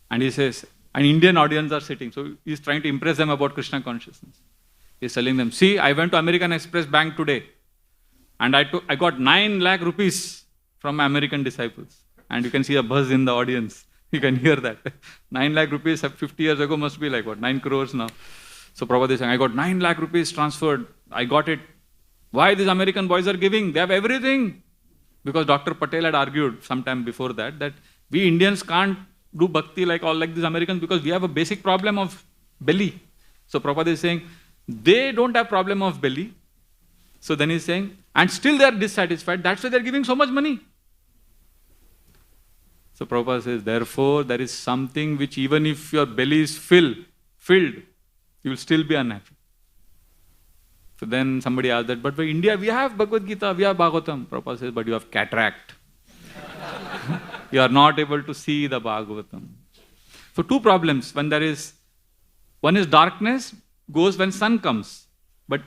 Speaker 5: And he says, an Indian audience are sitting. So he's trying to impress them about Krishna consciousness. He's telling them, see, I went to American Express Bank today. And I got 9 lakh rupees from my American disciples. And you can see a buzz in the audience. You can hear that. 9 lakh rupees 50 years ago must be like what? 9 crores now. So Prabhupada is saying, I got 9 lakh rupees transferred. I got it. Why these American boys are giving? They have everything. Because Dr. Patel had argued sometime before that we Indians can't do bhakti like these Americans because we have a basic problem of belly. So Prabhupada is saying, they don't have problem of belly. So then he's saying, and still they are dissatisfied. That's why they are giving so much money. So Prabhupada says, therefore, there is something which even if your belly is filled, you will still be unhappy. So then somebody asked that, but for India, we have Bhagavad Gita, we have Bhagavatam. Prabhupada says, but you have cataract. You are not able to see the Bhagavatam. So 2 problems. One is darkness goes when sun comes. But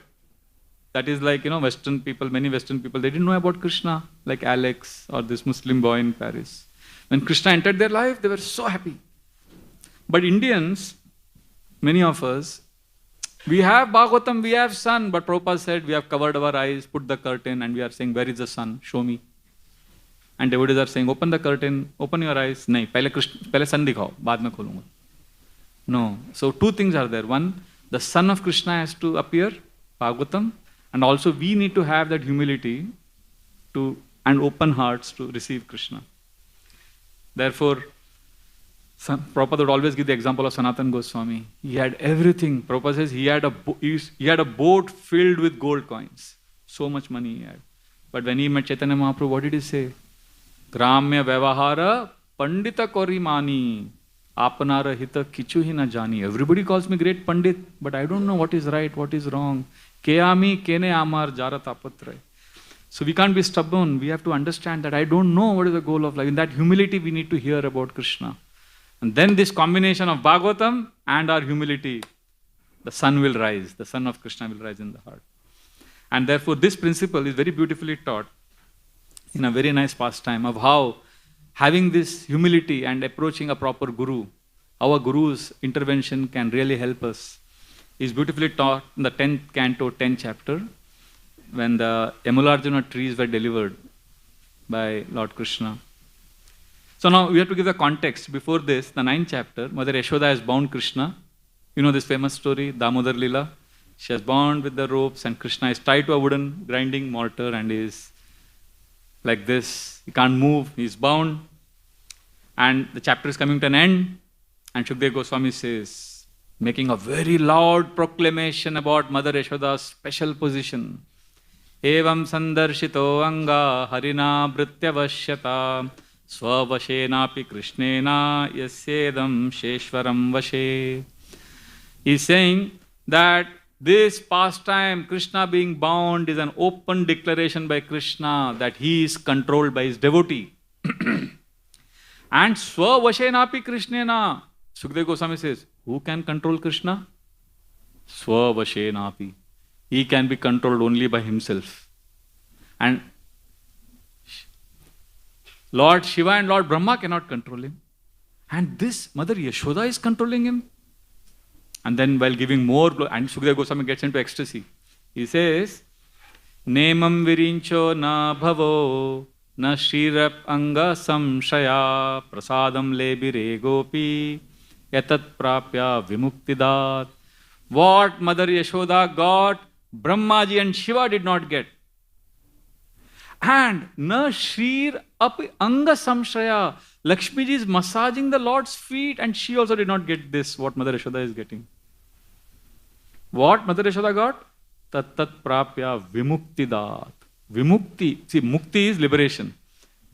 Speaker 5: that is like, Western people, many Western people, they didn't know about Krishna, like Alex or this Muslim boy in Paris. When Krishna entered their life, they were so happy. But Indians, many of us, we have Bhagavatam, we have sun, but Prabhupada said we have covered our eyes, put the curtain, and we are saying, where is the sun? Show me. And devotees are saying, open the curtain, open your eyes. Nahi, pehle sun dikhao, baad mein kholunga. No. So 2 things are there. One, the sun of Krishna has to appear, Bhagavatam, and also we need to have that humility and open hearts to receive Krishna. Therefore, Prabhupada would always give the example of Sanatana Goswami. He had everything. Prabhupada says he had a boat filled with gold coins. So much money he had. But when he met Chaitanya Mahaprabhu, what did he say? Gramya Vyavahara Pandita Kori Mani Apanara Hita Kichu Hi Na Jani. Everybody calls me great Pandit, but I don't know what is right, what is wrong. Keami Kene Amar Jarat Apatray. So we can't be stubborn. We have to understand that I don't know what is the goal of life. In that humility, we need to hear about Krishna. And then this combination of Bhagavatam and our humility, the sun will rise. The sun of Krishna will rise in the heart. And therefore, this principle is very beautifully taught in a very nice pastime of how having this humility and approaching a proper guru, how a guru's intervention can really help us, is beautifully taught in the 10th canto, 10th chapter, when the Yamalarjuna trees were delivered by Lord Krishna. So now we have to give a context. Before this, the 9th chapter, Mother Yashoda has bound Krishna. You know this famous story, Damodar Lila. She has bound with the ropes and Krishna is tied to a wooden grinding mortar and is like this. He can't move, he is bound. And the chapter is coming to an end. And Shukdev Goswami says, making a very loud proclamation about Mother Yashoda's special position. Evam sandarshito anga harina vrityavashyata swavashenapi krishnena yasyedam sheshwaram vashe. He's saying that this pastime, Krishna being bound, is an open declaration by Krishna that he is controlled by his devotee. And swavashenapi krishnena, Sukadeva Goswami says, who can control Krishna? Swavashenapi. He can be controlled only by himself. And Lord Shiva and Lord Brahma cannot control him. And this Mother Yashoda is controlling him. And then while giving more, and Sukadeva Goswami gets into ecstasy. He says, Nemam virincho na bhavo na shrirap anga samshaya prasadam lebire gopi yatat prapya vimuktidat. What Mother Yashoda got, Brahmaji and Shiva did not get. And na shrir api anga samshaya. Lakshmiji is massaging the Lord's feet and she also did not get this, what Mother Yashoda is getting. What Mother Yashoda got? Tat prapya vimuktidat. Vimukti. See, mukti is liberation.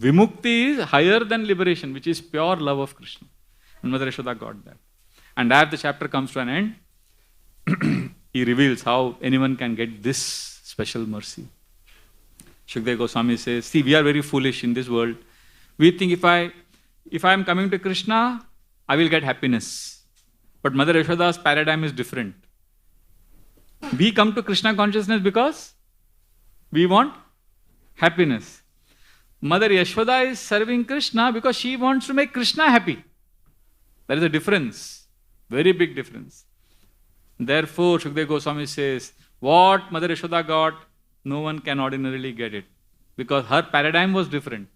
Speaker 5: Vimukti is higher than liberation, which is pure love of Krishna. And Mother Yashoda got that. And as the chapter comes to an end, he reveals how anyone can get this special mercy. Shukdev Goswami says, see, we are very foolish in this world. We think if I am coming to Krishna, I will get happiness. But Mother Yashoda's paradigm is different. We come to Krishna consciousness because we want happiness. Mother Yashoda is serving Krishna because she wants to make Krishna happy. There is a difference. Very big difference. Therefore, Shukdev Goswami says, what Mother Yashoda got, no one can ordinarily get it. Because her paradigm was different.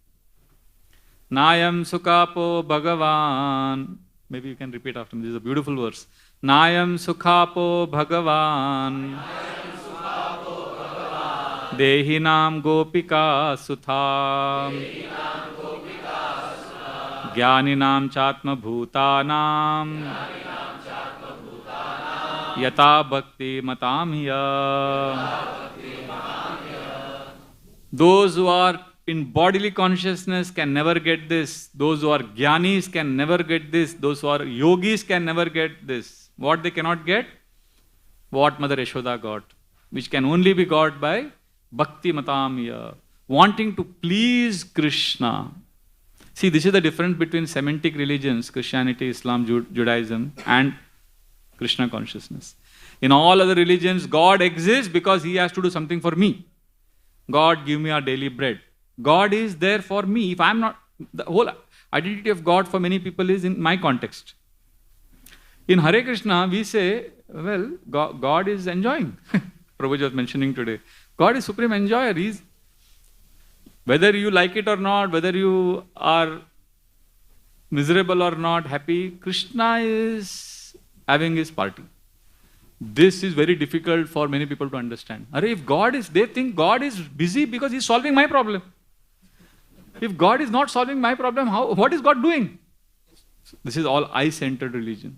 Speaker 5: Nayam sukhapo bhagavan. Maybe you can repeat after me. This is a beautiful verse. Nayam sukhapo bhagavan. Dehinam gopika sutha. Jnaninam chatma bhutanam. Yata bhakti matam hiya. Those who are in bodily consciousness can never get this. Those who are jnanis can never get this. Those who are yogis can never get this. What they cannot get? What Mother Yashoda got. Which can only be got by bhakti matamiya. Wanting to please Krishna. See, this is the difference between Semitic religions, Christianity, Islam, Judaism, and Krishna consciousness. In all other religions, God exists because He has to do something for me. God, give me our daily bread. God is there for me. If I am not, the whole identity of God for many people is in my context. In Hare Krishna, we say, well, God is enjoying. Prabhuji was mentioning today. God is supreme enjoyer. Whether you like it or not, whether you are miserable or not, happy, Krishna is having his party. This is very difficult for many people to understand. If God is, they think God is busy because He is solving my problem. If God is not solving my problem, what is God doing? This is all I-centered religion.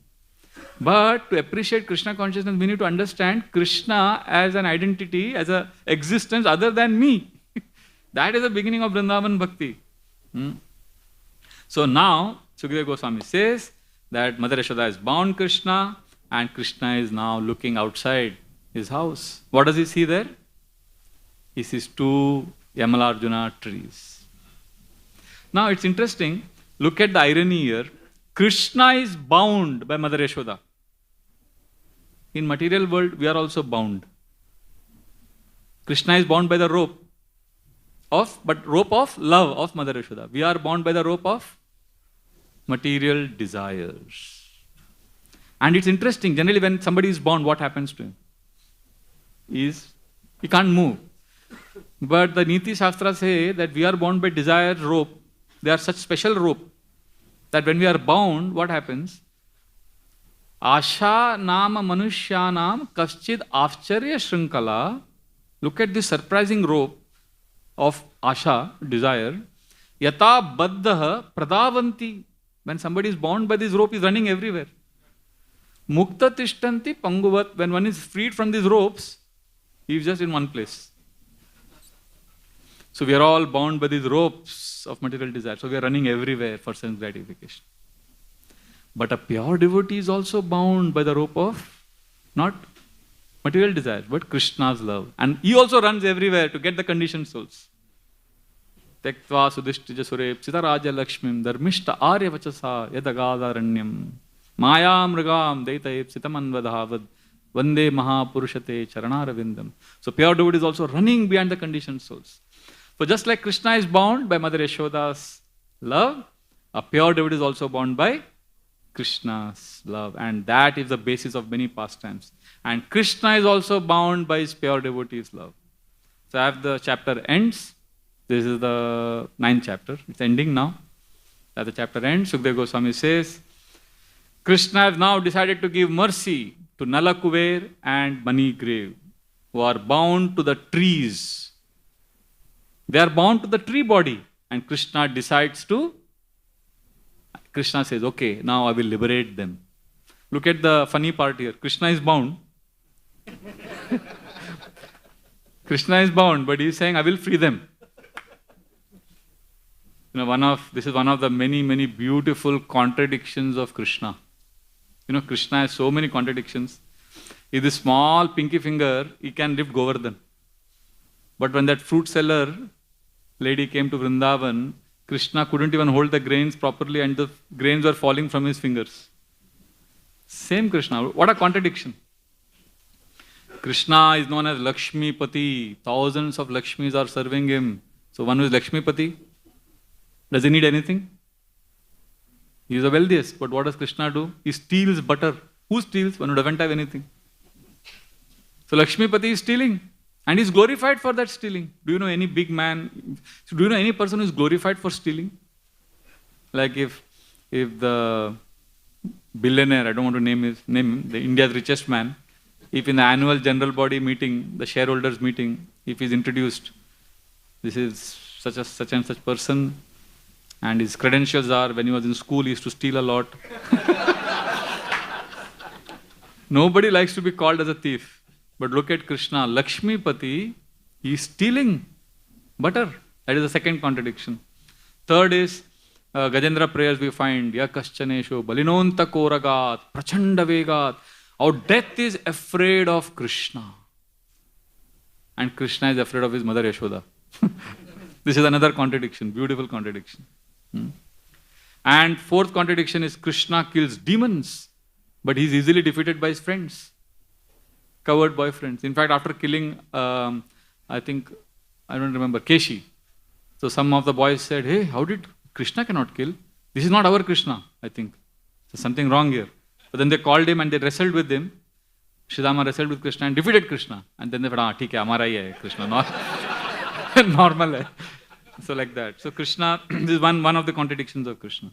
Speaker 5: But to appreciate Krishna consciousness, we need to understand Krishna as an identity, as an existence other than me. That is the beginning of Vrindavan Bhakti. So now, Sukadeva Goswami says that Mother Yashoda is bound Krishna, and Krishna is now looking outside his house. What does he see there? He sees two Yamalarjuna trees. Now it's interesting, look at the irony here. Krishna is bound by Mother Yashoda. In material world, we are also bound. Krishna is bound by the rope of love of Mother Yashoda. We are bound by the rope of material desires. And it's interesting, generally when somebody is bound, what happens to him? He can't move. But the Niti Shastras say that we are bound by desire rope. They are such special rope that when we are bound, what happens? Asha nama manushyanam kaschid afcharya shrinkala. Look at this surprising rope of asha, desire. Yata baddha pradavanti. When somebody is bound by this rope, he is running everywhere. Mukta tishtanti panguvat. When one is freed from these ropes, he is just in one place. So we are all bound by these ropes of material desire. So we are running everywhere for sense gratification. But a pure devotee is also bound by the rope of not material desire, but Krishna's love. And he also runs everywhere to get the conditioned souls. Tektva sudishtija sure psita raja lakshmim dharmishta arya vachasa yadagadharanyam maya mrigam deitaye psitamanvadhavad vande mahapurushate charanaravindam. So pure devotee is also running behind the conditioned souls. So just like Krishna is bound by Mother Yashoda's love, a pure devotee is also bound by Krishna's love. And that is the basis of many pastimes. And Krishna is also bound by his pure devotee's love. So as the chapter ends, this is the 9th chapter. It's ending now. As the chapter ends, Sukadeva Goswami says, Krishna has now decided to give mercy to Nala Kuber and Manigrave, who are bound to the trees. They are bound to the tree body. And Krishna decides to, Krishna says, okay, now I will liberate them. Look at the funny part here. Krishna is bound. Krishna is bound, but he is saying, I will free them. This is one of the many, many beautiful contradictions of Krishna. Krishna has so many contradictions. With this small pinky finger, he can lift Govardhan. But when that fruit seller lady came to Vrindavan, Krishna couldn't even hold the grains properly and the grains were falling from his fingers. Same Krishna. What a contradiction. Krishna is known as Lakshmi Pati. Thousands of Lakshmis are serving him. So one who is Lakshmi Pati, does he need anything? He is the wealthiest. But what does Krishna do? He steals butter. Who steals? One who doesn't have anything. So Lakshmi Pati is stealing. And he is glorified for that stealing. Do you know any big man? Do you know any person who is glorified for stealing? Like if the billionaire, I don't want to name his name, the India's richest man, if in the annual general body meeting, the shareholders meeting, if he is introduced, this is such and such person, and his credentials are, when he was in school, he used to steal a lot. Nobody likes to be called as a thief. But look at Krishna, Lakshmi Pati, he is stealing butter. That is the second contradiction. Third is, Gajendra prayers we find, Yakaschanesho, Balinonta Koragat, Prachanda Vegat. Our death is afraid of Krishna. And Krishna is afraid of his mother Yashoda. This is another contradiction, beautiful contradiction. And fourth contradiction is Krishna kills demons, but he is easily defeated by his friends. Coward boyfriends. In fact, after killing, I don't remember, Keshi. So some of the boys said, hey, how did Krishna cannot kill? This is not our Krishna, I think. There's something wrong here. But then they called him and they wrestled with him. Shridhama wrestled with Krishna and defeated Krishna. And then they said, theek hai, hamara hi hai Krishna, normal hai. So like that. So Krishna, this is one of the contradictions of Krishna.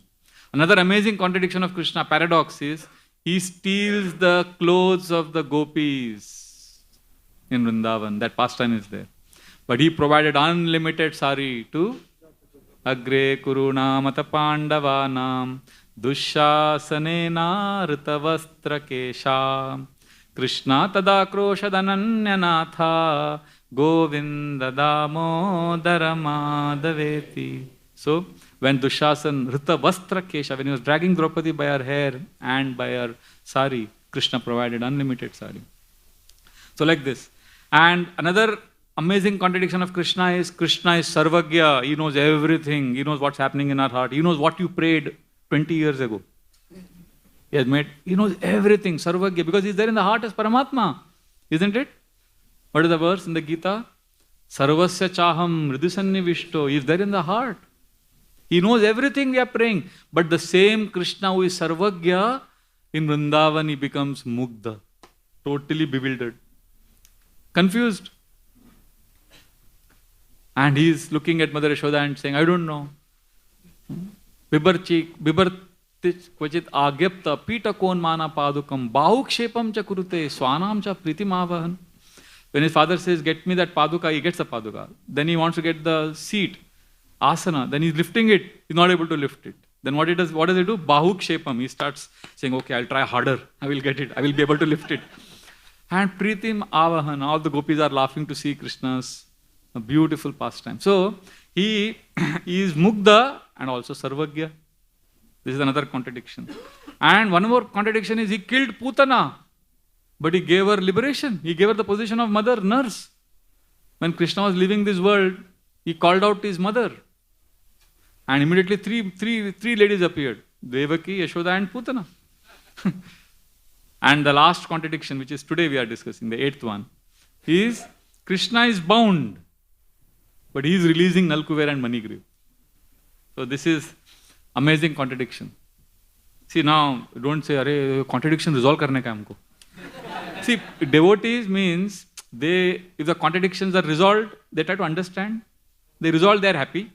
Speaker 5: Another amazing contradiction of Krishna, paradox is, he steals the clothes of the gopis in Vrindavan. That pastime is there. But he provided unlimited sari to Agre Kuruna Mata Pandavanam Dushyasanena Ritavastra Kesha Krishna Tadakrosha Dananyanatha Govinda Damodara Madhaveti. So, when Dushasan Rita Vastra Kesha, when he was dragging Draupadi by her hair and by her sari, Krishna provided unlimited sari. So like this. And another amazing contradiction of Krishna is Sarvagya. He knows everything. He knows what's happening in our heart. He knows what you prayed 20 years ago. He knows everything, Sarvagya, because he's there in the heart as Paramatma. Isn't it? What is the verse in the Gita? Sarvasya chaham hridisannivishto. He is there in the heart. He knows everything we are praying. But the same Krishna who is Sarvagya, in Vrindavan he becomes Mugdha. Totally bewildered. Confused. And he is looking at Mother Yashoda and saying, I don't know. Bibarti kvachit agyapta pita konmana padukam bahukshepam cha kurute swanam cha pritimavahan. When his father says, get me that paduka, he gets the paduka. Then he wants to get the seat, asana. Then he's lifting it. He's not able to lift it. then what does he do? Bahukshepam. He starts saying, okay, I'll try harder. I will get it. I will be able to lift it. And Pritim Avahan. All the gopis are laughing to see Krishna's beautiful pastime. So, he is Mugdha and also Sarvagya. This is another contradiction. And one more contradiction is he killed Putana. But he gave her liberation. He gave her the position of mother, nurse. When Krishna was leaving this world, he called out to his mother. And immediately three ladies appeared. Devaki, Yashoda and Putana. And the last contradiction, which is today we are discussing, the 8th one, is Krishna is bound. But he is releasing Nalkuver and Manigriv. So this is amazing contradiction. See now, don't say, "Arey, contradiction resolve karne ka humko." See, devotees means if the contradictions are resolved, they try to understand. They resolve, they are happy.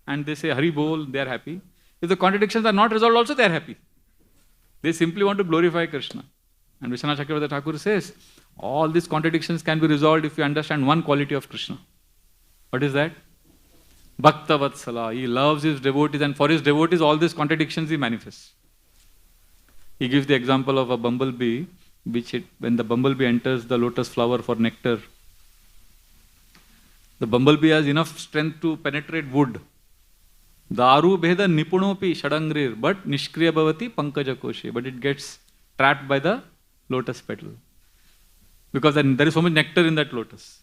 Speaker 5: And they say, Hari Bol, they are happy. If the contradictions are not resolved, also they are happy. They simply want to glorify Krishna. And Vishwanath Chakravarti Thakur says, all these contradictions can be resolved if you understand one quality of Krishna. What is that? Bhakta Vatsala. He loves his devotees, and for his devotees, all these contradictions he manifests. He gives the example of a bumblebee, when the bumblebee enters the lotus flower for nectar, the bumblebee has enough strength to penetrate wood. Daru bheda nipunopi shadangrir, but nishkriya bhavati pankaja koshe. But it gets trapped by the lotus petal. Because there is so much nectar in that lotus.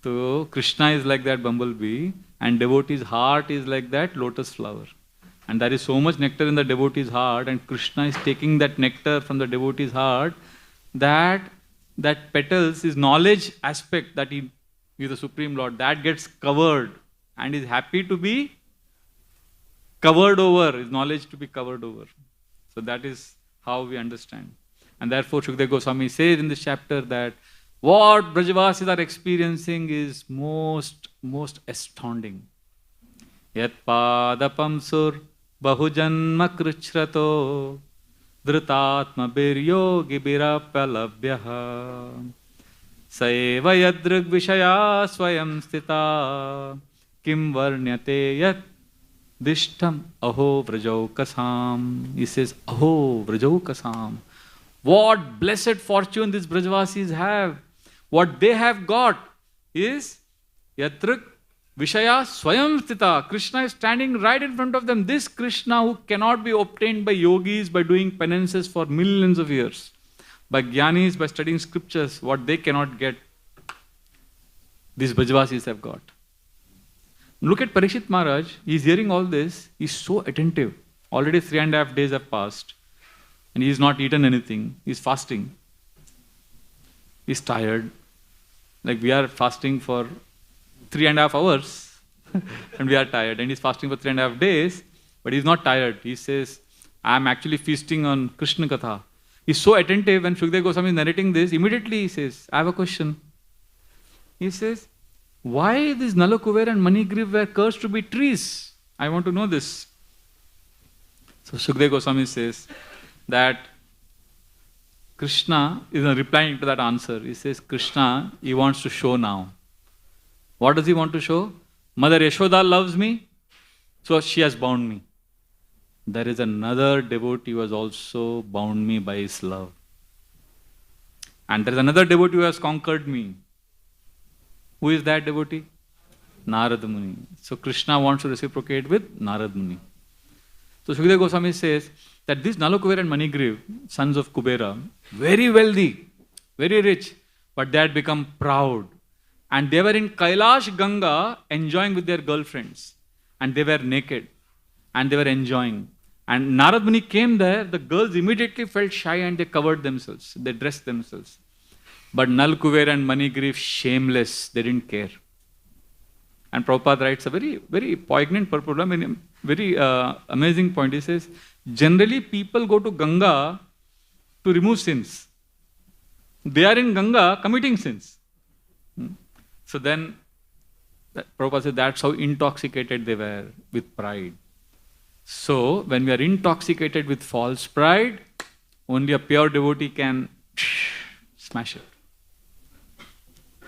Speaker 5: So Krishna is like that bumblebee, and devotee's heart is like that lotus flower. And there is so much nectar in the devotee's heart, and Krishna is taking that nectar from the devotee's heart, that petals, his knowledge aspect, that he is the Supreme Lord, that gets covered and is happy to be covered over, his knowledge to be covered over. So that is how we understand. And therefore Shukdev Goswami says in this chapter that what Brajavasis are experiencing is most astounding. Yat padapam sur bahujanma krichrato dhritatma biryogi birapalabhyaha saeva yadrug vishaya swayam stita kim varnyate yat dishtam aho vrajaukasam. He says, aho vrajaukasam. What blessed fortune these Brajavasis have. What they have got is yatruk vishaya swayam stita. Krishna is standing right in front of them. This Krishna who cannot be obtained by yogis by doing penances for millions of years, by jnanis by studying scriptures, what they cannot get, these Brajavasis have got. Look at Parikshit Maharaj. He is hearing all this. He is so attentive. Already 3.5 days have passed. And he has not eaten anything. He is fasting. He is tired. Like we are fasting for 3.5 hours. And we are tired. And he is fasting for 3.5 days. But he is not tired. He says, I am actually feasting on Krishna Katha. He is so attentive. When Shukdev Goswami is narrating this, immediately he says, I have a question. He says, why these Nalakuver and Manigriv were cursed to be trees? I want to know this. So Shukdev Goswami says that Krishna is replying to that answer. He says, Krishna, he wants to show now. What does he want to show? Mother Yashoda loves me, so she has bound me. There is another devotee who has also bound me by his love. And there is another devotee who has conquered me. Who is that devotee? Narad Muni. So Krishna wants to reciprocate with Narad Muni. So Shukdev Goswami says that these Nalakuver and Manigriv, sons of Kubera, very wealthy, very rich, but they had become proud. And they were in Kailash Ganga enjoying with their girlfriends. And they were naked. And they were enjoying. And Narad Muni came there, the girls immediately felt shy and they covered themselves. They dressed themselves. But Nalkuver and Manigriv, shameless, they didn't care. And Prabhupada writes a very, very poignant purport, I mean, very amazing point. He says, generally people go to Ganga to remove sins. They are in Ganga committing sins. So then, Prabhupada said that's how intoxicated they were with pride. So, when we are intoxicated with false pride, only a pure devotee can smash it.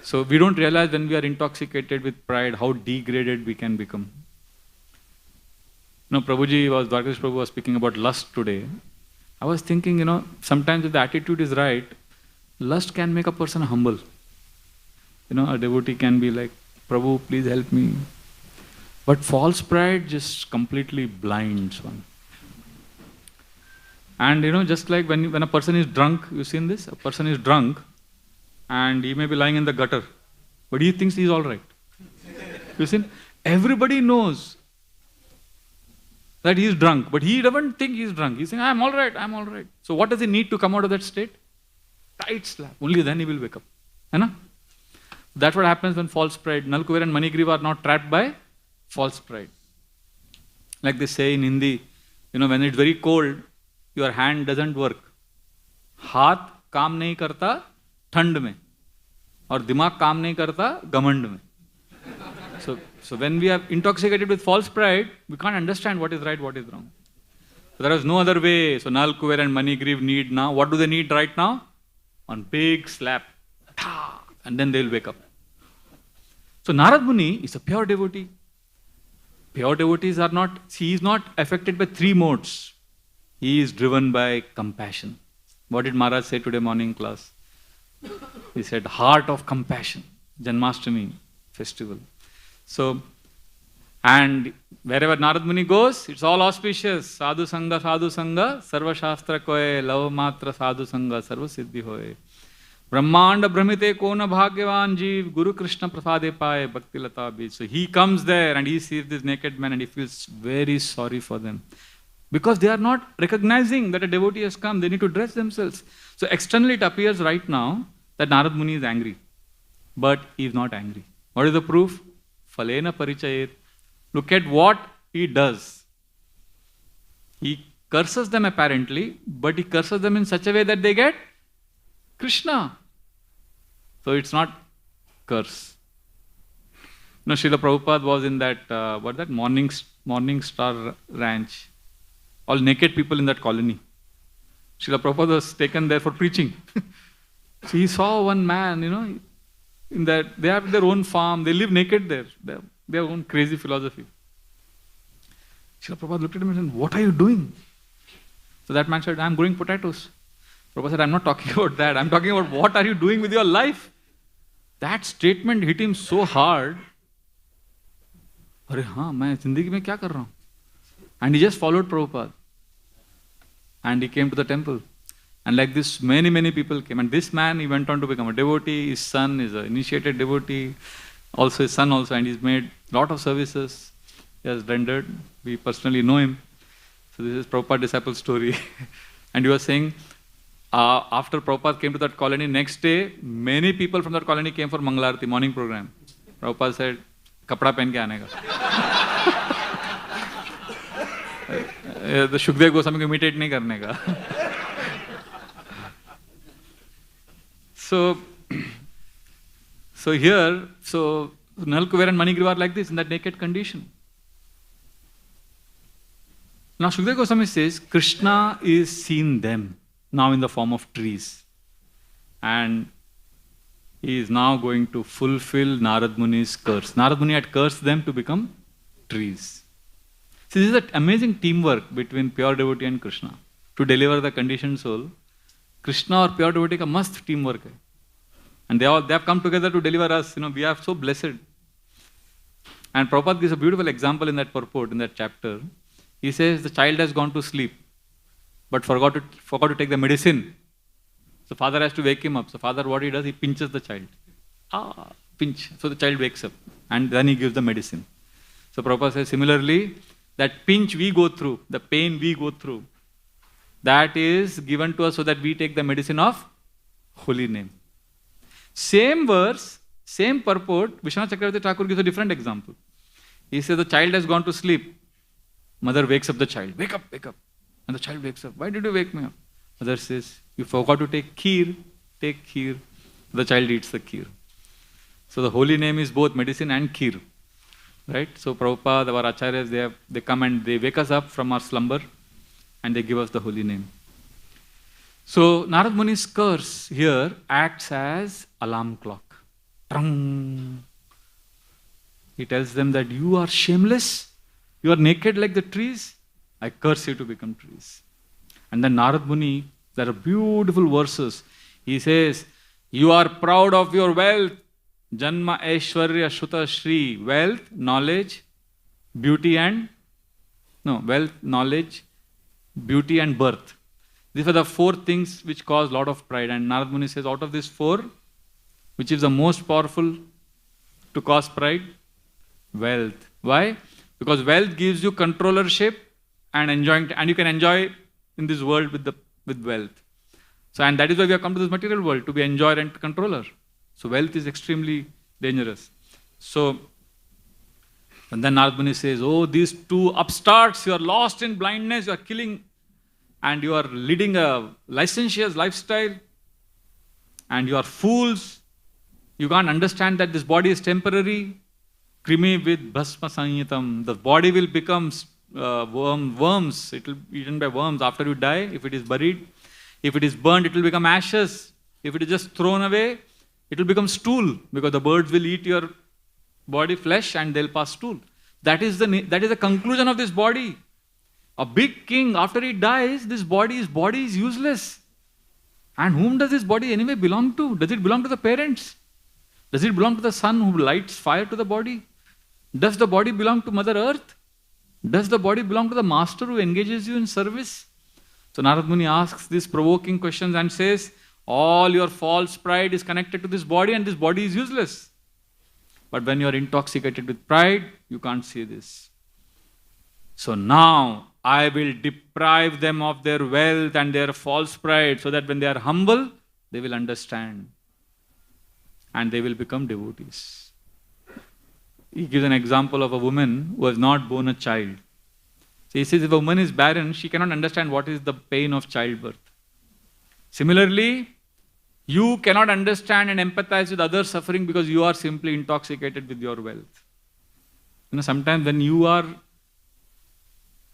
Speaker 5: So we don't realize when we are intoxicated with pride how degraded we can become. Dwarkadhish Prabhu was speaking about lust today. I was thinking, sometimes if the attitude is right, lust can make a person humble. A devotee can be like, Prabhu, please help me. But false pride just completely blinds one. And just like when a person is drunk, you've seen this? A person is drunk and he may be lying in the gutter, but he thinks he's alright. You see? Everybody knows that he's drunk, but he doesn't think he's drunk. He's saying, I'm alright, I'm alright. So what does he need to come out of that state? Tight slap. Only then he will wake up. That's what happens when false pride. Nal, Kuber and Manigriva are not trapped by false pride. Like they say in Hindi, when it's very cold, your hand doesn't work. हाथ काम नहीं करता ठंड में और दिमाग काम नहीं करता घमंड में. So when we are intoxicated with false pride, we can't understand what is right, what is wrong. So there is no other way. So Nal, Kuber and Manigriva need now. What do they need right now? On big slap. And then they will wake up. So Narad Muni is a pure devotee. Pure devotees are not, he is not affected by three modes. He is driven by compassion. What did Maharaj say today morning class? He said, heart of compassion. Janmashtami festival. So, and wherever Narad Muni goes, it's all auspicious. Sadhu Sangha, Sarva Shastra Koe, Lava Matra Sadhu Sangha, Sarva Siddhi Hoye. Brahmanda Brahmite Kona Bhagyavan Jeev, Guru Krishna Prasade Paye, Bhakti Lata Bij. So he comes there and he sees this naked man and he feels very sorry for them. Because they are not recognizing that a devotee has come, they need to dress themselves. So externally it appears right now that Narad Muni is angry. But he is not angry. What is the proof? Falena Parichayet. Look at what he does. He curses them apparently, but he curses them in such a way that they get Krishna. So it's not curse. Srila Prabhupada was in that, Morning Star Ranch. All naked people in that colony. Srila Prabhupada was taken there for preaching. So he saw one man, in that they have their own farm, they live naked there. They have their own crazy philosophy. Srila Prabhupada looked at him and said, what are you doing? So that man said, I'm growing potatoes. Prabhupada said, I'm not talking about that. I'm talking about what are you doing with your life? That statement hit him so hard. अरे हाँ मैं जिंदगी में क्या कर रहा हूँ? And he just followed Prabhupada. And he came to the temple. And like this, many people came. And this man, he went on to become a devotee. His son is an initiated devotee. Also his son also. And he's made a lot of services. He has rendered. We personally know him. So this is Prabhupada disciple story. And he was saying, after Prabhupada came to that colony, next day, many people from that colony came for Mangalarti, morning program. Prabhupada said, kapda pehen ke aane ka. The Shukdev Goswami ko imitate nahi karne ka. So here, Nal, Kuber and Manigriva are like this, in that naked condition. Now Shukdev Goswami says, Krishna is seen them, now in the form of trees. And he is now going to fulfill Narad Muni's curse. Narad Muni had cursed them to become trees. So this is an amazing teamwork between pure devotee and Krishna. To deliver the conditioned soul, Krishna or pure devotee ka mast teamwork hai. And they have come together to deliver us. We are so blessed. And Prabhupada gives a beautiful example in that purport, in that chapter. He says the child has gone to sleep, but forgot to take the medicine. So father has to wake him up. So father, what he does, he pinches the child. Pinch. So the child wakes up. And then he gives the medicine. So Prabhupada says, similarly, that pinch we go through, the pain we go through, that is given to us so that we take the medicine of holy name. Same verse, same purport, Vishwanath Chakravarti Thakur gives a different example. He says the child has gone to sleep. Mother wakes up the child. Wake up, wake up. And the child wakes up. Why did you wake me up? Mother says, you forgot to take kheer. Take kheer. The child eats the kheer. So the holy name is both medicine and kheer. Right? So Prabhupada, our acharyas, they come and they wake us up from our slumber and they give us the holy name. So Narad Muni's curse here acts as alarm clock. Trung. He tells them that you are shameless. You are naked like the trees. I curse you to become trees. And then Narad Muni, there are beautiful verses. He says, you are proud of your wealth. Janma Aishwarya Shuta Shri. Wealth, knowledge, beauty and... No, wealth, knowledge, beauty and birth. These are the four things which cause a lot of pride. And Narad Muni says, out of these four, which is the most powerful to cause pride? Wealth. Why? Because wealth gives you controllership and enjoying, and you can enjoy in this world with wealth. So, and that is why we have come to this material world, to be enjoyer and controller. So wealth is extremely dangerous. So, and then Narad Muni says, oh, these two upstarts, you are lost in blindness, you are killing, and you are leading a licentious lifestyle, and you are fools. You can't understand that this body is temporary. Krimi with bhasma sanyitam. The body will become worms. It will be eaten by worms after you die, if it is buried. If it is burned, it will become ashes. If it is just thrown away, it will become stool, because the birds will eat your body flesh and they'll pass stool. That is the conclusion of this body. A big king, after he dies, his body is useless. And whom does this body anyway belong to? Does it belong to the parents? Does it belong to the sun who lights fire to the body? Does the body belong to Mother Earth? Does the body belong to the master who engages you in service? So Narad Muni asks these provoking questions and says, all your false pride is connected to this body and this body is useless. But when you are intoxicated with pride, you can't see this. So now I will deprive them of their wealth and their false pride, so that when they are humble, they will understand. And they will become devotees. He gives an example of a woman who has not born a child. So he says, if a woman is barren, she cannot understand what is the pain of childbirth. Similarly, you cannot understand and empathize with others' suffering because you are simply intoxicated with your wealth. Sometimes when you are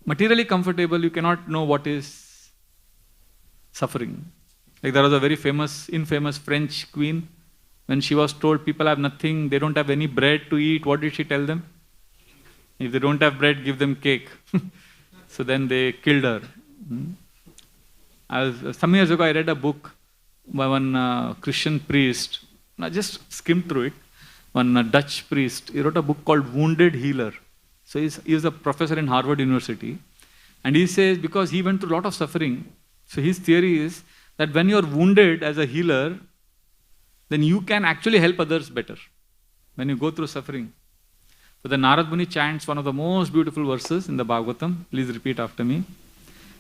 Speaker 5: materially comfortable, you cannot know what is suffering. Like there was a very infamous French queen. When she was told people have nothing, they don't have any bread to eat, what did she tell them? If they don't have bread, give them cake. So then they killed her. Some years ago I read a book by one Christian priest. I just skimmed through it. One Dutch priest. He wrote a book called Wounded Healer. So he is a professor in Harvard University. And he says, because he went through a lot of suffering, so his theory is that when you are wounded as a healer, then you can actually help others better when you go through suffering. So the Narad Muni chants one of the most beautiful verses in the Bhagavatam. Please repeat after me.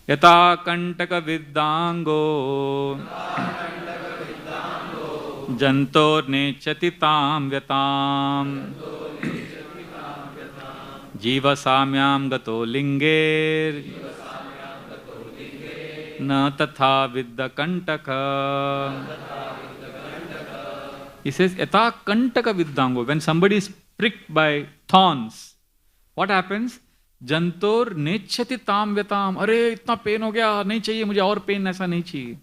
Speaker 5: Yata kantaka viddango jantor nechati tam vyatam jiva samyam gato linger na tatha vidda kantaka. He says, Yata kantaka viddango. When somebody is pricked by thorns, what happens? Jantor nechati tam vyatam. Arey, itna pain ho gaya, nahi chahiye, mujhe aur pain aisa nahi chahiye.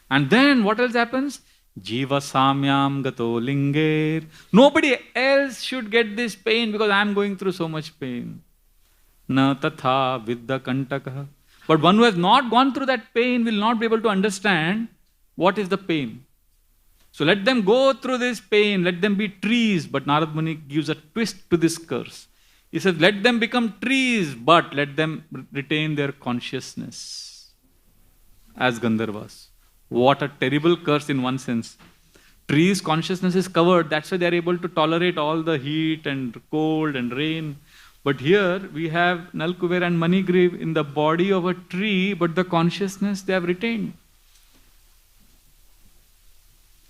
Speaker 5: And then what else happens? Jiva samyam gato linger. Nobody else should get this pain because I am going through so much pain. Na tatha vidda kantaka. But one who has not gone through that pain will not be able to understand what is the pain. So let them go through this pain, let them be trees. But Narad Muni gives a twist to this curse. He says, let them become trees, but let them retain their consciousness as Gandharvas. What a terrible curse in one sense. Trees' consciousness is covered, that's why they are able to tolerate all the heat and cold and rain. But here we have Nal Kuber and Manigriv in the body of a tree, but the consciousness they have retained.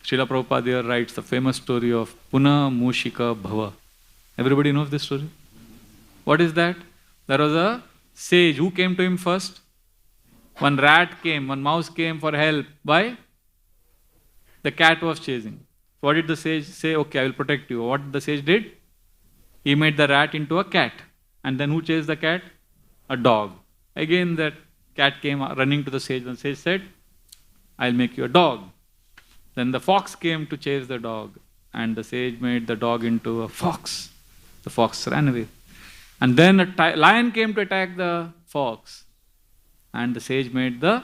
Speaker 5: Srila Prabhupada writes the famous story of Puna Mushika Bhava. Everybody knows this story? What is that? There was a sage. Who came to him first? One rat came, one mouse came for help. Why? The cat was chasing. What did the sage say? Okay, I will protect you. What the sage did? He made the rat into a cat. And then who chased the cat? A dog. Again that cat came running to the sage. And the sage said, I'll make you a dog. Then the fox came to chase the dog, and the sage made the dog into a fox. The fox ran away. And then a lion came to attack the fox. And the sage made the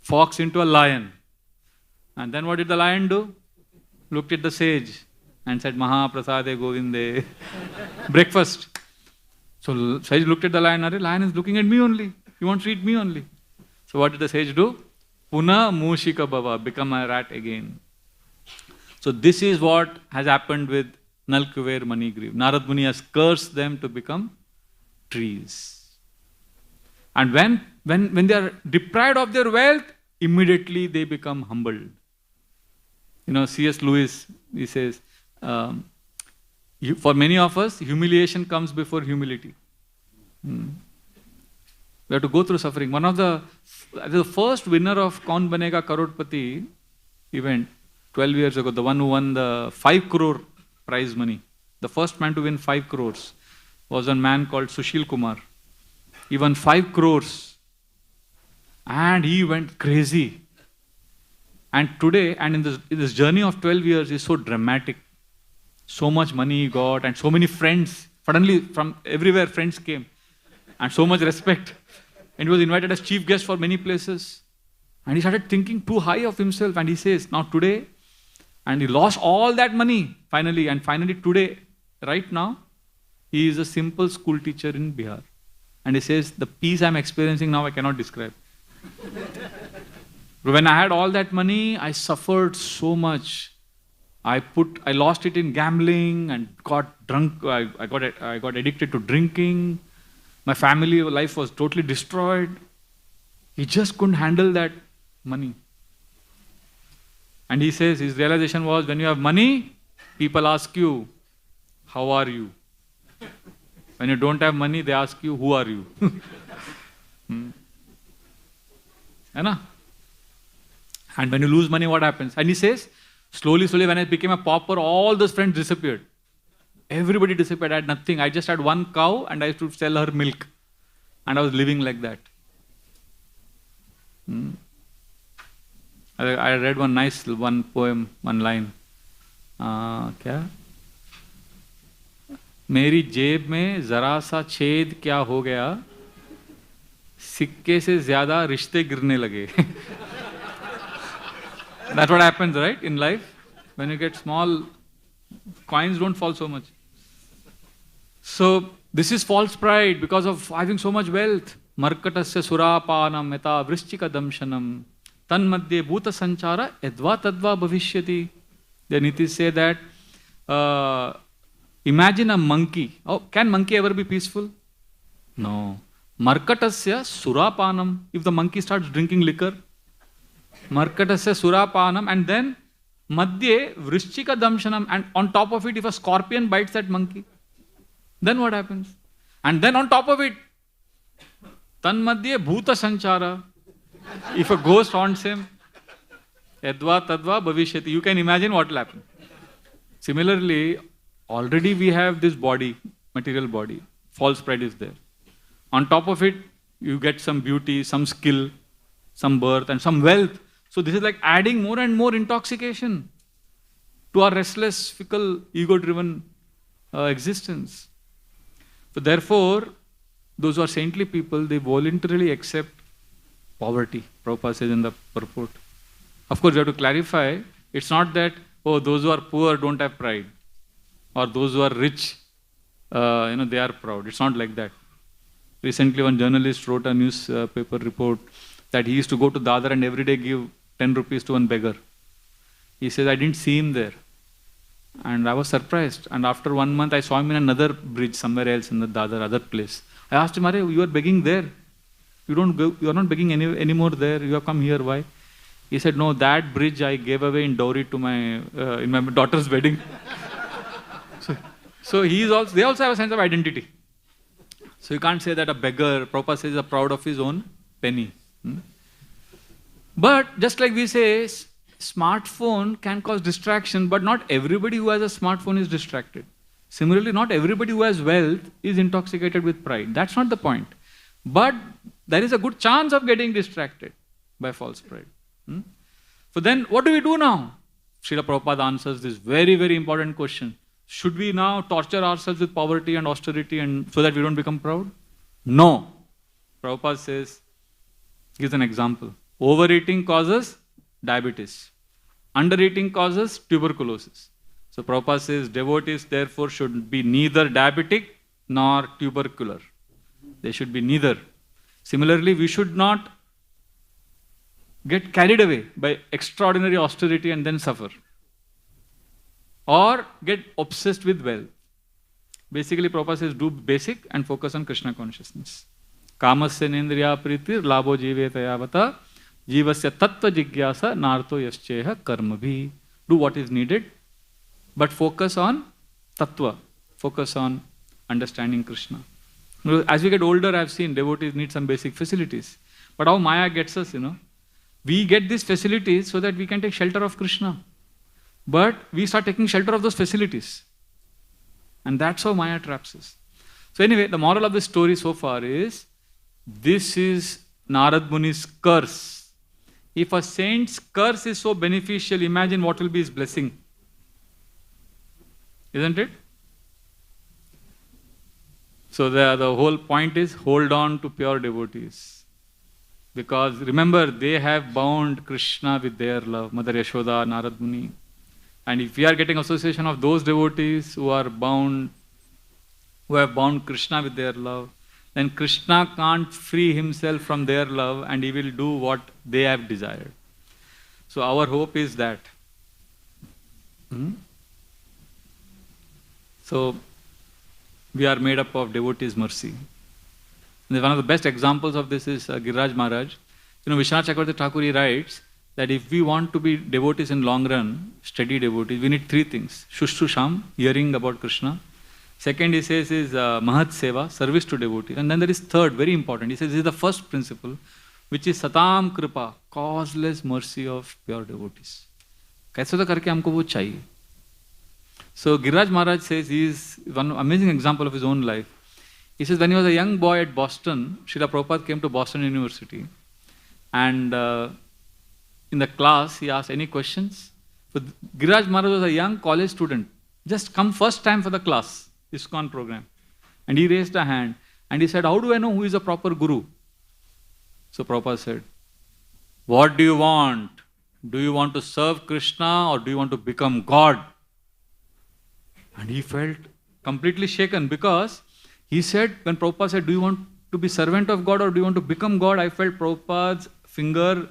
Speaker 5: fox into a lion. And then what did the lion do? Looked at the sage and said, Maha Prasade Govinde. Breakfast. So sage looked at the lion. The lion is looking at me only. He wants to eat me only. So what did the sage do? Puna Mushika Bhava, become a rat again. So this is what has happened with Nalkuver Manigriv. Narad Muni has cursed them to become trees. And when they are deprived of their wealth, immediately they become humbled. You know, C.S. Lewis, he says, for many of us, humiliation comes before humility. We have to go through suffering. One of the first winner of Kaun Banega Karodpati event, 12 years ago, the one who won the 5 crore prize money, the first man to win 5 crores was a man called Sushil Kumar. He won 5 crores and he went crazy. And today, and in this journey of 12 years, is so dramatic. So much money he got and so many friends. Suddenly, from everywhere, friends came. And so much respect. And he was invited as chief guest for many places. And he started thinking too high of himself. And he says, now today, and he lost all that money finally. And finally today, right now, he is a simple school teacher in Bihar. And he says, the peace I'm experiencing now, I cannot describe. When I had all that money, I suffered so much. I lost it in gambling and got drunk. I got addicted to drinking. My family life was totally destroyed. He just couldn't handle that money. And he says his realization was, when you have money, people ask you, how are you? When you don't have money, they ask you, who are you? And when you lose money, what happens? And he says, slowly, when I became a pauper, all those friends disappeared. Everybody disappeared. I had nothing. I just had one cow and I used to sell her milk. And I was living like that. I read one poem, one line. क्या? मेरी जेब में जरा सा छेद क्या हो गया, सिक्के से ज्यादा रिश्ते गिरने लगे. That's what happens, right, in life? When you get small, coins don't fall so much. So, this is false pride because of having so much wealth. Markatasya surapanam meta vrishchika damshanam tan madhye bhuta sanchara edva tadva bhavishyati. The Nitis say that, imagine a monkey. Oh, can monkey ever be peaceful? No. Markatasya surapanam. If the monkey starts drinking liquor, Markatasya surapanam, and then madhye vrishchika damshanam, and on top of it, if a scorpion bites that monkey, then what happens? And then on top of it, tan madhye bhuta sanchara. If a ghost haunts him, edva tadva bhavishyati. You can imagine what will happen. Similarly, already we have this body, material body. False pride is there. On top of it, you get some beauty, some skill, some birth, and some wealth. So this is like adding more and more intoxication to our restless, fickle, ego-driven existence. So therefore, those who are saintly people, they voluntarily accept poverty. Prabhupada says in the purport. Of course, we have to clarify, it's not that, oh, those who are poor don't have pride, or those who are rich, they are proud. It's not like that. Recently, one journalist wrote a newspaper report that he used to go to Dadar and every day give 10 rupees to one beggar. He says, I didn't see him there. And I was surprised. And after 1 month, I saw him in another bridge somewhere else in the Dadar, other place. I asked him, Are, you are begging there. You are not begging anymore there. You have come here. Why? He said, no, that bridge I gave away in dowry to in my daughter's wedding. So they also have a sense of identity. So you can't say that a beggar, Prabhupada says, is proud of his own penny. But just like we say, smartphone can cause distraction, but not everybody who has a smartphone is distracted. Similarly, not everybody who has wealth is intoxicated with pride. That's not the point. But there is a good chance of getting distracted by false pride. So then, what do we do now? Srila Prabhupada answers this very, very important question. should we now torture ourselves with poverty and austerity and so that we don't become proud? No. Prabhupada says, gives an example. Overeating causes diabetes. Undereating causes tuberculosis. So Prabhupada says devotees therefore should be neither diabetic nor tubercular. They should be neither. Similarly, we should not get carried away by extraordinary austerity and then suffer. Or get obsessed with wealth. Basically, Prabhupada says do basic and focus on Krishna consciousness. Kamasya nendriya pritir labho jiveta yavata jivasya tattva jigyasa narto yascheha karmabhi. Do what is needed, but focus on tattva. Focus on understanding Krishna. As we get older, I've seen devotees need some basic facilities. But how Maya gets us, we get these facilities so that we can take shelter of Krishna. But we start taking shelter of those facilities. And that's how Maya traps us. So anyway, the moral of the story so far is, this is Narad Muni's curse. If a saint's curse is so beneficial, imagine what will be his blessing. Isn't it? So the whole point is, hold on to pure devotees. Because remember, they have bound Krishna with their love. Mother Yashoda, Narad Muni. And if we are getting association of those devotees who are bound, who have bound Krishna with their love, then Krishna can't free himself from their love and he will do what they have desired. So our hope is that. So we are made up of devotees' mercy. And one of the best examples of this is Giriraj Maharaj. Vishwanath Chakravarti Thakur, he writes that if we want to be devotees in long run, steady devotees, we need three things. Shushrusham, hearing about Krishna. Second, he says, is Mahat Seva, service to devotees. And then there is third, very important. He says this is the first principle, which is Satam Kripa, causeless mercy of pure devotees. Kaise to karke humko wo chahiye. So Giriraj Maharaj says, he is one amazing example of his own life. He says when he was a young boy at Boston, Srila Prabhupada came to Boston University, and in the class he asked any questions. So Giriraj Maharaj was a young college student, just come first time for the class, ISKCON program. And he raised a hand and he said, how do I know who is a proper guru? So Prabhupada said, what do you want? Do you want to serve Krishna or do you want to become God? And he felt completely shaken, because he said, when Prabhupada said, do you want to be servant of God or do you want to become God? I felt Prabhupada's finger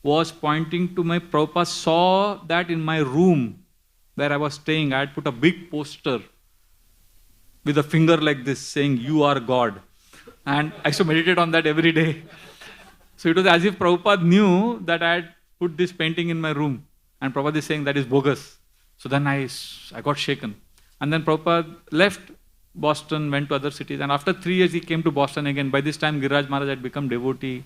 Speaker 5: was pointing to my, Prabhupada saw that in my room where I was staying. I had put a big poster with a finger like this saying, you are God. And I used to meditate on that every day. So it was as if Prabhupada knew that I had put this painting in my room. And Prabhupada is saying that is bogus. So then I got shaken. And then Prabhupada left Boston, went to other cities. And after 3 years he came to Boston again. By this time Giriraj Maharaj had become devotee.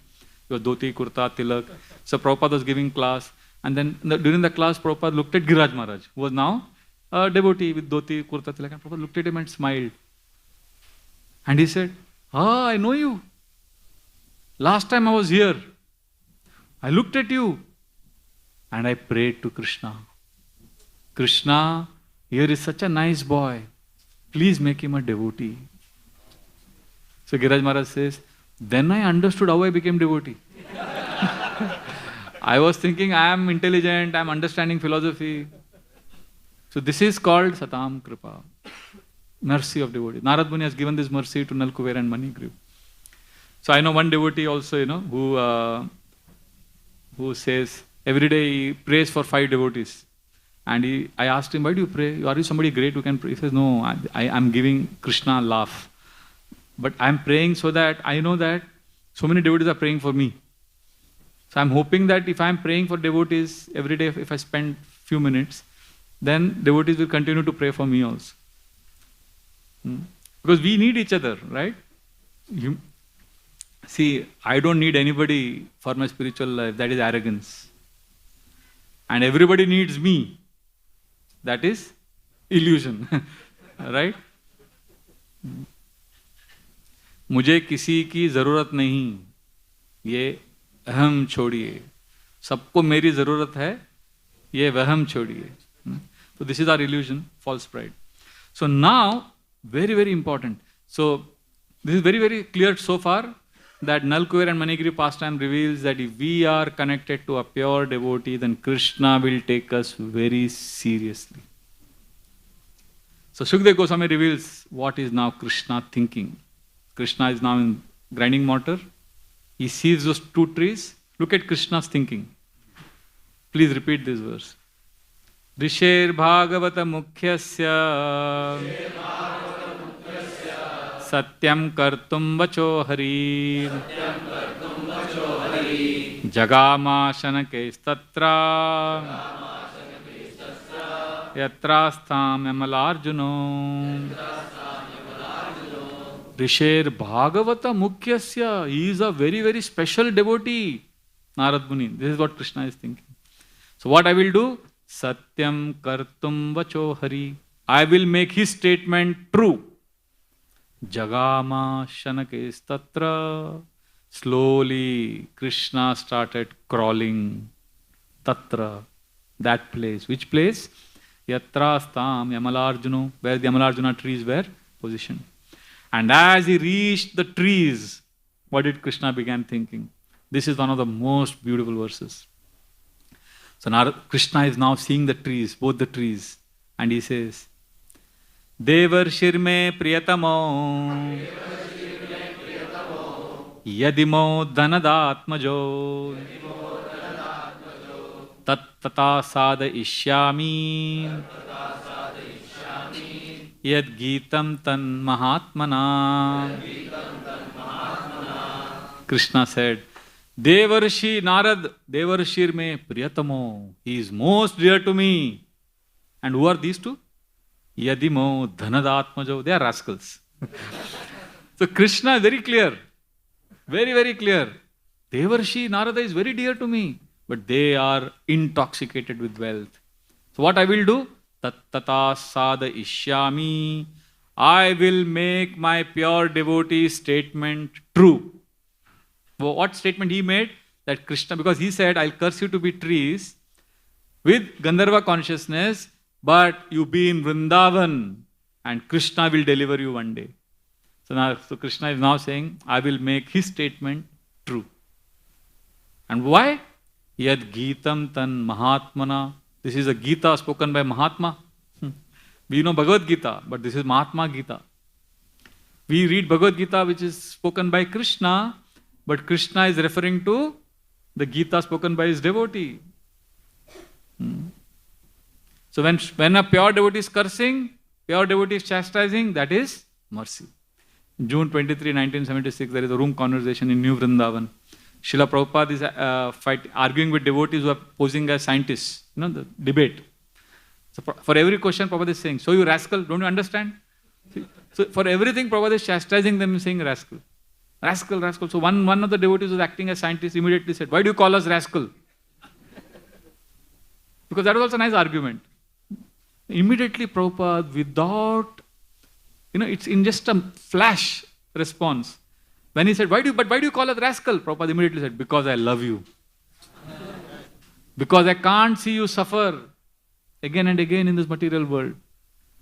Speaker 5: He was dhoti, kurta, tilak. So Prabhupada was giving class. And then during the class, Prabhupada looked at Giriraj Maharaj, who was now a devotee with dhoti, kurta, tilak. And Prabhupada looked at him and smiled. And he said, I know you. Last time I was here, I looked at you and I prayed to Krishna. Krishna, here is such a nice boy. Please make him a devotee. So Giriraj Maharaj says, then I understood how I became devotee. I was thinking I am intelligent, I am understanding philosophy. So this is called Satam Kripa, mercy of devotee. Narad Muni has given this mercy to Nalkuver and Manigriv. So I know one devotee also, who says every day he prays for 5 devotees. And I asked him, why do you pray? Are you somebody great who can pray? He says, no, I am giving Krishna a laugh. But I am praying so that I know that so many devotees are praying for me. So I am hoping that if I am praying for devotees every day, if I spend few minutes, then devotees will continue to pray for me also. Because we need each other, right? See, I don't need anybody for my spiritual life. That is arrogance. And everybody needs me. That is illusion. Right? मुझे किसी की जरूरत नहीं, ये अहम छोड़िए. सबको मेरी जरूरत है, ये वहम छोड़िए. So this is our illusion, false pride. So now, very, very important. So this is very, very clear so far that Nalkuver and Manigiri pastime reveals that if we are connected to a pure devotee, then Krishna will take us very seriously. So Shukdev Goswami reveals what is now Krishna thinking. Krishna is now in grinding mortar. He sees those two trees. Look at Krishna's thinking. Please repeat this verse. Risher Bhagavata Mukhyasya Satyam Kartum Vacho Hari Jagama Shanake Statra Yatrastham Yamalarjuno. Risher Bhagavata Mukhyasya. He is a very, very special devotee. Narad Muni. This is what Krishna is thinking. So what I will do? Satyam Kartum Vacho Hari. I will make his statement true. Jagama Shanake Tatra. Slowly Krishna started crawling. Tatra. That place. Which place? Yatrastam Yamalarjuno. Where the Yamalarjuna trees were positioned. And as he reached the trees, what did Krishna begin thinking? This is one of the most beautiful verses. So now Krishna is now seeing the trees, both the trees. And he says, Devar Shirme Priyatamo Yadimo Danadatmajo Tat Tata Sada Ishyami Yad Geetam Tan Mahatmana. Krishna said, Devarshi Narad, Devarshir me Priyatamo. He is most dear to me. And who are these two? Yadimo Dhanadatmajo. They are rascals. So Krishna is very clear. Very, very clear. Devarshi Narada is very dear to me. But they are intoxicated with wealth. So what I will do? Tattata sada ishyami. I will make my pure devotee statement true. Well, what statement he made? That Krishna, because he said, I'll curse you to be trees with Gandharva consciousness, but you be in Vrindavan and Krishna will deliver you one day. So Krishna is now saying, I will make his statement true. And why? Yad Geetam Tan Mahatmana. This is a Gita spoken by Mahatma. We know Bhagavad Gita, but this is Mahatma Gita. We read Bhagavad Gita which is spoken by Krishna, but Krishna is referring to the Gita spoken by his devotee. So when a pure devotee is cursing, pure devotee is chastising, that is mercy. June 23, 1976, there is a room conversation in New Vrindavan. Srila Prabhupada is arguing with devotees who are posing as scientists. You know, the debate. So for every question, Prabhupada is saying, so you rascal, don't you understand? So for everything, Prabhupada is chastising them, saying rascal. Rascal, rascal. So one of the devotees was acting as scientist, immediately said, why do you call us rascal? Because that was also a nice argument. Immediately Prabhupada, without, it's in just a flash response. When he said, why do you call us rascal? Prabhupada immediately said, because I love you. Because I can't see you suffer again and again in this material world.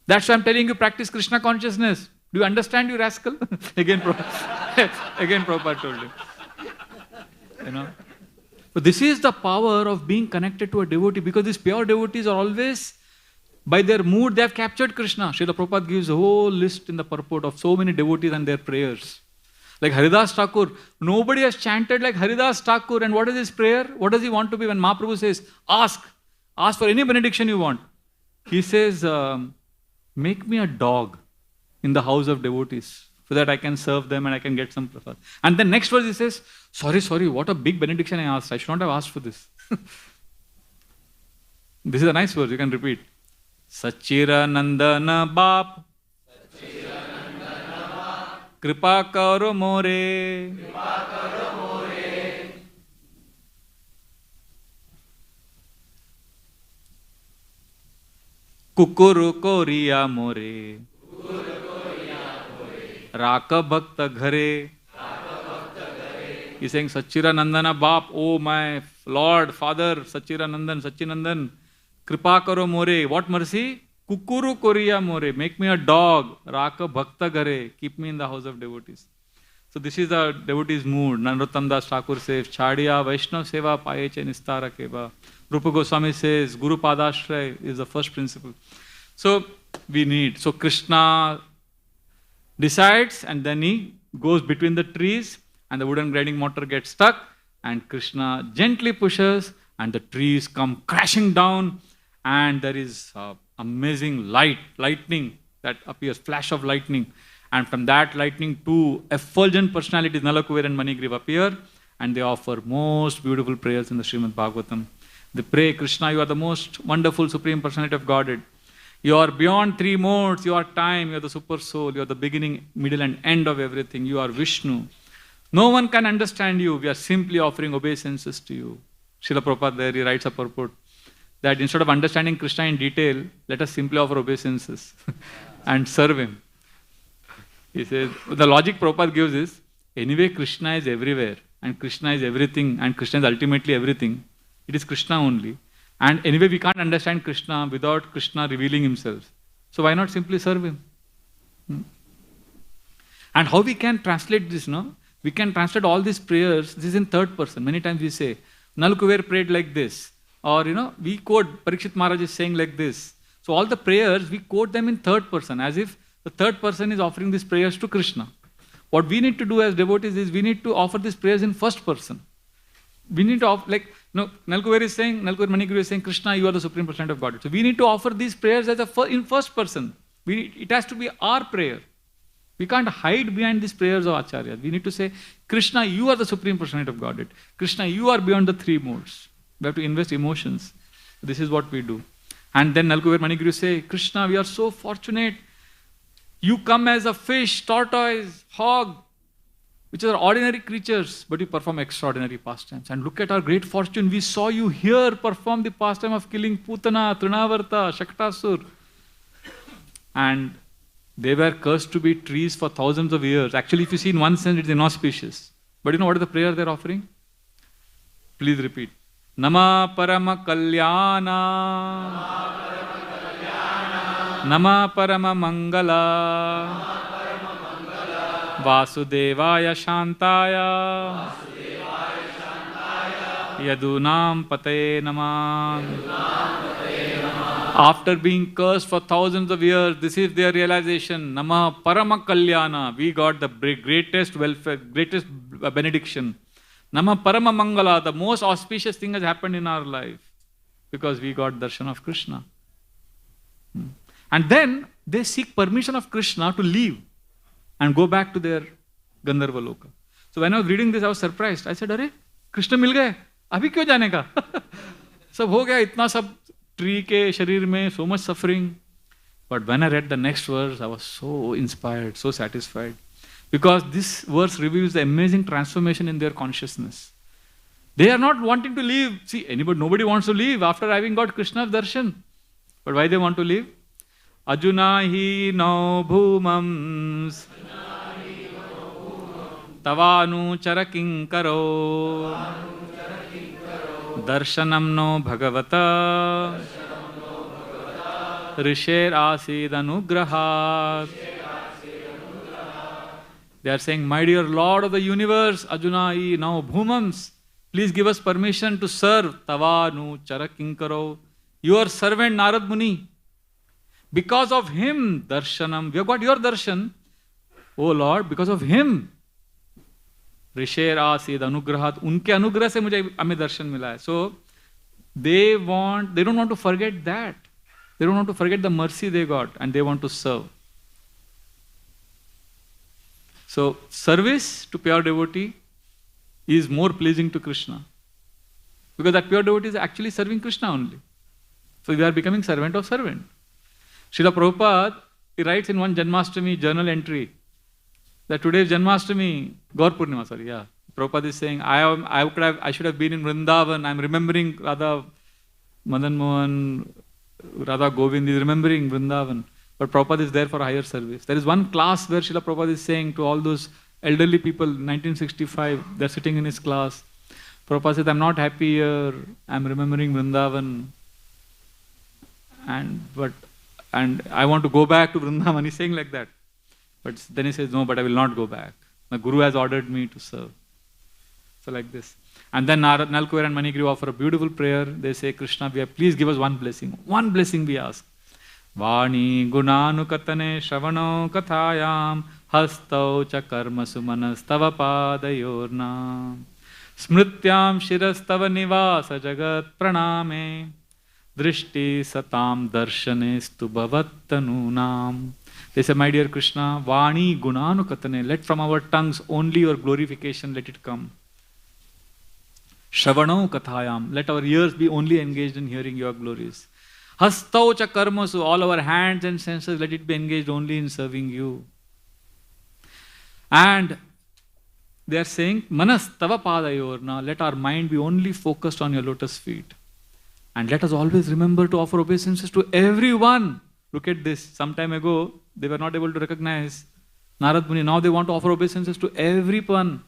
Speaker 5: That's why I'm telling you, practice Krishna consciousness. Do you understand, you rascal? Again Prabhupada told him. But this is the power of being connected to a devotee, because these pure devotees are always, by their mood, they have captured Krishna. Srila Prabhupada gives a whole list in the purport of so many devotees and their prayers. Like Haridas Thakur, nobody has chanted like Haridas Thakur. And what is his prayer? What does he want to be? When Mahaprabhu says, ask for any benediction you want. He says, make me a dog in the house of devotees so that I can serve them and I can get some prasad. And then next verse he says, sorry, what a big benediction I asked. I should not have asked for this. This is a nice verse, you can repeat. Sachira Nandana Bap Kripa Karo More Kukuru Koriya More Raka Bhakta Ghare. He's saying, Sachira Nandana Bap, oh my Lord, Father, Sachira Nandan, Sachinandan, Kripa Karo More. What mercy? Kukuru Koriya More, make me a dog. Raka Bhakta Gare, keep me in the house of devotees. So this is the devotee's mood. Narottam Das Thakur says, Chadiya Vaishnav Seva Payeche Nistara Keva. Rupa Goswami says, Guru Padashray is the first principle. So we need. So Krishna decides and then he goes between the trees and the wooden grinding mortar gets stuck and Krishna gently pushes and the trees come crashing down and there is amazing lightning that appears, flash of lightning. And from that lightning, two effulgent personalities, Nalakuver and Manigriva, appear and they offer most beautiful prayers in the Srimad Bhagavatam. They pray, Krishna, you are the most wonderful Supreme Personality of Godhead. You are beyond three modes, you are time, you are the super soul, you are the beginning, middle and end of everything. You are Vishnu. No one can understand you. We are simply offering obeisances to you. Srila Prabhupada there, he writes a purport that instead of understanding Krishna in detail, let us simply offer obeisances and serve him. He says, the logic Prabhupada gives is, anyway Krishna is everywhere and Krishna is everything and Krishna is ultimately everything. It is Krishna only. And anyway we can't understand Krishna without Krishna revealing himself. So why not simply serve him? And how we can translate this, no? We can translate all these prayers, this is in third person. Many times we say, Nalkuver prayed like this. Or, we quote, Parikshit Maharaj is saying like this. So all the prayers, we quote them in third person as if the third person is offering these prayers to Krishna. What we need to do as devotees is we need to offer these prayers in first person. We need to offer, Nalkuver is saying, Nalkuver Maniguru is saying, Krishna, you are the Supreme Personality of Godhead. So we need to offer these prayers as in first person. It has to be our prayer. We can't hide behind these prayers of Acharyas. We need to say, Krishna, you are the Supreme Personality of Godhead. Krishna, you are beyond the three modes. We have to invest emotions. This is what we do. And then Nalkuver Maniguru say, Krishna, we are so fortunate. You come as a fish, tortoise, hog, which are ordinary creatures, but you perform extraordinary pastimes. And look at our great fortune. We saw you here perform the pastime of killing Putana, Trinavarta, Shaktasur. And they were cursed to be trees for thousands of years. Actually, if you see in one sense, it's inauspicious. But you know what is the prayer they're offering? Please repeat. Nama Parama Kalyana. Nama Parama Mangala. Vasudevaya Shantaya. Yadunam Pate Namah. After being cursed for thousands of years, this is their realization. Nama Parama Kalyana. We got the greatest welfare, greatest benediction. Nama Parama Mangala. The most auspicious thing has happened in our life because we got darshan of Krishna. And then they seek permission of Krishna to leave and go back to their Gandharva Loka. So when I was reading this, I was surprised. I said, Arey, Krishna mil gaye? Abhi kyun jane ka? Sab ho gaya, itna sab tree ke sharir mein, so much suffering. But when I read the next verse, I was so inspired, so satisfied. Because this verse reveals the amazing transformation in their consciousness. They are not wanting to leave. See, nobody wants to leave after having got Krishna's darshan. But why they want to leave? Ajuna hi no bhumams tavanu charaking karo darshanam no bhagavata risher asid anugrahat. They are saying, my dear Lord of the universe, Ajuna hi no bhumams, please give us permission to serve tavanu charaking karo. Your servant Narad Muni. Because of him, darshanam, we have got your darshan. Oh Lord, because of him, risher asid anugrahat, unke anugrah se mujhe hame darshan mila hai. So they don't want to forget that. They don't want to forget the mercy they got and they want to serve. So service to pure devotee is more pleasing to Krishna. Because that pure devotee is actually serving Krishna only. So they are becoming servant of servant. Srila Prabhupada, he writes in one Janmashtami journal entry that today is Janmashtami, Gaur Purnima, Prabhupada is saying, I should have been in Vrindavan. I'm remembering Radha Madan Mohan, Radha Govind is remembering Vrindavan. But Prabhupada is there for higher service. There is one class where Srila Prabhupada is saying to all those elderly people, 1965, they're sitting in his class. Prabhupada says, I'm not happy here. I'm remembering Vrindavan. But and I want to go back to Vrindavan. He's saying like that. But then he says, no, but I will not go back. My Guru has ordered me to serve. So like this. And then Nalkuver and Manigriva offer a beautiful prayer. They say, Krishna, please give us one blessing. One blessing we ask. Vani gunanu katane shravano kathayam hastau cha karma sumanastava padayorna smrityam shirastava nivasa jagat praname drishti satam darshanestu bhavattanunam. They say, my dear Krishna, Vani gunanu katane, let from our tongues only your glorification, let it come. Shravano kathayam, let our ears be only engaged in hearing your glories. Hastau cha karmasu, all our hands and senses, let it be engaged only in serving you. And they are saying, Manas tava padayorna, let our mind be only focused on your lotus feet. And let us always remember to offer obeisances to everyone. Look at this. Some time ago, they were not able to recognize Narad Muni. Now they want to offer obeisances to everyone,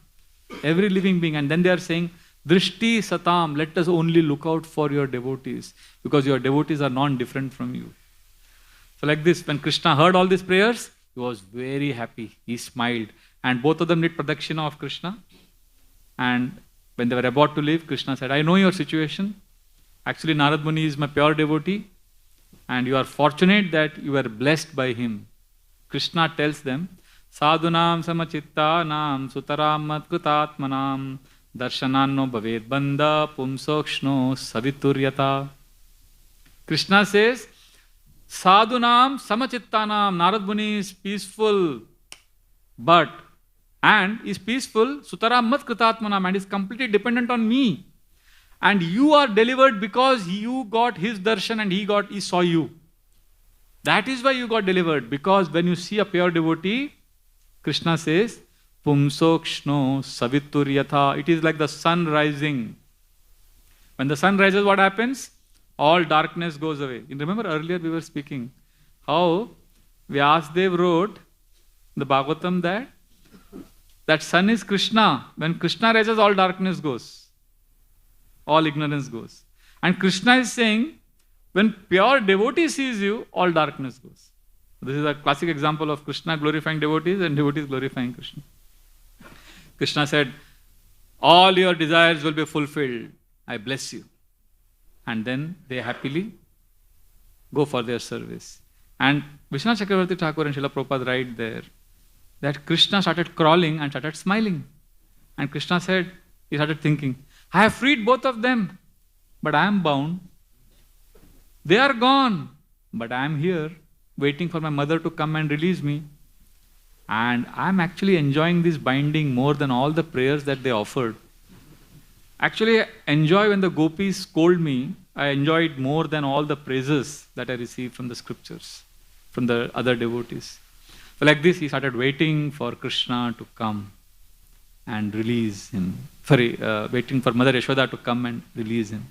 Speaker 5: every living being. And then they are saying, Drishti satam, let us only look out for your devotees, because your devotees are non-different from you. So like this, when Krishna heard all these prayers, he was very happy. He smiled. And both of them did pradakshina of Krishna. And when they were about to leave, Krishna said, I know your situation. Actually, Narad Muni is my pure devotee. And you are fortunate that you are blessed by him. Krishna tells them, Sadhunam samachittanam sutaram matkutatmanam darshananno bhaved bandha pumsokshno savituryata. Krishna says, Sadhunam samachittanam, Narad Muni is peaceful, and is peaceful, sutaram matkutatmanam, and is completely dependent on me. And you are delivered because you got his darshan and he saw you. That is why you got delivered. Because when you see a pure devotee, Krishna says, Pumsokshno savituryatha. It is like the sun rising. When the sun rises, what happens? All darkness goes away. You remember earlier we were speaking how Vyasadeva wrote the Bhagavatam that sun is Krishna. When Krishna rises, all darkness goes. All ignorance goes. And Krishna is saying, when pure devotee sees you, all darkness goes. This is a classic example of Krishna glorifying devotees and devotees glorifying Krishna. Krishna said, all your desires will be fulfilled. I bless you. And then they happily go for their service. And Vishwanath Chakravarti Thakur and Srila Prabhupada write there that Krishna started crawling and started smiling. And Krishna said, he started thinking, I have freed both of them, but I am bound. They are gone, but I am here, waiting for my mother to come and release me. And I am actually enjoying this binding more than all the prayers that they offered. Actually, I enjoy when the gopis scold me. I enjoy it more than all the praises that I received from the scriptures, from the other devotees. So like this, he started waiting for Krishna to come and release him. Waiting for Mother Yashoda to come and release him.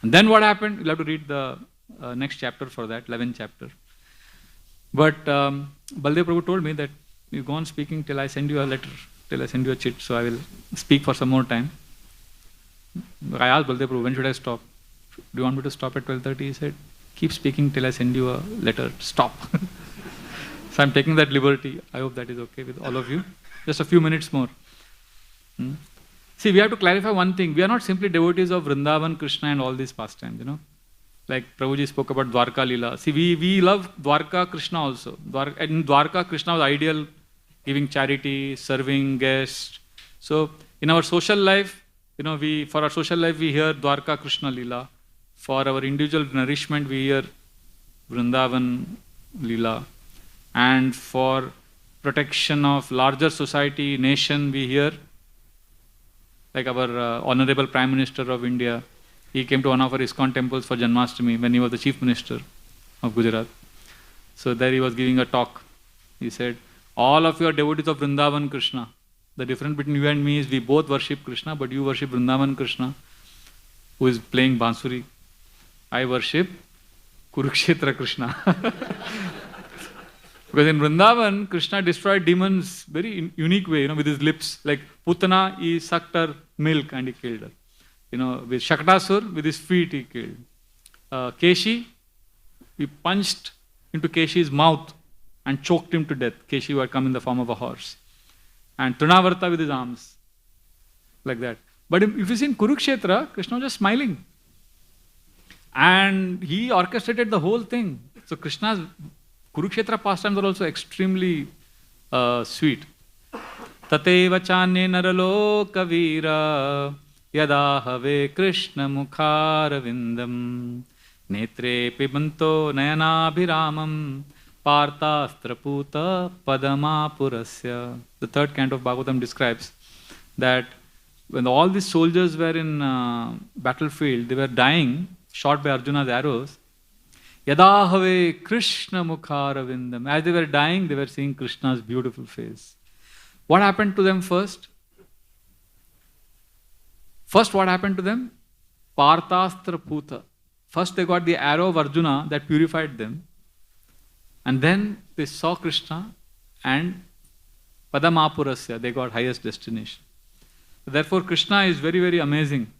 Speaker 5: And then what happened? You'll have to read the next chapter for that, 11th chapter. But Baldev Prabhu told me that you go on speaking till I send you a letter, till I send you a chit, so I will speak for some more time. I asked Baldev Prabhu, when should I stop? Do you want me to stop at 12:30? He said, keep speaking till I send you a letter, stop. So I'm taking that liberty. I hope that is okay with all of you. Just a few minutes more. See, we have to clarify one thing. We are not simply devotees of Vrindavan, Krishna and all these pastimes, Like Prabhuji spoke about Dwarka Lila. See, we love Dwarka Krishna also. In Dwarka, Krishna was ideal, giving charity, serving guests. So, in our social life, for our social life, we hear Dwarka Krishna Lila. For our individual nourishment, we hear Vrindavan Lila. And for protection of larger society, nation, we hear like our Honorable Prime Minister of India. He came to one of our ISKCON temples for Janmashtami when he was the Chief Minister of Gujarat. So there he was giving a talk. He said, all of you are devotees of Vrindavan Krishna. The difference between you and me is we both worship Krishna, but you worship Vrindavan Krishna, who is playing Bansuri. I worship Kurukshetra Krishna. Because in Vrindavan, Krishna destroyed demons very unique way, with his lips. Like Putana, he sucked her milk and he killed her. With Shaktasur, with his feet he killed. Keshi, he punched into Keshi's mouth and choked him to death. Keshi who had come in the form of a horse. And Trinavarta with his arms. Like that. But if you see in Kurukshetra, Krishna was just smiling. And he orchestrated the whole thing. So Krishna's Kurukshetra pastimes are also extremely sweet. Tateva chanye naralo kavira yada have Krishna mukharavindam netre pibanto nayanabhiramam parthastraputa padamapurasya. The third canto of Bhagavatam describes that when all these soldiers were in battlefield, they were dying, shot by Arjuna's arrows. Yada have Krishna mukharavindam. As they were dying, they were seeing Krishna's beautiful face. What happened to them first? First, what happened to them? Parthastra puta. First, they got the arrow of Arjuna that purified them. And then they saw Krishna and Padamapurasya, they got highest destination. Therefore, Krishna is very, very amazing.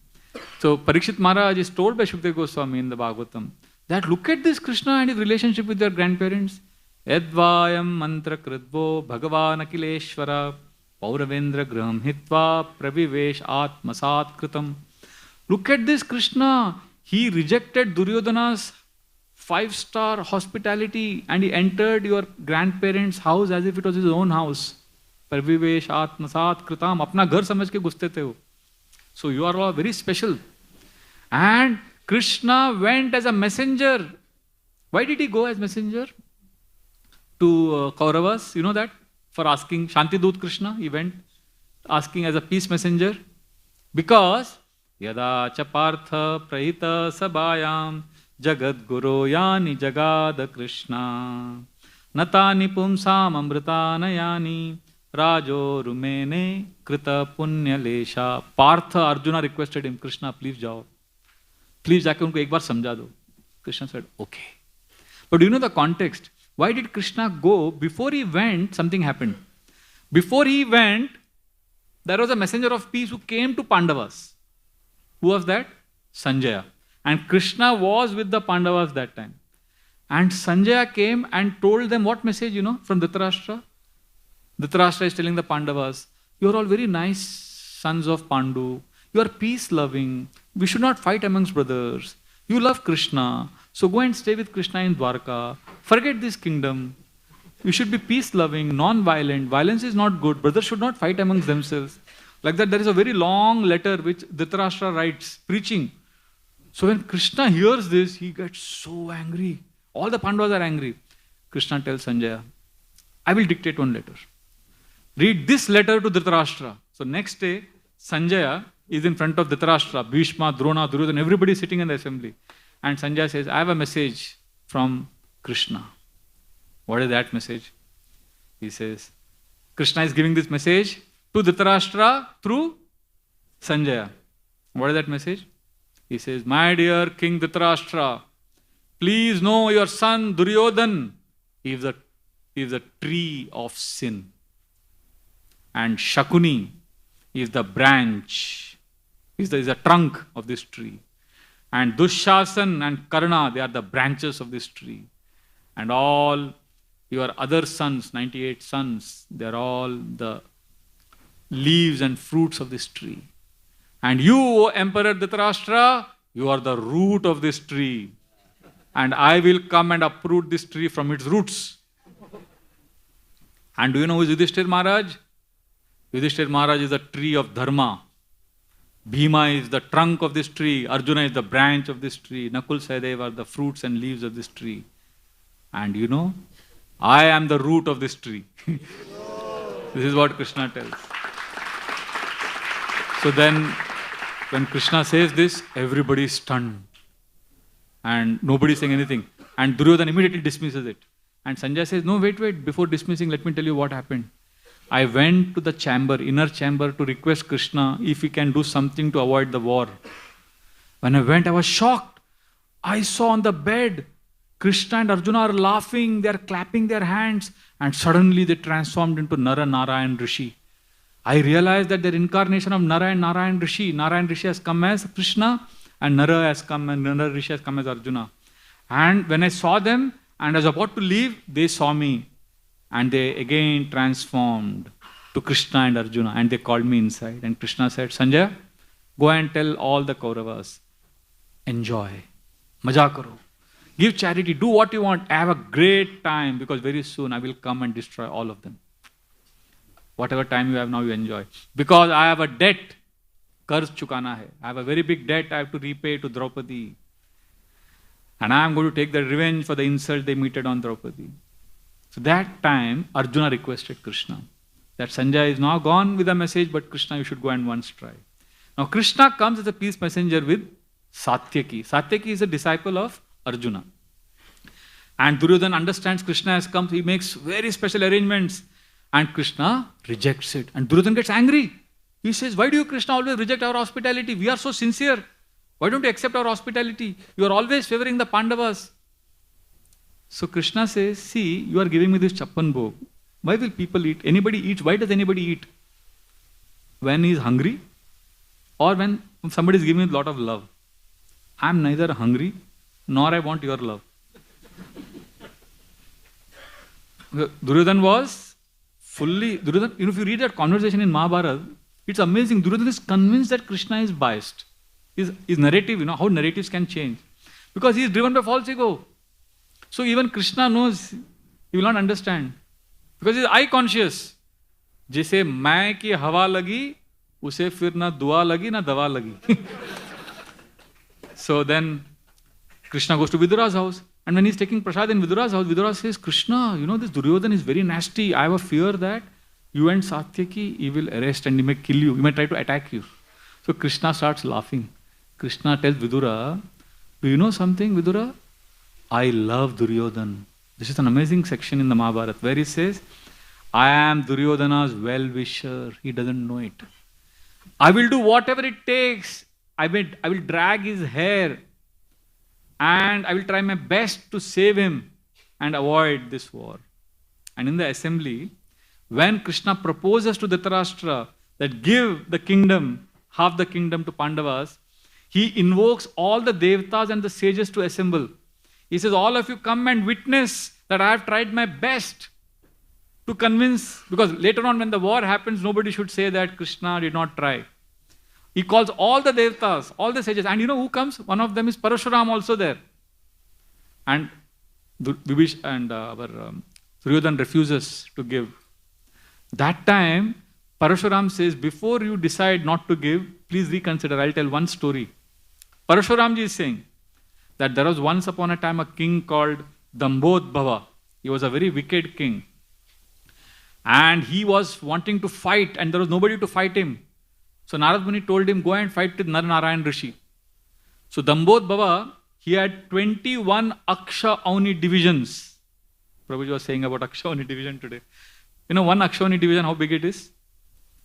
Speaker 5: So, Parikshit Maharaj is told by Shukdev Goswami in the Bhagavatam that look at this Krishna and his relationship with their grandparents. Edvayam mantra kridvo bhagavan akileshvara pauravendra graham hitva pravivesh atmasat kritam. Look at this Krishna. He rejected Duryodhana's 5-star hospitality and he entered your grandparents' house as if it was his own house. Pravivesh atmasat kritam. Apna ghar samajh ke guste the ho. So you are all very special. And Krishna went as a messenger. Why did he go as messenger? To Kauravas, you know that? For asking Shantidut Krishna, he went asking as a peace messenger. Because Yada Chapartha Prahita Sabhayam Jagad Guru Yani Jagada Krishna Natani Pumsam Amritanayani Rajo Rumene Krita Punya Lesha. Partha Arjuna requested him, Krishna, please jao. Please जाके उनको एक बार समझा दो. Krishna said, okay. But do you know the context? Why did Krishna go? Before he went, something happened. Before he went, there was a messenger of peace who came to Pandavas. Who was that? Sanjaya. And Krishna was with the Pandavas that time. And Sanjaya came and told them what message, you know, from Dhritarashtra? Dhritarashtra is telling the Pandavas, you are all very nice sons of Pandu. You are peace-loving. We should not fight amongst brothers. You love Krishna. So go and stay with Krishna in Dwarka. Forget this kingdom. You should be peace-loving, non-violent. Violence is not good. Brothers should not fight amongst themselves. Like that, there is a very long letter which Dhritarashtra writes, preaching. So when Krishna hears this, he gets so angry. All the Pandavas are angry. Krishna tells Sanjaya, I will dictate one letter. Read this letter to Dhritarashtra. So next day, Sanjaya is in front of Dhritarashtra, Bhishma, Drona, Duryodhana, everybody sitting in the assembly. And Sanjaya says, I have a message from Krishna. What is that message? He says, Krishna is giving this message to Dhritarashtra through Sanjaya. What is that message? He says, my dear King Dhritarashtra, please know your son Duryodhan is a tree of sin. And Shakuni is the branch, is the trunk of this tree. And Dushasan and Karna, they are the branches of this tree. And all your other sons, 98 sons, they are all the leaves and fruits of this tree. And you, O Emperor Dhritarashtra, you are the root of this tree. And I will come and uproot this tree from its roots. And do you know who is Yudhishthir Maharaj? Yudhishthir Maharaj is the tree of Dharma. Bhima is the trunk of this tree. Arjuna is the branch of this tree. Nakul Sahadev are the fruits and leaves of this tree. And you know, I am the root of this tree. This is what Krishna tells. So then, when Krishna says this, everybody is stunned. And nobody is saying anything. And Duryodhana immediately dismisses it. And Sanjay says, no, wait, before dismissing, let me tell you what happened. I went to the chamber, inner chamber, to request Krishna if he can do something to avoid the war. When I went, I was shocked. I saw on the bed, Krishna and Arjuna are laughing, they are clapping their hands, and suddenly they transformed into Nara, Narayan, Rishi. I realized that their incarnation of Nara and Narayan Rishi. Narayan Rishi has come as Krishna, and Nara has come, and Nara Rishi has come as Arjuna. And when I saw them, And as I was about to leave, they saw me. And they again transformed to Krishna and Arjuna. And they called me inside. And Krishna said, Sanjay, go and tell all the Kauravas, enjoy, maja karo, give charity, do what you want, have a great time, because very soon I will come and destroy all of them. Whatever time you have now, you enjoy. Because I have a debt, कर्ज चुकाना hai. I have a very big debt I have to repay to Draupadi. And I am going to take the revenge for the insult they meted on Draupadi. So that time, Arjuna requested Krishna that Sanjay is now gone with a message, but Krishna, you should go and once try. Now Krishna comes as a peace messenger with Satyaki. Satyaki is a disciple of Arjuna. And Duryodhana understands Krishna has come, he makes very special arrangements. And Krishna rejects it. And Duryodhana gets angry. He says, why do you, Krishna, always reject our hospitality? We are so sincere. Why don't you accept our hospitality? You are always favoring the Pandavas. So Krishna says, see, you are giving me this chappan bhog. Why will people eat? Anybody eats. Why does anybody eat? When he is hungry or when somebody is giving me a lot of love. I am neither hungry nor I want your love. Duryodhana was fully, if you read that conversation in Mahabharata, it's amazing. Duryodhana is convinced that Krishna is biased. His narrative, how narratives can change. Because he is driven by false ego. So even Krishna knows, he will not understand. Because he is I conscious. जैसे मैं की हवा लगी, उसे फिर ना दुआ लगी ना दवा लगी. So then Krishna goes to Vidura's house. And when he is taking prasad in Vidura's house, Vidura says, Krishna, this Duryodhana is very nasty. I have a fear that you and Satyaki, he will arrest and he may kill you. He may try to attack you. So Krishna starts laughing. Krishna tells Vidura, do you know something, Vidura? I love Duryodhana. This is an amazing section in the Mahabharata where he says, I am Duryodhana's well-wisher. He doesn't know it. I will do whatever it takes. I will drag his hair and I will try my best to save him and avoid this war. And in the assembly, when Krishna proposes to Dhritarashtra that give the kingdom, half the kingdom to Pandavas, he invokes all the Devatas and the sages to assemble. He says, all of you come and witness that I have tried my best to convince, because later on when the war happens, nobody should say that Krishna did not try. He calls all the Devatas, all the sages, and you know who comes? One of them is Parashuram also there. And Duryodhana refuses to give. That time, Parashuram says, before you decide not to give, please reconsider. I'll tell one story. Parashuramji is saying that there was once upon a time a king called Dambodbhava. He was a very wicked king. And he was wanting to fight and there was nobody to fight him. So Narad Muni told him, go and fight with Narayan Rishi. So Dambodbhava, he had 21 Aksha Avni divisions. Prabhuji was saying about Aksha Avni division today. You know one Aksha Avni division, how big it is?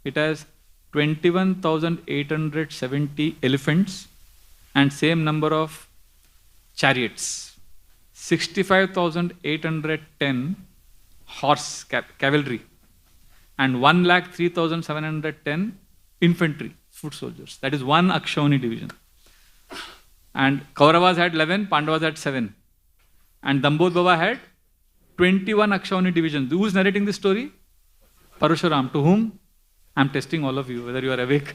Speaker 5: It has 21,870 elephants and same number of chariots. 65,810 horse cavalry and 103,710 infantry, foot soldiers. That is one Aksha Avni division. And Kauravas had 11, Pandavas had 7. And Dambodbhava had 21 Aksha Avni divisions. Who is narrating this story? Parashuram. To whom? I am testing all of you, whether you are awake.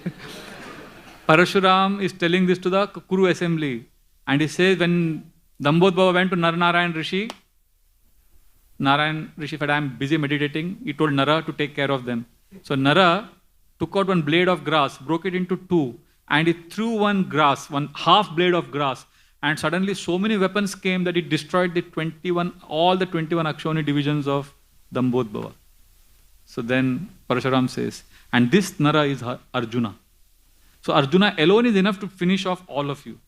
Speaker 5: Parashuram is telling this to the Kuru assembly. And he says, when Dambodbhava went to Narayan Rishi, Narayan Rishi said, I am busy meditating. He told Nara to take care of them. So Nara took out one blade of grass, broke it into two, and he threw one half blade of grass. And suddenly so many weapons came that it destroyed all the 21 Aksha Avni divisions of Dambodbhava. So then Parashuram says, and this Nara is Arjuna. So Arjuna alone is enough to finish off all of you.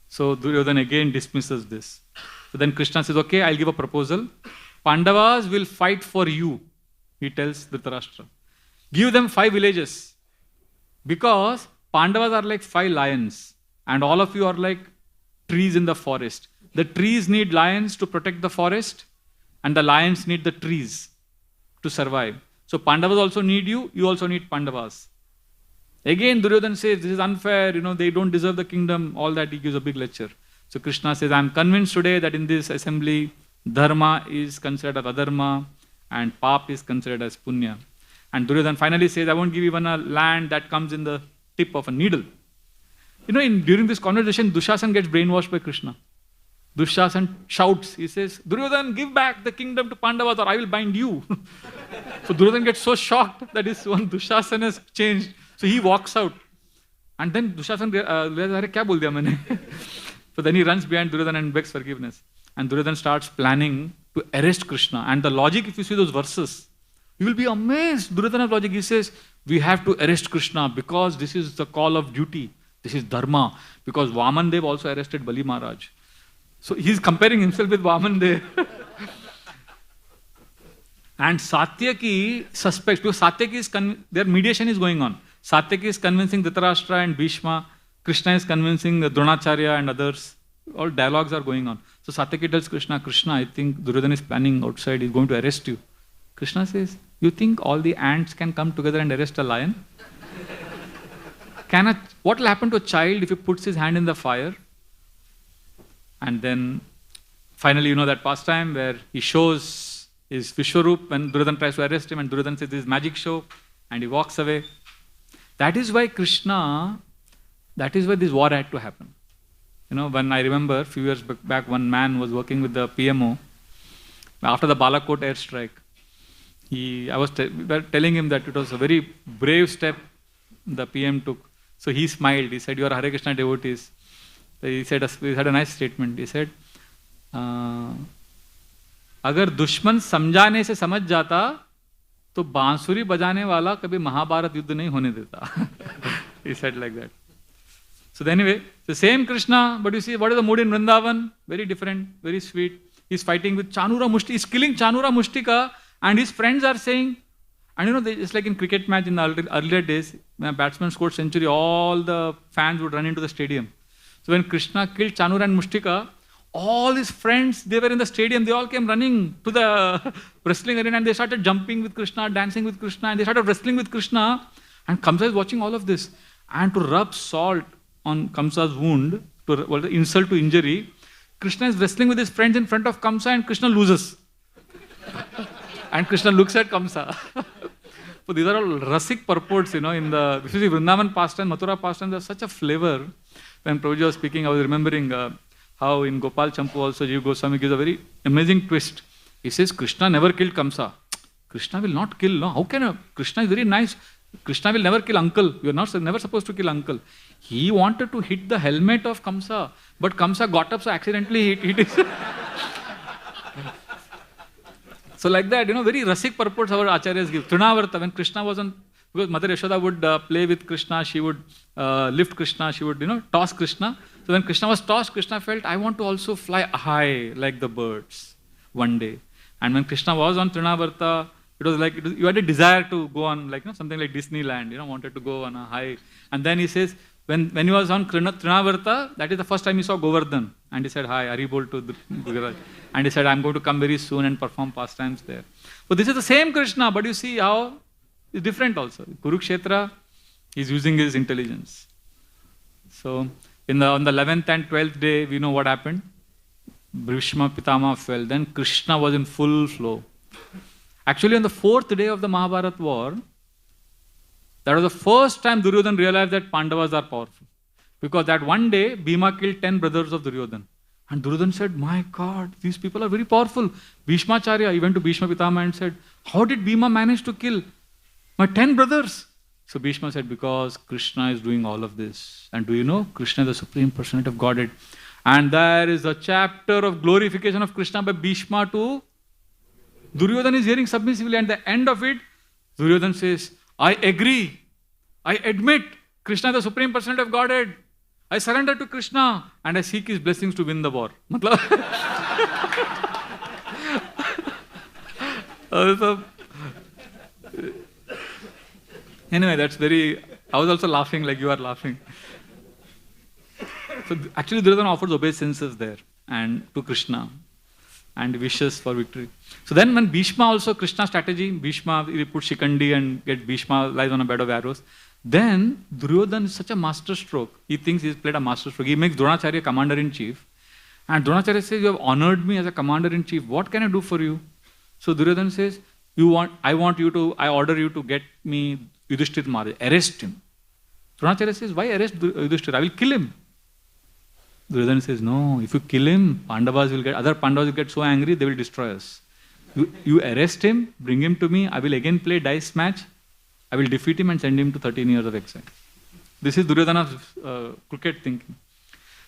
Speaker 5: So Duryodhana again dismisses this. So then Krishna says, okay, I'll give a proposal. Pandavas will fight for you, he tells Dhritarashtra. Give them 5 villages. Because Pandavas are like 5 lions. And all of you are like trees in the forest. The trees need lions to protect the forest. And the lions need the trees to survive. So Pandavas also need you, you also need Pandavas. Again Duryodhana says, this is unfair, they don't deserve the kingdom, all that, he gives a big lecture. So Krishna says, I am convinced today that in this assembly, dharma is considered as adharma and pap is considered as punya. And Duryodhana finally says, I won't give even a land that comes in the tip of a needle. During this conversation, Dushasan gets brainwashed by Krishna. Dushasan shouts, he says, Duryodhana, give back the kingdom to Pandavas or I will bind you. So Duryodhana gets so shocked that his one Dushasan has changed. So he walks out. And then Dushasan realizes, kya bol diya maine? So then he runs behind Duryodhana and begs forgiveness. And Duryodhana starts planning to arrest Krishna. And the logic, if you see those verses, you will be amazed. Duryodhana's logic, he says, we have to arrest Krishna because this is the call of duty. This is dharma. Because Vaman Dev also arrested Bali Maharaj. So he's comparing himself with Vaman Dev. And Satyaki suspects, because Satyaki their mediation is going on. Satyaki is convincing Dhritarashtra and Bhishma. Krishna is convincing Dronacharya and others. All dialogues are going on. So Satyaki tells Krishna, I think Duryodhana is planning outside, he's going to arrest you. Krishna says, you think all the ants can come together and arrest a lion? What will happen to a child if he puts his hand in the fire? And then finally, that pastime where he shows his Vishwarup when Duryodhana tries to arrest him and Duryodhana says this is magic show and he walks away. That is why this war had to happen. When I remember a few years back, one man was working with the PMO after the Balakot airstrike. I was telling him that it was a very brave step the PM took. So he smiled. He said, you are Hare Krishna devotees. He had a nice statement. He said, अगर दुश्मन समझाने से समझ जाता तो बांसुरी बजाने वाला कभी महाभारत युद्ध नहीं होने देता. He said like that. So anyway, the same Krishna, but you see what is the mood in Vrindavan? Very different, very sweet. He's fighting with Chanura Mushti. He's killing Chanura Mushtika and his friends are saying, and it's like in cricket match in the earlier days, when a batsman scored century, all the fans would run into the stadium. So when Krishna killed Chanura and Mushtika, all his friends, they were in the stadium, they all came running to the wrestling arena and they started jumping with Krishna, dancing with Krishna, and they started wrestling with Krishna. And Kamsa is watching all of this. And to rub salt on Kamsa's wound, the insult to injury, Krishna is wrestling with his friends in front of Kamsa and Krishna loses. And Krishna looks at Kamsa. So these are all Rasik purports, in the Vrindavan pastime, Mathura pastime, there's such a flavor. When Prabhuji was speaking, I was remembering how in Gopal Champu also Jiva Goswami gives a very amazing twist. He says, Krishna never killed Kamsa. Krishna will not kill, no? How can Krishna is very nice. Krishna will never kill uncle. You are never supposed to kill uncle. He wanted to hit the helmet of Kamsa, but Kamsa got up, so accidentally hit his. So like that, very Rasik purports our acharyas give. Trinavarta, when Krishna was on, because Mother Yashoda would play with Krishna, she would lift Krishna, she would, toss Krishna. So when Krishna was tossed, Krishna felt, I want to also fly high like the birds one day. And when Krishna was on Trinavarta, it was like, you had a desire to go on like, something like Disneyland, wanted to go on a high. And then he says, when he was on Trinavarta, that is the first time he saw Govardhan. And he said, hi, Haribol to Gujarat. And he said, I'm going to come very soon and perform pastimes there. So this is the same Krishna, but you see how it's different also. Kurukshetra, he's using his intelligence. So on the 11th and 12th day, we know what happened. Bhishma Pitama fell. Then Krishna was in full flow. Actually, on the 4th day of the Mahabharata war, that was the first time Duryodhana realized that Pandavas are powerful. Because that one day, Bhima killed 10 brothers of Duryodhana. And Duryodhana said, my God, these people are very powerful. Bhishmacharya, he went to Bhishma Pitama and said, how did Bhima manage to kill my 10 brothers? So Bhishma said, because Krishna is doing all of this. And do you know, Krishna is the Supreme Personality of Godhead. And there is a chapter of glorification of Krishna by Bhishma to Duryodhana is hearing submissively. And at the end of it, Duryodhana says, I agree. I admit Krishna is the Supreme Personality of Godhead. I surrender to Krishna and I seek his blessings to win the war. Anyway, that's very... I was also laughing like you are laughing. So actually Duryodhana offers obeisances there and to Krishna and wishes for victory. So then when Bhishma also, Krishna's strategy, Bhishma, he put Shikandi and get Bhishma lies on a bed of arrows. Then Duryodhana is such a master stroke. He thinks he's played a master stroke. He makes Dronacharya commander-in-chief And Dronacharya says, you have honored me as a commander-in-chief. What can I do for you? So Duryodhana says, I order you to get me Yudhishthira Maharaj. Arrest him. Dronacharya says, why arrest Yudhishthira? I will kill him. Duryodhana says, no, if you kill him, other Pandavas will get so angry, they will destroy us. You arrest him, bring him to me, I will again play dice match, I will defeat him and send him to 13 years of exile. This is Duryodhana's crooked thinking.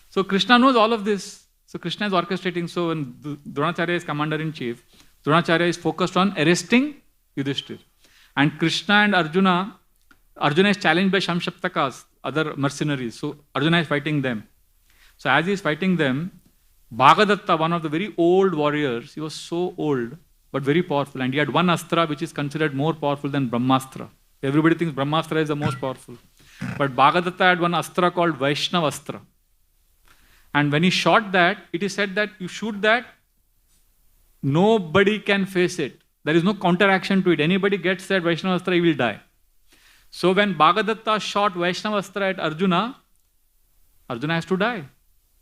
Speaker 5: So Krishna knows all of this. So Krishna is orchestrating. So when Dronacharya is commander-in-chief, Dronacharya is focused on arresting Yudhishthira. And Krishna and Arjuna is challenged by Shamshaptakas, other mercenaries. So Arjuna is fighting them. So as he is fighting them, Bhagadatta, one of the very old warriors, he was so old but very powerful, and he had one astra which is considered more powerful than Brahmastra. Everybody thinks Brahmastra is the most powerful. But Bhagadatta had one astra called Vaishnavastra. And when he shot that, it is said that you shoot that, nobody can face it. There is no counteraction to it. Anybody gets that Vaishnavastra, he will die. So when Bhagadatta shot Vaishnavastra at Arjuna, Arjuna has to die.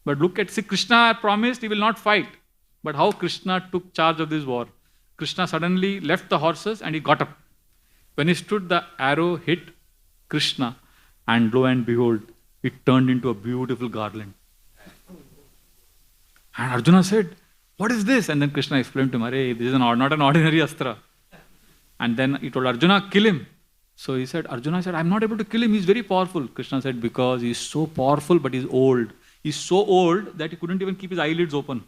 Speaker 5: But look at, see, Krishna promised he will not fight. But how Krishna took charge of this war? Krishna suddenly left the horses and he got up. When he stood, the arrow hit Krishna, and lo and behold, it turned into a beautiful garland. And Arjuna said, what is this? And then Krishna explained to him, this is not an ordinary astra. And then he told Arjuna, kill him. So he said, Arjuna said, I'm not able to kill him, he's very powerful. Krishna said, because he's so powerful but he's old. He's so old that he couldn't even keep his eyelids open.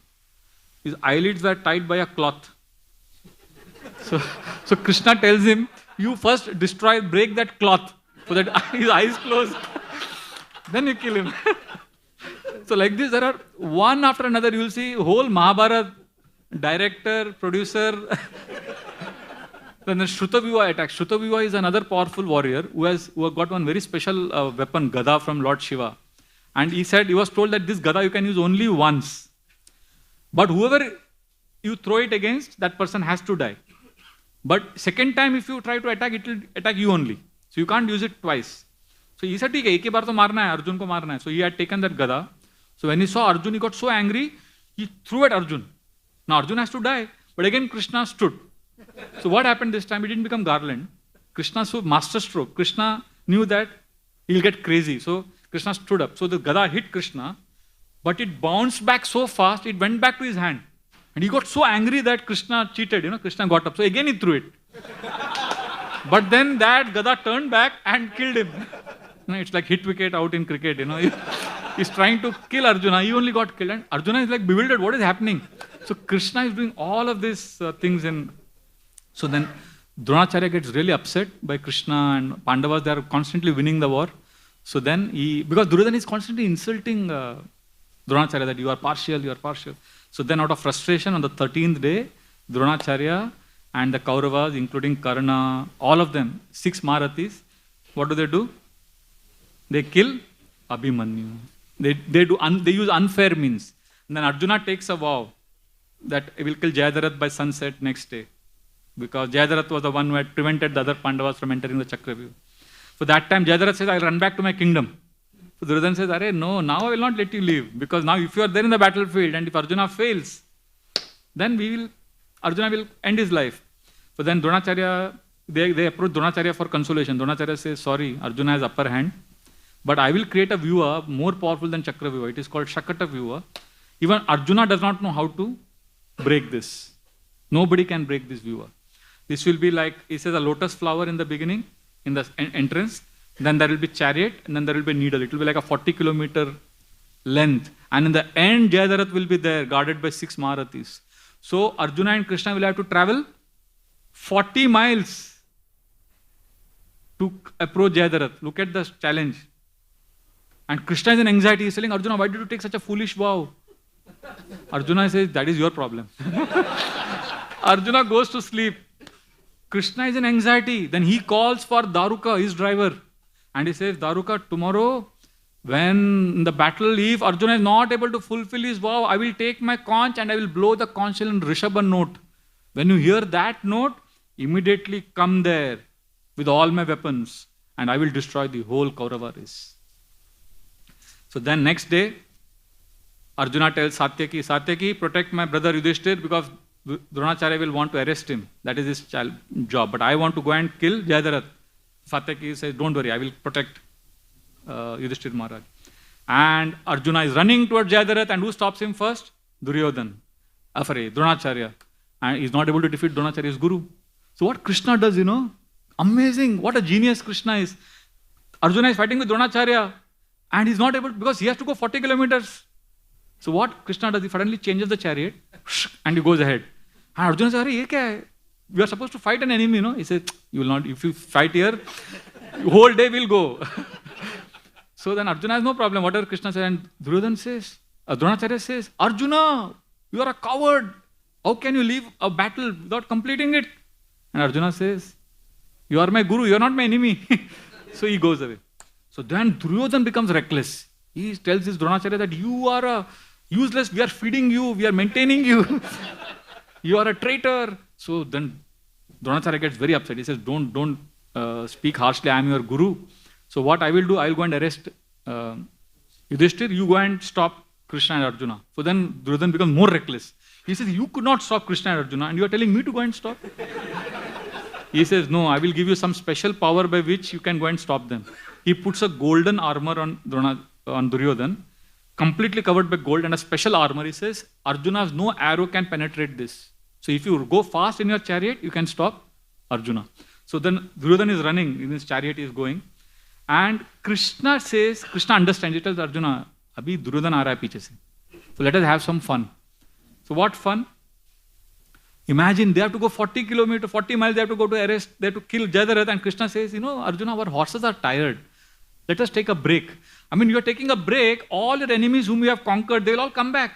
Speaker 5: His eyelids were tied by a cloth. So Krishna tells him, you first break that cloth so that his eyes close. Then you kill him. So like this, there are one after another, you will see whole Mahabharata, director, producer. Then the Shrutavyuha attack. Shrutavyuha is another powerful warrior who has got one very special weapon, Gada from Lord Shiva. And he was told that this Gada you can use only once. But whoever you throw it against, that person has to die. But second time if you try to attack, it will attack you only. So you can't use it twice. So he said, okay, ek baar to marna hai, Arjun ko marna hai. So he had taken that Gada. So when he saw Arjun, he got so angry, he threw at Arjun. Now Arjun has to die. But again Krishna stood. So what happened this time? It didn't become garland. Krishna, so master stroke. Krishna knew that he'll get crazy. So Krishna stood up. So the Gada hit Krishna, but it bounced back so fast, it went back to his hand. And he got so angry that Krishna cheated, Krishna got up. So again he threw it. But then that Gada turned back and killed him. It's like hit wicket out in cricket, He's trying to kill Arjuna. He only got killed. And Arjuna is like bewildered. What is happening? So Krishna is doing all of these things. So then Dronacharya gets really upset by Krishna and Pandavas. They are constantly winning the war. So then because Duryodhana is constantly insulting Dronacharya that you are partial. So then out of frustration, on the 13th day, Dronacharya and the Kauravas, including Karna, all of them, 6 Marathis, what do? They kill Abhimanyu. They use unfair means. And then Arjuna takes a vow that he will kill Jayadarath by sunset next day. Because Jayadarath was the one who had prevented the other Pandavas from entering the Chakravyuh. So that time Jayadarath says, I'll run back to my kingdom. So Duryodhana says, no, now I will not let you leave. Because now if you are there in the battlefield and if Arjuna fails, then Arjuna will end his life. So then Dronacharya, they approach Dronacharya for consolation. Dronacharya says, sorry, Arjuna has upper hand. But I will create a Vyuha more powerful than Chakravyuha. It is called Shakata Vyuha. Even Arjuna does not know how to break this. Nobody can break this Vyuha. This will be like, he says, a lotus flower in the beginning, in the entrance. Then there will be chariot, and then there will be needle. It will be like a 40-kilometer length. And in the end, Jayadarath will be there, guarded by 6 Marathis. So Arjuna and Krishna will have to travel 40 miles to approach Jayadarath. Look at the challenge. And Krishna is in anxiety. He is telling Arjuna, why did you take such a foolish vow? Arjuna says, that is your problem. Arjuna goes to sleep. Krishna is in anxiety. Then he calls for Daruka, his driver. And he says, Daruka, tomorrow, when the battle, if Arjuna is not able to fulfill his vow, I will take my conch and I will blow the conch shell in Rishabha note. When you hear that note, immediately come there with all my weapons and I will destroy the whole Kaurava race. So then next day, Arjuna tells Satyaki, Satyaki, protect my brother Yudhishthir because Dronacharya will want to arrest him. That is his job. But I want to go and kill Jayadarath. Satyaki says, don't worry, I will protect Yudhishthir Maharaj. And Arjuna is running towards Jayadarath, and who stops him first? Duryodhan. Dronacharya. And he's not able to defeat Dronacharya's guru. So what Krishna does, amazing, what a genius Krishna is. Arjuna is fighting with Dronacharya, and he's not able, because he has to go 40 kilometers. So what Krishna does, he suddenly changes the chariot, and he goes ahead. And Arjuna says, ye kya hai? We are supposed to fight an enemy, He says, you will not, if you fight here, whole day will go. So then Arjuna has no problem, whatever Krishna says. And Duryodhan says, Dronacharya says, Arjuna, you are a coward. How can you leave a battle without completing it? And Arjuna says, you are my guru, you are not my enemy. So he goes away. So then Duryodhan becomes reckless. He tells his Dronacharya that you are a useless, we are feeding you, we are maintaining you. You are a traitor. So then Dronacharya gets very upset. He says, don't speak harshly, I am your guru. So what I will do, I will go and arrest Yudhishthir, you go and stop Krishna and Arjuna. So then Duryodhan becomes more reckless. He says, you could not stop Krishna and Arjuna, and you are telling me to go and stop? He says, no, I will give you some special power by which you can go and stop them. He puts a golden armor on Duryodhan, completely covered by gold, and a special armor. He says, Arjuna's no arrow can penetrate this. So if you go fast in your chariot, you can stop Arjuna. So then Duryodhan is running, in his chariot he is going. And Krishna understands, he tells Arjuna, Abhi Duryodhan aa raha hai piche se. So let us have some fun. So what fun? Imagine they have to go 40 miles, they have to go to arrest, they have to kill Jayadarath, and Krishna says, Arjuna, our horses are tired. Let us take a break. You are taking a break, all your enemies whom you have conquered, they will all come back.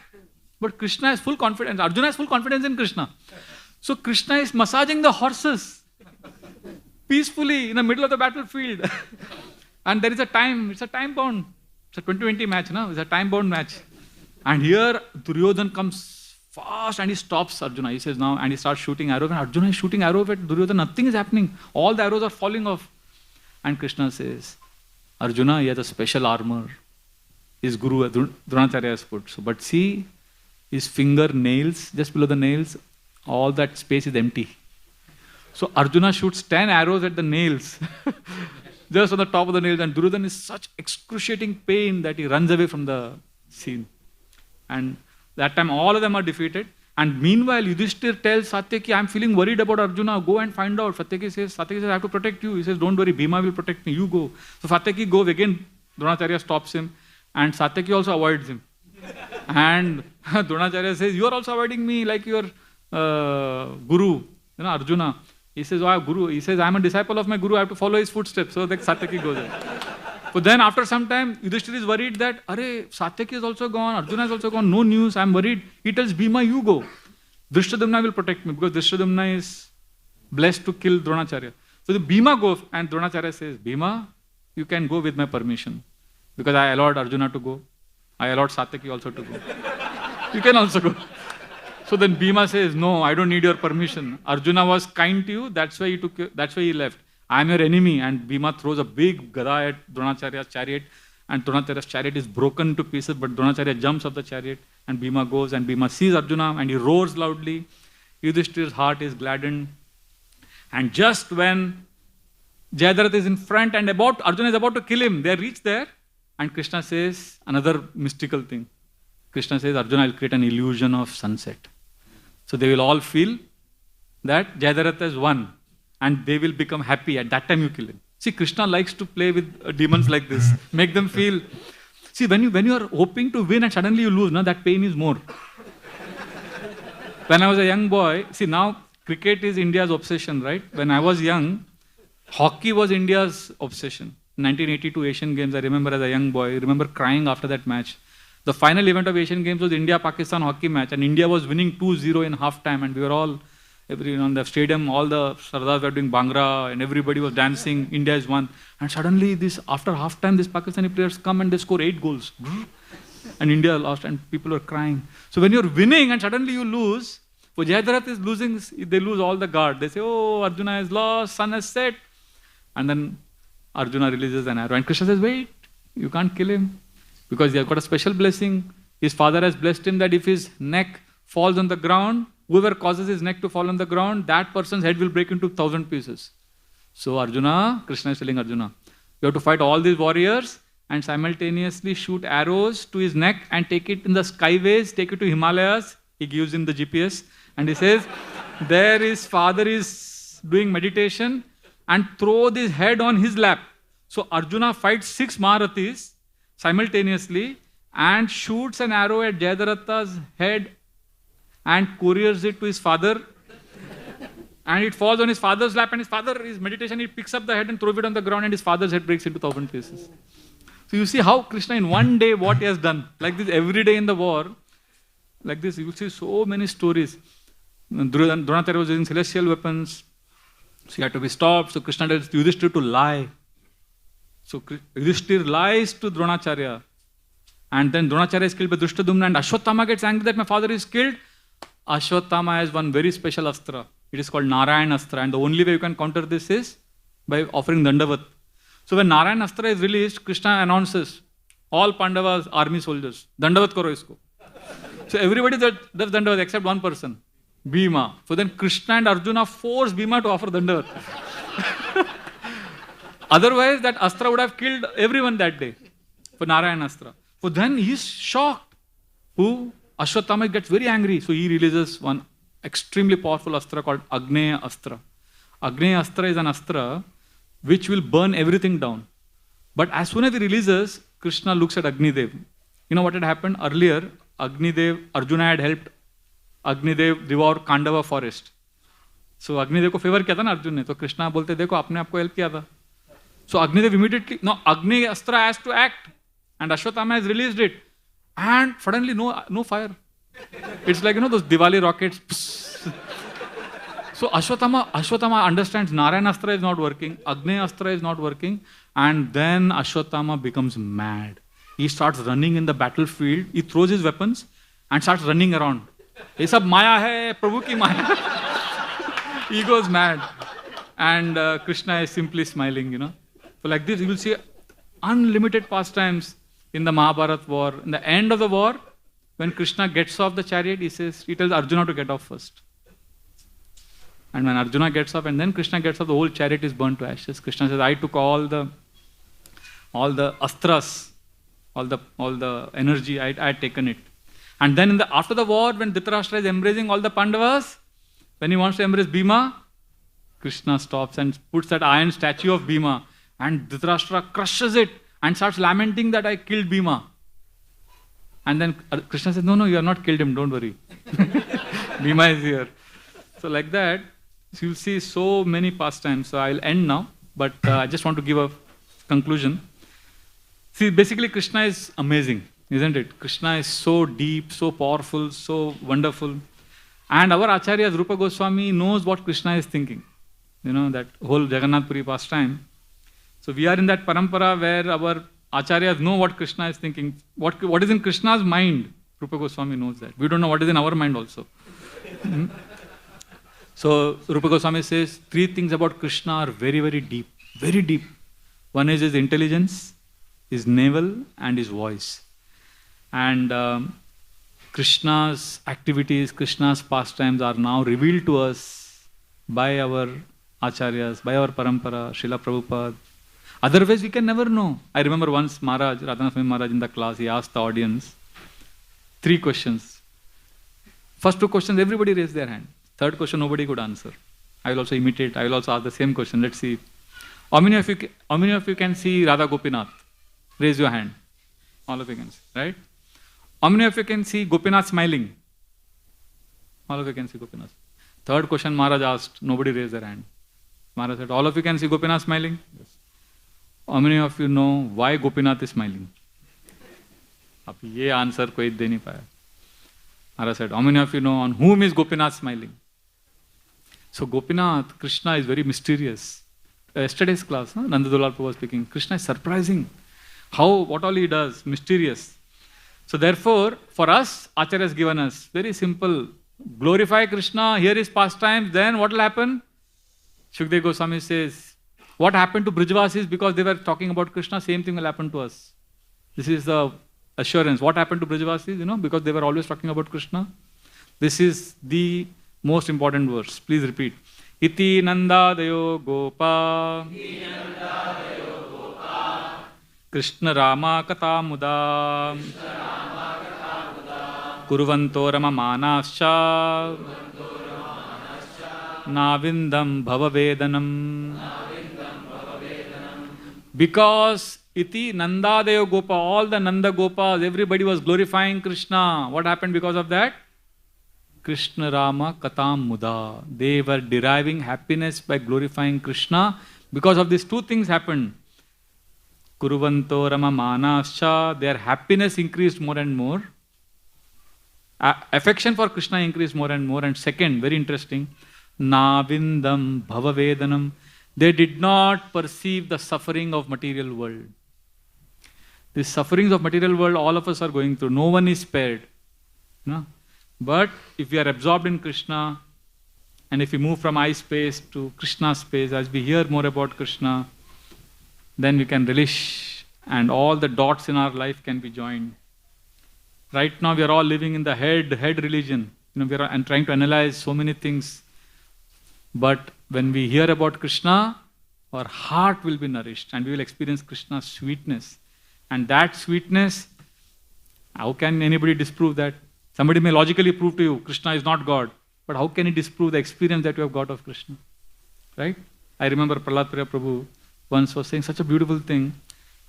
Speaker 5: But Krishna has full confidence, Arjuna has full confidence in Krishna. So Krishna is massaging the horses peacefully in the middle of the battlefield. And there is a time, it's a time bound. It's a 20-20 match, It's a time bound match. And here Duryodhan comes fast and he stops Arjuna. He says now, and he starts shooting arrows. And Arjuna is shooting arrows at Duryodhan. Nothing is happening. All the arrows are falling off. And Krishna says, Arjuna, he has a special armor. His guru, Dronacharya, has put. So, but see, his finger nails, just below the nails, all that space is empty. So Arjuna shoots 10 arrows at the nails. Just on the top of the nails. And Duryodhan is such excruciating pain that he runs away from the scene. And that time all of them are defeated. And meanwhile, Yudhishthir tells Satyaki, I am feeling worried about Arjuna. Go and find out. Satyaki says, I have to protect you. He says, don't worry, Bhima will protect me. You go. So Satyaki goes again. Dronacharya stops him. And Satyaki also avoids him. And Dronacharya says, you are also avoiding me like your guru, Arjuna. He says, oh, Guru. He says, I am a disciple of my guru. I have to follow his footsteps. So that Satyaki goes in. But then after some time, Yudhishthir is worried that, Satyaki is also gone, Arjuna is also gone, no news, I am worried. He tells Bhima, you go. Drishtadumna will protect me because Drishtadumna is blessed to kill Dronacharya. So the Bhima goes and Dronacharya says, Bhima, you can go with my permission. Because I allowed Arjuna to go. I allowed Satyaki also to go. You can also go. So then Bhima says, no, I don't need your permission. Arjuna was kind to you, that's why he left. I am your enemy. And Bhima throws a big gada at Dronacharya's chariot. And Dronacharya's chariot is broken to pieces, but Dronacharya jumps off the chariot. And Bhima goes, and Bhima sees Arjuna, and he roars loudly. Yudhishthir's heart is gladdened. And just when Jayadarath is in front and Arjuna is about to kill him, they reach there. And Krishna says another mystical thing. Krishna says, Arjuna will create an illusion of sunset. So they will all feel that Jayadarath has won. And they will become happy. At that time you kill him. See, Krishna likes to play with demons like this. Make them feel... See, when you are hoping to win and suddenly you lose, that pain is more. When I was a young boy... See, now cricket is India's obsession, right? When I was young, hockey was India's obsession. 1982 Asian Games, I remember as a young boy, I remember crying after that match. The final event of Asian Games was India-Pakistan hockey match. And India was winning 2-0 in half-time. And we were all... on the stadium, all the Sardars were doing Bhangra and everybody was dancing, India is won. And suddenly, after half time, these Pakistani players come and they score 8 goals. And India lost and people were crying. So when you're winning and suddenly you lose, for Jayadarath is losing, they lose all the guard. They say, oh, Arjuna has lost, sun has set. And then Arjuna releases an arrow. And Krishna says, wait, you can't kill him. Because he has got a special blessing. His father has blessed him that if his neck falls on the ground, whoever causes his neck to fall on the ground, that person's head will break into 1,000 pieces. So Arjuna, Krishna is telling Arjuna, you have to fight all these warriors and simultaneously shoot arrows to his neck and take it in the skyways, take it to Himalayas. He gives him the GPS and he says, there his father is doing meditation, and throw this head on his lap. So Arjuna fights 6 Maharathis simultaneously and shoots an arrow at Jayadratha's head and couriers it to his father. And it falls on his father's lap, and his father is meditation, he picks up the head and throws it on the ground, and his father's head breaks into 1,000 pieces. So you see how Krishna in one day what he has done. Like this every day in the war, like this you will see so many stories. Dronacharya was using celestial weapons, so he had to be stopped. So Krishna tells Yudhishthira to lie. So Yudhishthira lies to Dronacharya. And then Dronacharya is killed by Drishtadumna, and Ashwatthama gets angry that my father is killed. Ashwatthama has one very special astra. It is called Narayan Astra, and the only way you can counter this is by offering Dandavat. So when Narayan Astra is released, Krishna announces, all Pandavas, army soldiers, Dandavat karo isko. So everybody does Dandavat except one person, Bhima. So then Krishna and Arjuna force Bhima to offer Dandavat. Otherwise that Astra would have killed everyone that day for Narayan Astra. So then he is shocked. Who? Ashwatthama gets very angry. So he releases one extremely powerful astra called Agneya Astra. Agneya Astra is an astra which will burn everything down. But as soon as he releases, Krishna looks at Agnidev. You know what had happened? Earlier, Arjuna had helped Agnidev devour Kandava forest. So Agnidev ko favor kiya tha na Arjuna ne. So Krishna bolte, dekho, apne aapko help kiya tha. So Agnidev immediately, no, Agneya Astra has to act. And Ashwatthama has released it. And suddenly no fire. It's like, those Diwali rockets. So Ashwatthama understands Narayan Astra is not working, Agneya Astra is not working, and then Ashwatthama becomes mad. He starts running in the battlefield, he throws his weapons and starts running around. Ye sab maya hai, Prabhu ki maya. He goes mad. And Krishna is simply smiling, So like this, you will see unlimited pastimes in the Mahabharata war. In the end of the war, when Krishna gets off the chariot, he tells Arjuna to get off first. And when Arjuna gets off, and then Krishna gets off, the whole chariot is burnt to ashes. Krishna says, I took all the astras, all the energy, I had taken it. And then after the war, when Dhritarashtra is embracing all the Pandavas, when he wants to embrace Bhima, Krishna stops and puts that iron statue of Bhima, and Dhritarashtra crushes it and starts lamenting that I killed Bhima. And then Krishna says, no, you have not killed him, don't worry. Bhima is here. So like that, you'll see so many pastimes. So I'll end now, but I just want to give a conclusion. See, basically Krishna is amazing, isn't it? Krishna is so deep, so powerful, so wonderful. And our Acharya Rupa Goswami knows what Krishna is thinking. That whole Jagannath Puri pastime. So we are in that parampara where our Acharyas know what Krishna is thinking. What is in Krishna's mind, Rupa Goswami knows that. We don't know what is in our mind also. So Rupa Goswami says 3 things about Krishna are very, very deep. Very deep. One is his intelligence, his navel, and his voice. And Krishna's activities, Krishna's pastimes are now revealed to us by our Acharyas, by our parampara, Srila Prabhupada. Otherwise, we can never know. I remember once Maharaj, Radhanath Maharaj in the class, he asked the audience 3 questions. First 2 questions, everybody raised their hand. Third question, nobody could answer. I will also imitate, I will also ask the same question. Let's see. How many of you can see Radha Gopinath? Raise your hand. All of you can see, right? How many of you can see Gopinath smiling? All of you can see Gopinath. Third question Maharaj asked, nobody raised their hand. Maharaj said, all of you can see Gopinath smiling? Yes. How many of you know why Gopinath is smiling? अब ये answer कोई दे नहीं पाया. Maharaj said, how many of you know on whom is Gopinath smiling? So Gopinath, Krishna is very mysterious. Yesterday's class, Nanda Dulal Prabhu was speaking. Krishna is surprising. What all he does, mysterious. So therefore, for us, Acharya has given us very simple. Glorify Krishna, hear his pastimes, then what will happen? Shukdev Goswami says, what happened to Brijvasis because they were talking about Krishna, same thing will happen to us. This is the assurance. What happened to Brajavasis? Because they were always talking about Krishna. This is the most important verse. Please repeat. Iti nandadayo gopa Krishna Rama Katha Muda Kuruvanto Rama Manascha Navindam Bhavavedanam. Because iti Nandadayo Gopa, all the Nanda Gopas, everybody was glorifying Krishna. What happened because of that? Krishna Rama Katam Muda. They were deriving happiness by glorifying Krishna. Because of these two things happened. Kuruvanto Rama Manascha, their happiness increased more and more. Affection for Krishna increased more and more. And second, very interesting, Navindam Bhavavedanam. They did not perceive the suffering of material world. The sufferings of material world all of us are going through. No one is spared. No? But if we are absorbed in Krishna, and if we move from I space to Krishna space, as we hear more about Krishna, then we can relish, and all the dots in our life can be joined. Right now we are all living in the head religion. We are trying to analyze so many things. But when we hear about Krishna, our heart will be nourished and we will experience Krishna's sweetness. And that sweetness, how can anybody disprove that? Somebody may logically prove to you Krishna is not God, but how can he disprove the experience that you have got of Krishna? Right? I remember Prahlad Prabhu once was saying such a beautiful thing.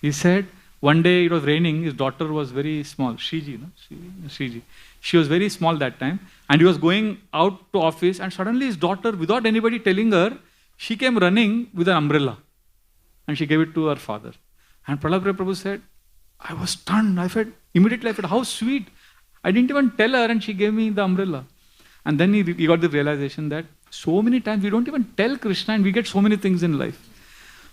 Speaker 5: He said, one day it was raining, his daughter was very small, Shiji. She was very small that time, and he was going out to office, and suddenly his daughter, without anybody telling her, she came running with an umbrella, and she gave it to her father. And Prahlad Prabhu said, I was stunned. Immediately I said, how sweet. I didn't even tell her, and she gave me the umbrella. And then he got the realization that so many times we don't even tell Krishna, and we get so many things in life.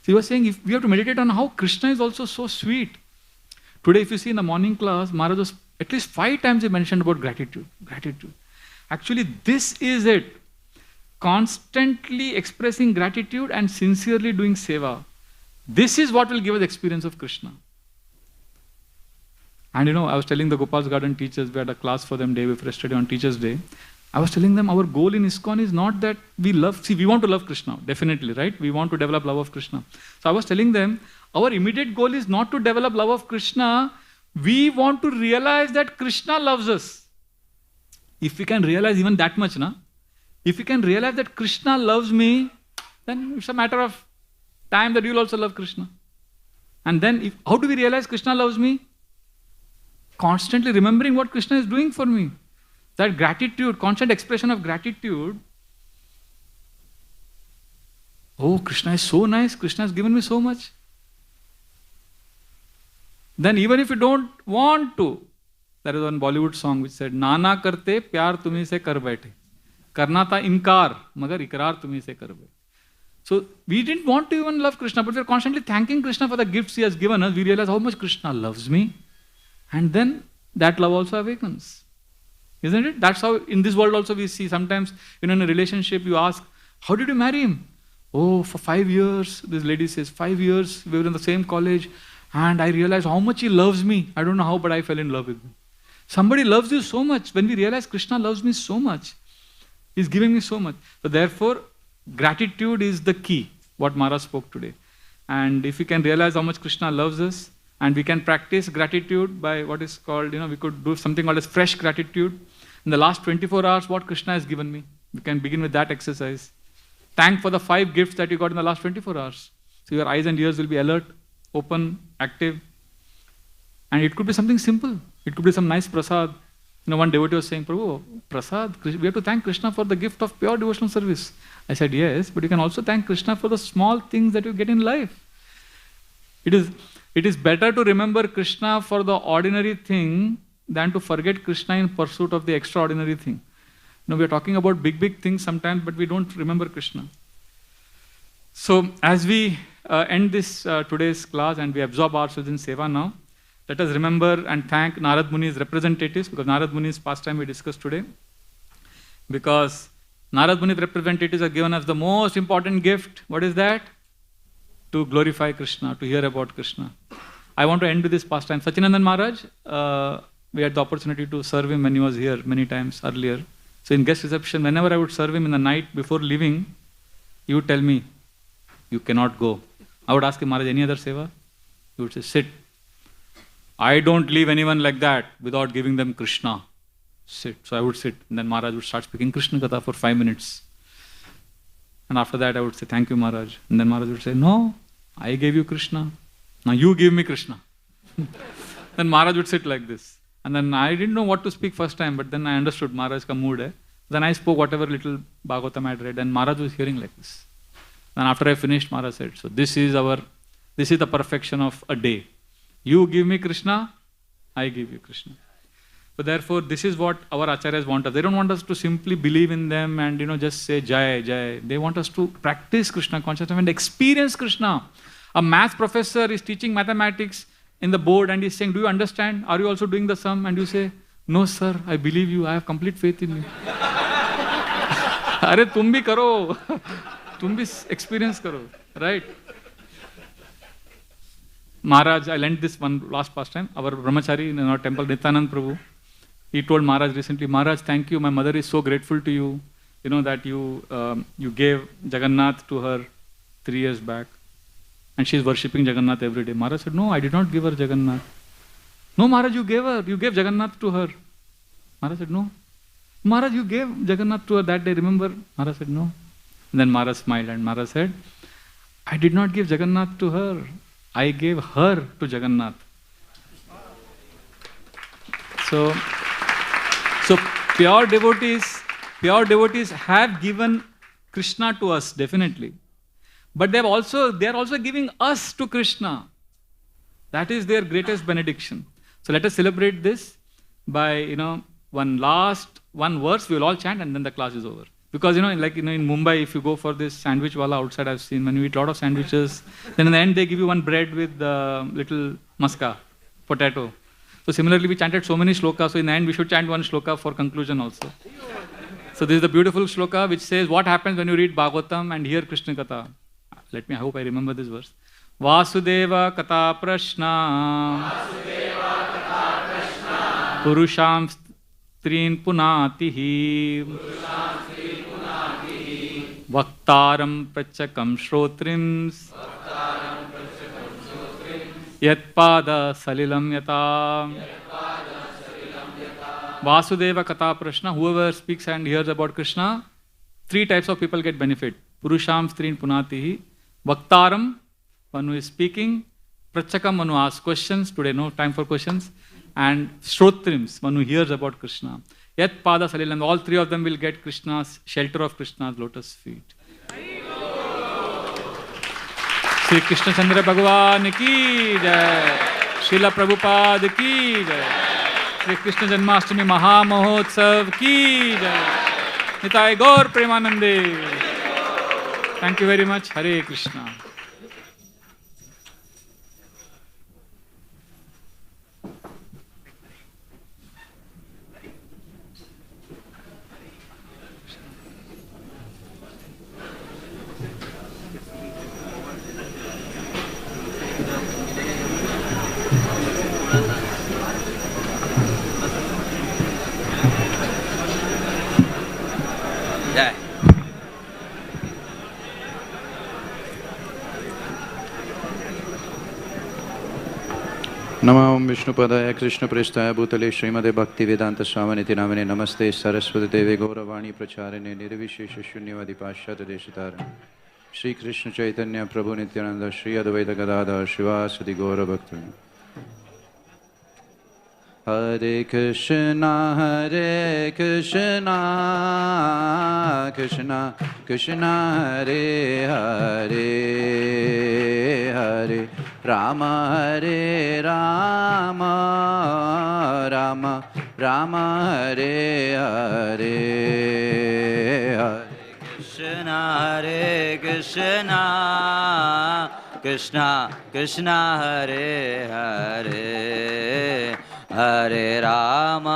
Speaker 5: So he was saying, if we have to meditate on how Krishna is also so sweet. Today, if you see in the morning class, Maharaj was at least 5 times he mentioned about gratitude. Gratitude. Actually, this is it. Constantly expressing gratitude and sincerely doing seva. This is what will give us the experience of Krishna. And I was telling the Gopal's Garden teachers, we had a class for them day before yesterday on Teachers' Day. I was telling them our goal in ISKCON is not that we want to love Krishna, definitely, right? We want to develop love of Krishna. So I was telling them, our immediate goal is not to develop love of Krishna. We want to realize that Krishna loves us. If we can realize even that much, if we can realize that Krishna loves me, then it's a matter of time that you will also love Krishna. And then, how do we realize Krishna loves me? Constantly remembering what Krishna is doing for me. That gratitude, constant expression of gratitude. Oh, Krishna is so nice. Krishna has given me so much. Then even if you don't want to, there is one Bollywood song which said, Nana karte pyar tumhi se kar baithe. Karna tha inkar, magar ikrar tumhi se kar baithe. So we didn't want to even love Krishna, but we are constantly thanking Krishna for the gifts he has given us. We realize how much Krishna loves me. And then that love also awakens. Isn't it? That's how in this world also we see sometimes, in a relationship you ask, how did you marry him? Oh, for 5 years, this lady says, 5 years, we were in the same college and I realized how much he loves me. I don't know how, but I fell in love with him. Somebody loves you so much. When we realize Krishna loves me so much, he's giving me so much. So therefore, gratitude is the key, what Maharaj spoke today. And if we can realize how much Krishna loves us, and we can practice gratitude by what is called, we could do something called as fresh gratitude. In the last 24 hours, what Krishna has given me. We can begin with that exercise. Thank for the 5 gifts that you got in the last 24 hours. So your eyes and ears will be alert, open, active. And it could be something simple. It could be some nice prasad. One devotee was saying, Prabhu, prasad, we have to thank Krishna for the gift of pure devotional service. I said, yes, but you can also thank Krishna for the small things that you get in life. It is better to remember Krishna for the ordinary thing than to forget Krishna in pursuit of the extraordinary thing. We are talking about big things sometimes, but we don't remember Krishna. So, as we end this today's class and we absorb ourselves in seva now, let us remember and thank Narad Muni's representatives, because Narad Muni's pastime we discussed today. Because Narad Muni's representatives have given us the most important gift. What is that? To glorify Krishna, to hear about Krishna. I want to end with this pastime. Sachinandan Maharaj, we had the opportunity to serve him when he was here many times earlier. So in guest reception, whenever I would serve him in the night before leaving, he would tell me, you cannot go. I would ask him, Maharaj, any other seva? He would say, sit. I don't leave anyone like that without giving them Krishna. Sit. So I would sit. And then Maharaj would start speaking Krishna Katha for 5 minutes. And after that I would say, thank you Maharaj. And then Maharaj would say, no, I gave you Krishna. Now you give me Krishna. Then Maharaj would sit like this. And then I didn't know what to speak first time, but then I understood Maharaj ka mood hai. Then I spoke whatever little Bhagavatam I had read, and Maharaj was hearing like this. And after I finished, Maharaj said, so this is the perfection of a day. You give me Krishna, I give you Krishna. So therefore, this is what our acharyas want us. They don't want us to simply believe in them and just say Jai, Jai. They want us to practice Krishna consciousness and experience Krishna. A math professor is teaching mathematics in the board and he's saying, do you understand? Are you also doing the sum? And you say, no sir, I believe you. I have complete faith in you. Arre, tum bhi karo. Tum bhi experience karo. Right? Maharaj, I learned this one last pastime. Our brahmachari in our temple, Nityanand Prabhu, he told Maharaj recently, Maharaj, thank you. My mother is so grateful to you. You know that you gave Jagannath to her 3 years back. And she is worshipping Jagannath every day. Maharaj said, no, I did not give her Jagannath. No, Maharaj, you gave her. You gave Jagannath to her. Maharaj said, no. Maharaj, you gave Jagannath to her that day, remember? Maharaj said, no. And then Maharaj smiled and Maharaj said, I did not give Jagannath to her. I gave her to Jagannath. So pure devotees have given Krishna to us, definitely. But they are also giving us to Krishna. That is their greatest benediction. So let us celebrate this by one verse we will all chant and then the class is over. Because in Mumbai, if you go for this sandwich wala outside, I've seen when you eat a lot of sandwiches, then in the end they give you one bread with little maska, potato. So similarly, we chanted so many shlokas. So in the end, we should chant one shloka for conclusion also. So this is the beautiful shloka which says what happens when you read Bhagavatam and hear Krishna Katha. I hope I remember this verse. Vasudeva Katha Prashna Purusham Strin Punatihi Vaktaram Prachakam Shrotrims Yatpada Salilam Yata. Vasudeva Katha Prashna, whoever speaks and hears about Krishna, 3 types of people get benefit. Purusham Strin Punatihi, Vaktaram, one who is speaking, Prachakam, one who asks questions, today no time for questions, and Shrotrims, one who hears about Krishna. Yat Pada Salilam, all 3 of them will get Krishna's, shelter of Krishna's lotus feet. Sri Krishna Chandra Bhagavan ki jai, Srila Prabhupada ki jai, Sri Krishna Janmashtami Maha Mahotsav ki jai, Nitai Gaur Premanande. Thank you very much. Hare Krishna.
Speaker 6: नमो विष्णुपदाय कृष्णप्रेष्ठाय भूतले श्रीमदे भक्तिवेदांत स्वामिनिति नामिने नमस्ते सरस्वती देवे गौरवाणी प्रचारिणे निर्विशेष शून्यवादी पाश्चात्य देशतारिणे श्री कृष्ण चैतन्य प्रभु नित्यानंद श्री अद्वैत गदाधर शिवासदि गौर भक्तवृंद। हरे कृष्णा कृष्णा कृष्णा हरे हरे हरे राम हरे Ram Ram Ram Hare Hare Hare
Speaker 7: Krishna Krishna Krishna Hare Hare Hare Ram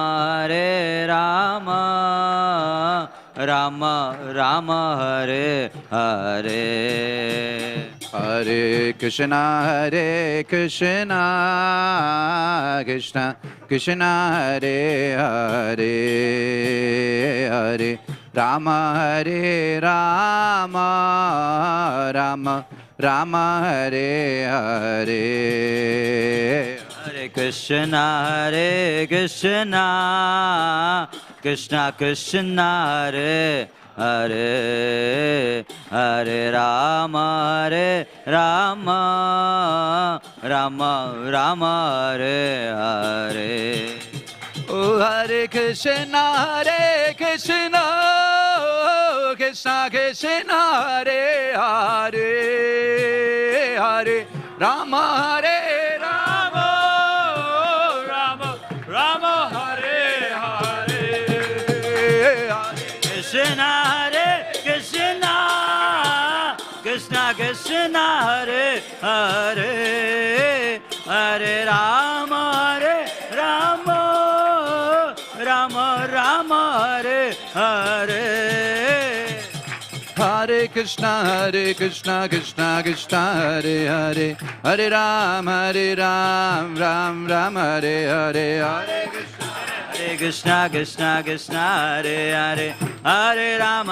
Speaker 7: Ram Ram Hare Hare
Speaker 6: Hare Krishna, Krishna Krishna, Hare Hare, Hare Rama, Hare Rama, Rama Rama, Hare Hare.
Speaker 7: Hare Krishna, Krishna Krishna, Hare Hare, Hare Rama, Rama Rama, Hare Hare.
Speaker 6: Oh, Hare Krishna, Krishna Krishna, Hare Hare, Hare Rama, Hare Rama, Rama Rama, Hare Hare, Hare
Speaker 7: Krishna, Krishna Krishna, Hare Hare, Hare Rama, Rama Rama, Hare Hare.
Speaker 6: Hare Krishna, Krishna Krishna, Hare Hare, Hare Ram, Ram Ram, Hare Hare, Hare Krishna.
Speaker 7: Hare Krishna, Krishna Hare Hare, Hare Ram,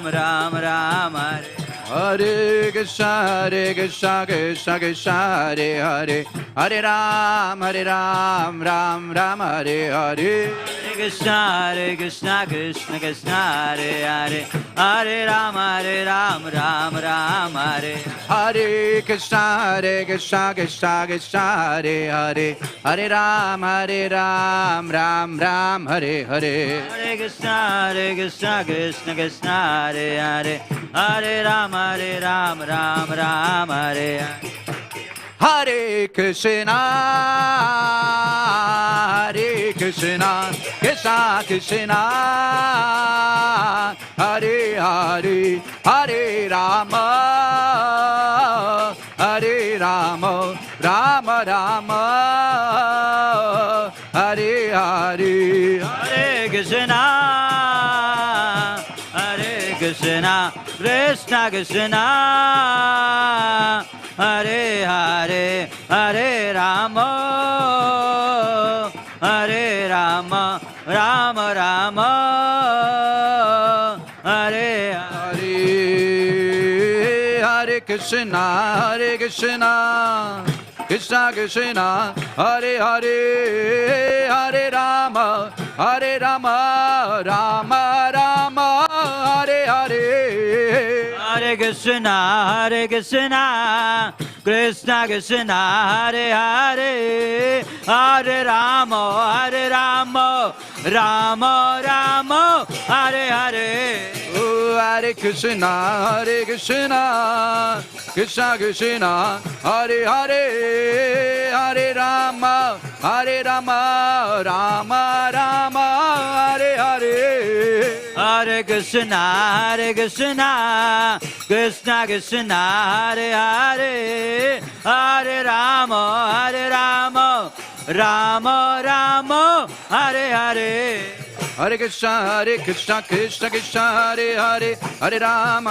Speaker 7: Ram Ram, Hare.
Speaker 6: Hare Krishna, Krishna Krishna, Hare Hare, Hare Ram, Ram Ram, Hare Hare.
Speaker 7: Hare Krishna, Krishna Krishna, Hare Hare, Hare Ram, Ram Ram, Hare.
Speaker 6: Hare Krishna, Krishna Krishna, Hare Hare, Hare Ram, Ram Ram, Hare Hare.
Speaker 7: Hare Krishna, Krishna Krishna, Hare Hare, Hare Ram, Ram Ram, Hare.
Speaker 6: Hare Krishna, Krishna Krishna, Hare Hare, Hare Rama, Rama Rama, Hare Hare.
Speaker 7: Hare Krishna, Krishna Krishna, Hare Hare, Hare Rama, Rama Rama, Hare Hare.
Speaker 6: Hare Krishna, Krishna Krishna, Hare Hare, Hare Rama, Rama Rama, Hare Hare.
Speaker 7: Hare Krishna, Krishna Krishna, Hare Hare, Hare Rama, Rama Rama, Hare Hare.
Speaker 6: Oh, Hare Krishna, Krishna Krishna, Hare Hare, Hare Rama, Rama Rama, Hare Hare.
Speaker 7: Hare Krishna, Krishna Krishna, Hare Hare, Hare Rama, Rama Rama, Hare Hare.
Speaker 6: Hare Krishna, Krishna Krishna, Hare Hare, Hare Ram,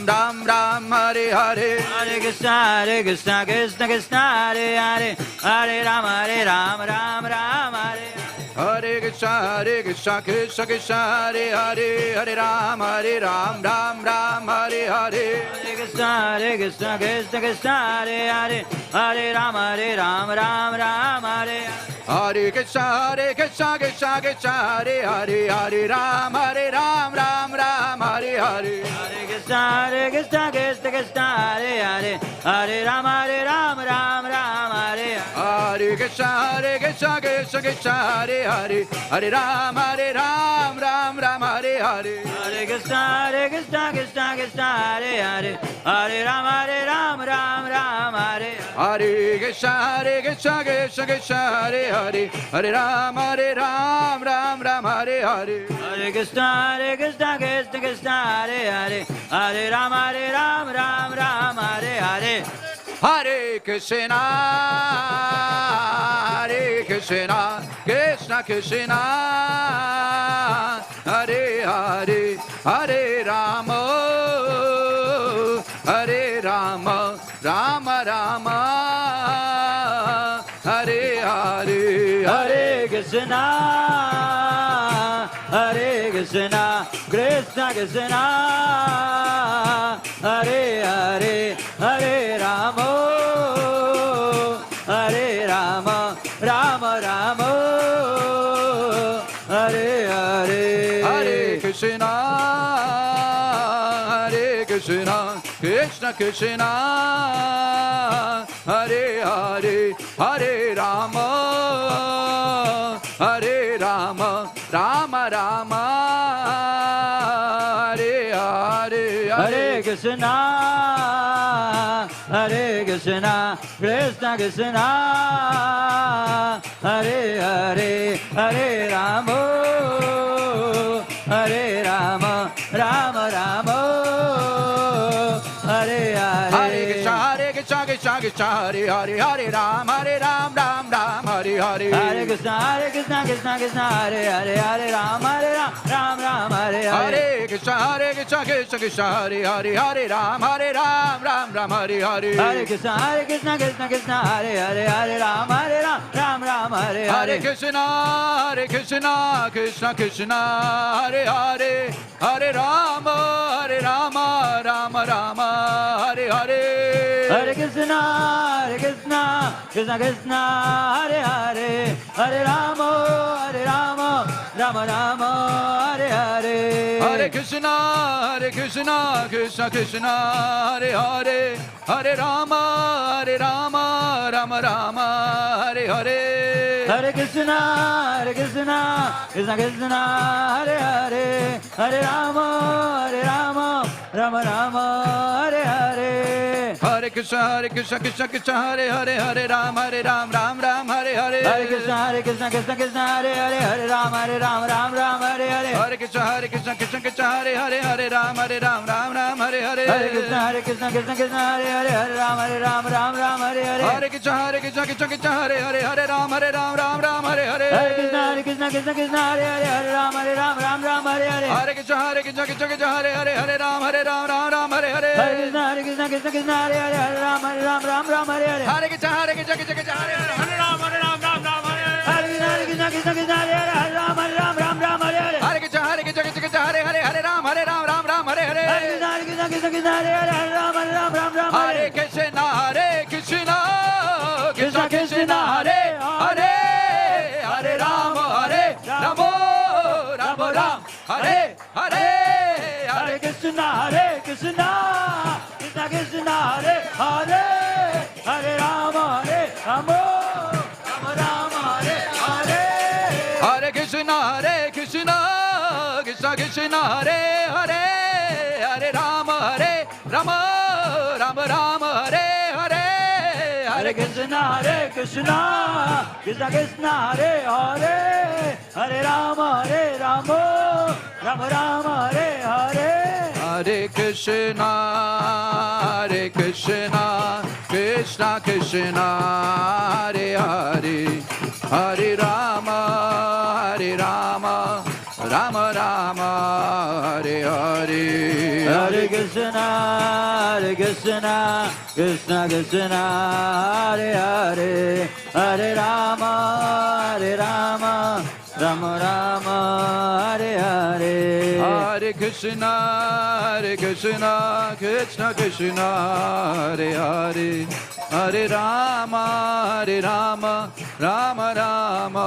Speaker 6: Ram Ram, Hare Hare.
Speaker 7: Hare Krishna, Krishna Krishna, Hare Hare, Hare Ram, Ram Ram, Hare.
Speaker 6: Hare Krishna, Krishna Krishna, Hare Hare, Hare Ram, Ram Ram, Hare Hare.
Speaker 7: Hare Krishna, Krishna Krishna, Hare Hare, Hare Ram, Ram Ram, Hare.
Speaker 6: Hare Krishna, Krishna Krishna, Hare Hare, Hare Ram, Ram Hare Hare.
Speaker 7: Hare Krishna, Krishna Krishna, Hare Hare, Hare Ram, Ram Hare.
Speaker 6: Hare Krishna, Krishna Krishna, Hare Hare, Hare Ram, Ram Hare Hare.
Speaker 7: Hare Krishna, Krishna Krishna, Hare Hare, Hare Ram, Ram Hare.
Speaker 6: Hare Krishna, Krishna Krishna, Hare Hare, Hare Ram, Ram Hare Hare.
Speaker 7: Hare Krishna, Krishna Krishna, Hare Hare, Hare Ram, Ram Hare Hare.
Speaker 6: Hare Krishna, Krishna Krishna, Hare Hare, Hare Rama, Hare Rama, Rama Rama, Hare Hare,
Speaker 7: Hare Krishna, Hare Krishna, Krishna Krishna, Hare Hare, Hare Rama, Hare Rama, Rama Rama, Hare Hare,
Speaker 6: Hare Krishna, Hare Krishna, Krishna Krishna, Hare Hare, Hare Rama, Hare Rama, Rama Rama, Hare Hare,
Speaker 7: Hare Krishna, Hare Krishna, Krishna Krishna, Hare Hare, Hare Rama, Hare Rama, Rama Rama, Hare Hare.
Speaker 6: Hare Krishna, Hare Krishna, Krishna Krishna, Hare Hare, Hare Ram, Hare Ram, Ram Ram, Hare Hare.
Speaker 7: Hare Krishna, Krishna Krishna, Hare Hare, Hare Ram, Ram Ram, Hare Hare.
Speaker 6: Hare Krishna, Krishna Krishna, Hare Hare, Hare Ram, Ram Ram, Hare Hare.
Speaker 7: Hare Krishna, Krishna Krishna, Hare Hare, Hare Ram, Ram Ram, Hare Hare.
Speaker 6: Hare Krishna, Krishna Krishna, Hare Hare, Hare Rama, Rama Rama, Hare Hare.
Speaker 7: Hare Krishna, Krishna Krishna, Hare Hare, Hare Rama, Rama Rama, Hare Hare.
Speaker 6: Hare Krishna, Krishna Krishna, Hare Hare, Hare Rama, Rama Rama, Hare Hare.
Speaker 7: Hare Krishna, Krishna Krishna, Hare Hare, Hare Rama, Rama Rama, Hare Hare.
Speaker 6: Hare Krishna, Krishna Krishna, Hare Hare, Hare Ram, Ram Ram, Hare Hare.
Speaker 7: Hare Krishna, Krishna Krishna, Hare Hare, Hare Ram, Ram Hare Hare.
Speaker 6: Hare Krishna, Krishna Krishna, Hare Hare, Hare Ram, Ram Hare Hare.
Speaker 7: Hare Krishna, Krishna Krishna, Hare Hare, Hare Ram, Ram Hare Hare.
Speaker 6: Hare Krishna, Krishna Krishna, Hare Hare, Hare Ram, Ram Hare Hare.
Speaker 7: Hare Krishna, Krishna Krishna, Hare Hare, Hare Ram, Ram Hare Hare.
Speaker 6: Hare Krishna, Krishna Krishna, Hare Hare, Hare Ram, Ram Hare Hare.
Speaker 7: Hare Krishna, Krishna Krishna, Hare Hare, Hare Ram, Ram Hare Hare.
Speaker 6: Hare Krishna, Krishna Krishna, Hare Hare, Hare Ram, Ram Hare Hare.
Speaker 7: Hare Krishna, Krishna Krishna, Hare Hare, Hare Ram, Ram Hare Hare.
Speaker 6: Hare Krishna, Krishna Krishna, Hare Hare, Hare Ram, Ram Hare Hare.
Speaker 7: Hare Krishna, Krishna Krishna, Hare Hare, Hare Ram, Ram Hare
Speaker 6: Hare
Speaker 7: Hare.
Speaker 6: Krishna, Krishna Krishna, Hare Hare, Hare Ram, Ram Hare Hare.
Speaker 7: Hare Krishna, Krishna Krishna, Hare Hare, Hare Ram, Ram Hare Hare.
Speaker 6: Hare Krishna, Krishna Krishna, Hare Hare, Hare Ram, Ram Hare Hare.
Speaker 7: Hare Krishna, Krishna Krishna, Hare Hare, Hare Ram, Ram Hare Hare.
Speaker 6: Hare Krishna, Krishna Krishna, Hare Hare, Hare Rama, Rama Rama, Hare Hare.
Speaker 7: Hare Krishna, Krishna Krishna, Hare Hare, Hare Rama, Rama Rama, Hare Hare.
Speaker 6: Hare Krishna, Krishna Krishna, Hare Hare, Hare Rama, Rama Rama,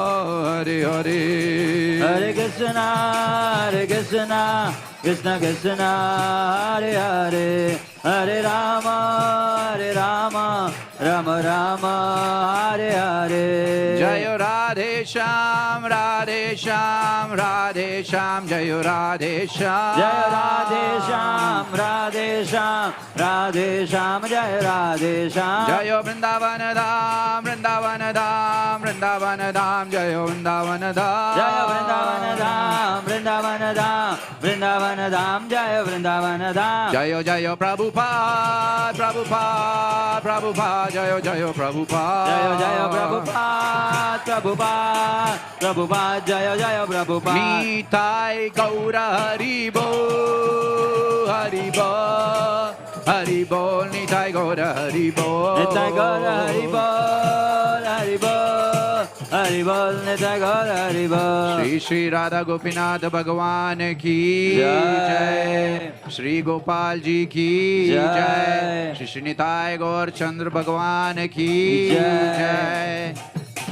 Speaker 6: Hare Hare.
Speaker 7: Hare Krishna, Krishna Krishna, Hare Hare, Hare Rama, Rama Rama, Hare Hare.
Speaker 6: Jaya Radhe Shyam, Radhe Shyam, Radhe Shyam, Jaya Radhe Shyam.
Speaker 7: Jaya Radhe Shyam, Radhe Shyam, Radhe Shyam, Jaya Radhe Shyam.
Speaker 6: Jaya Vrindavan Dham, Vrindavan Dham, Vrindavan Dham, Jaya Vrindavan Dham.
Speaker 7: Jaya Vrindavan Dham, Vrindavan Dham, Vrindavan Dham, Jaya Vrindavan Dham.
Speaker 6: Jaya Jaya Prabhupada, Prabhupada, Prabhupada, Jaya Jaya Prabhupada.
Speaker 7: Jaya Jaya Prabhupada, Prabhupada, Prabhupada, Jaya Jaya Prabhupada.
Speaker 6: Nitai Gaura Haribo, Haribo, Hari Bol, Nitai Gaura Hari Bol.
Speaker 7: Nitai Gaura Hari Bol, Hari Bol, Hari Bol, Nitai Gaura Hari Bol.
Speaker 6: Shri Shri Radha Gopinath Bhagwan ki Jai. Shri Gopal Ji ki Jai. Shri Shri Nitai Gaur Chandra Bhagwan ki Jai.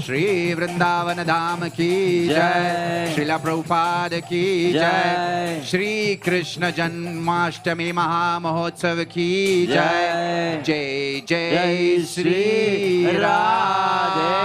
Speaker 6: Shri Vrindavan Dham ki Jai. Srila Prabhupada ki Jai. Shri Krishna Janmashtami Maha Mahotsav ki Jai. Jai Jai Shri Radhe.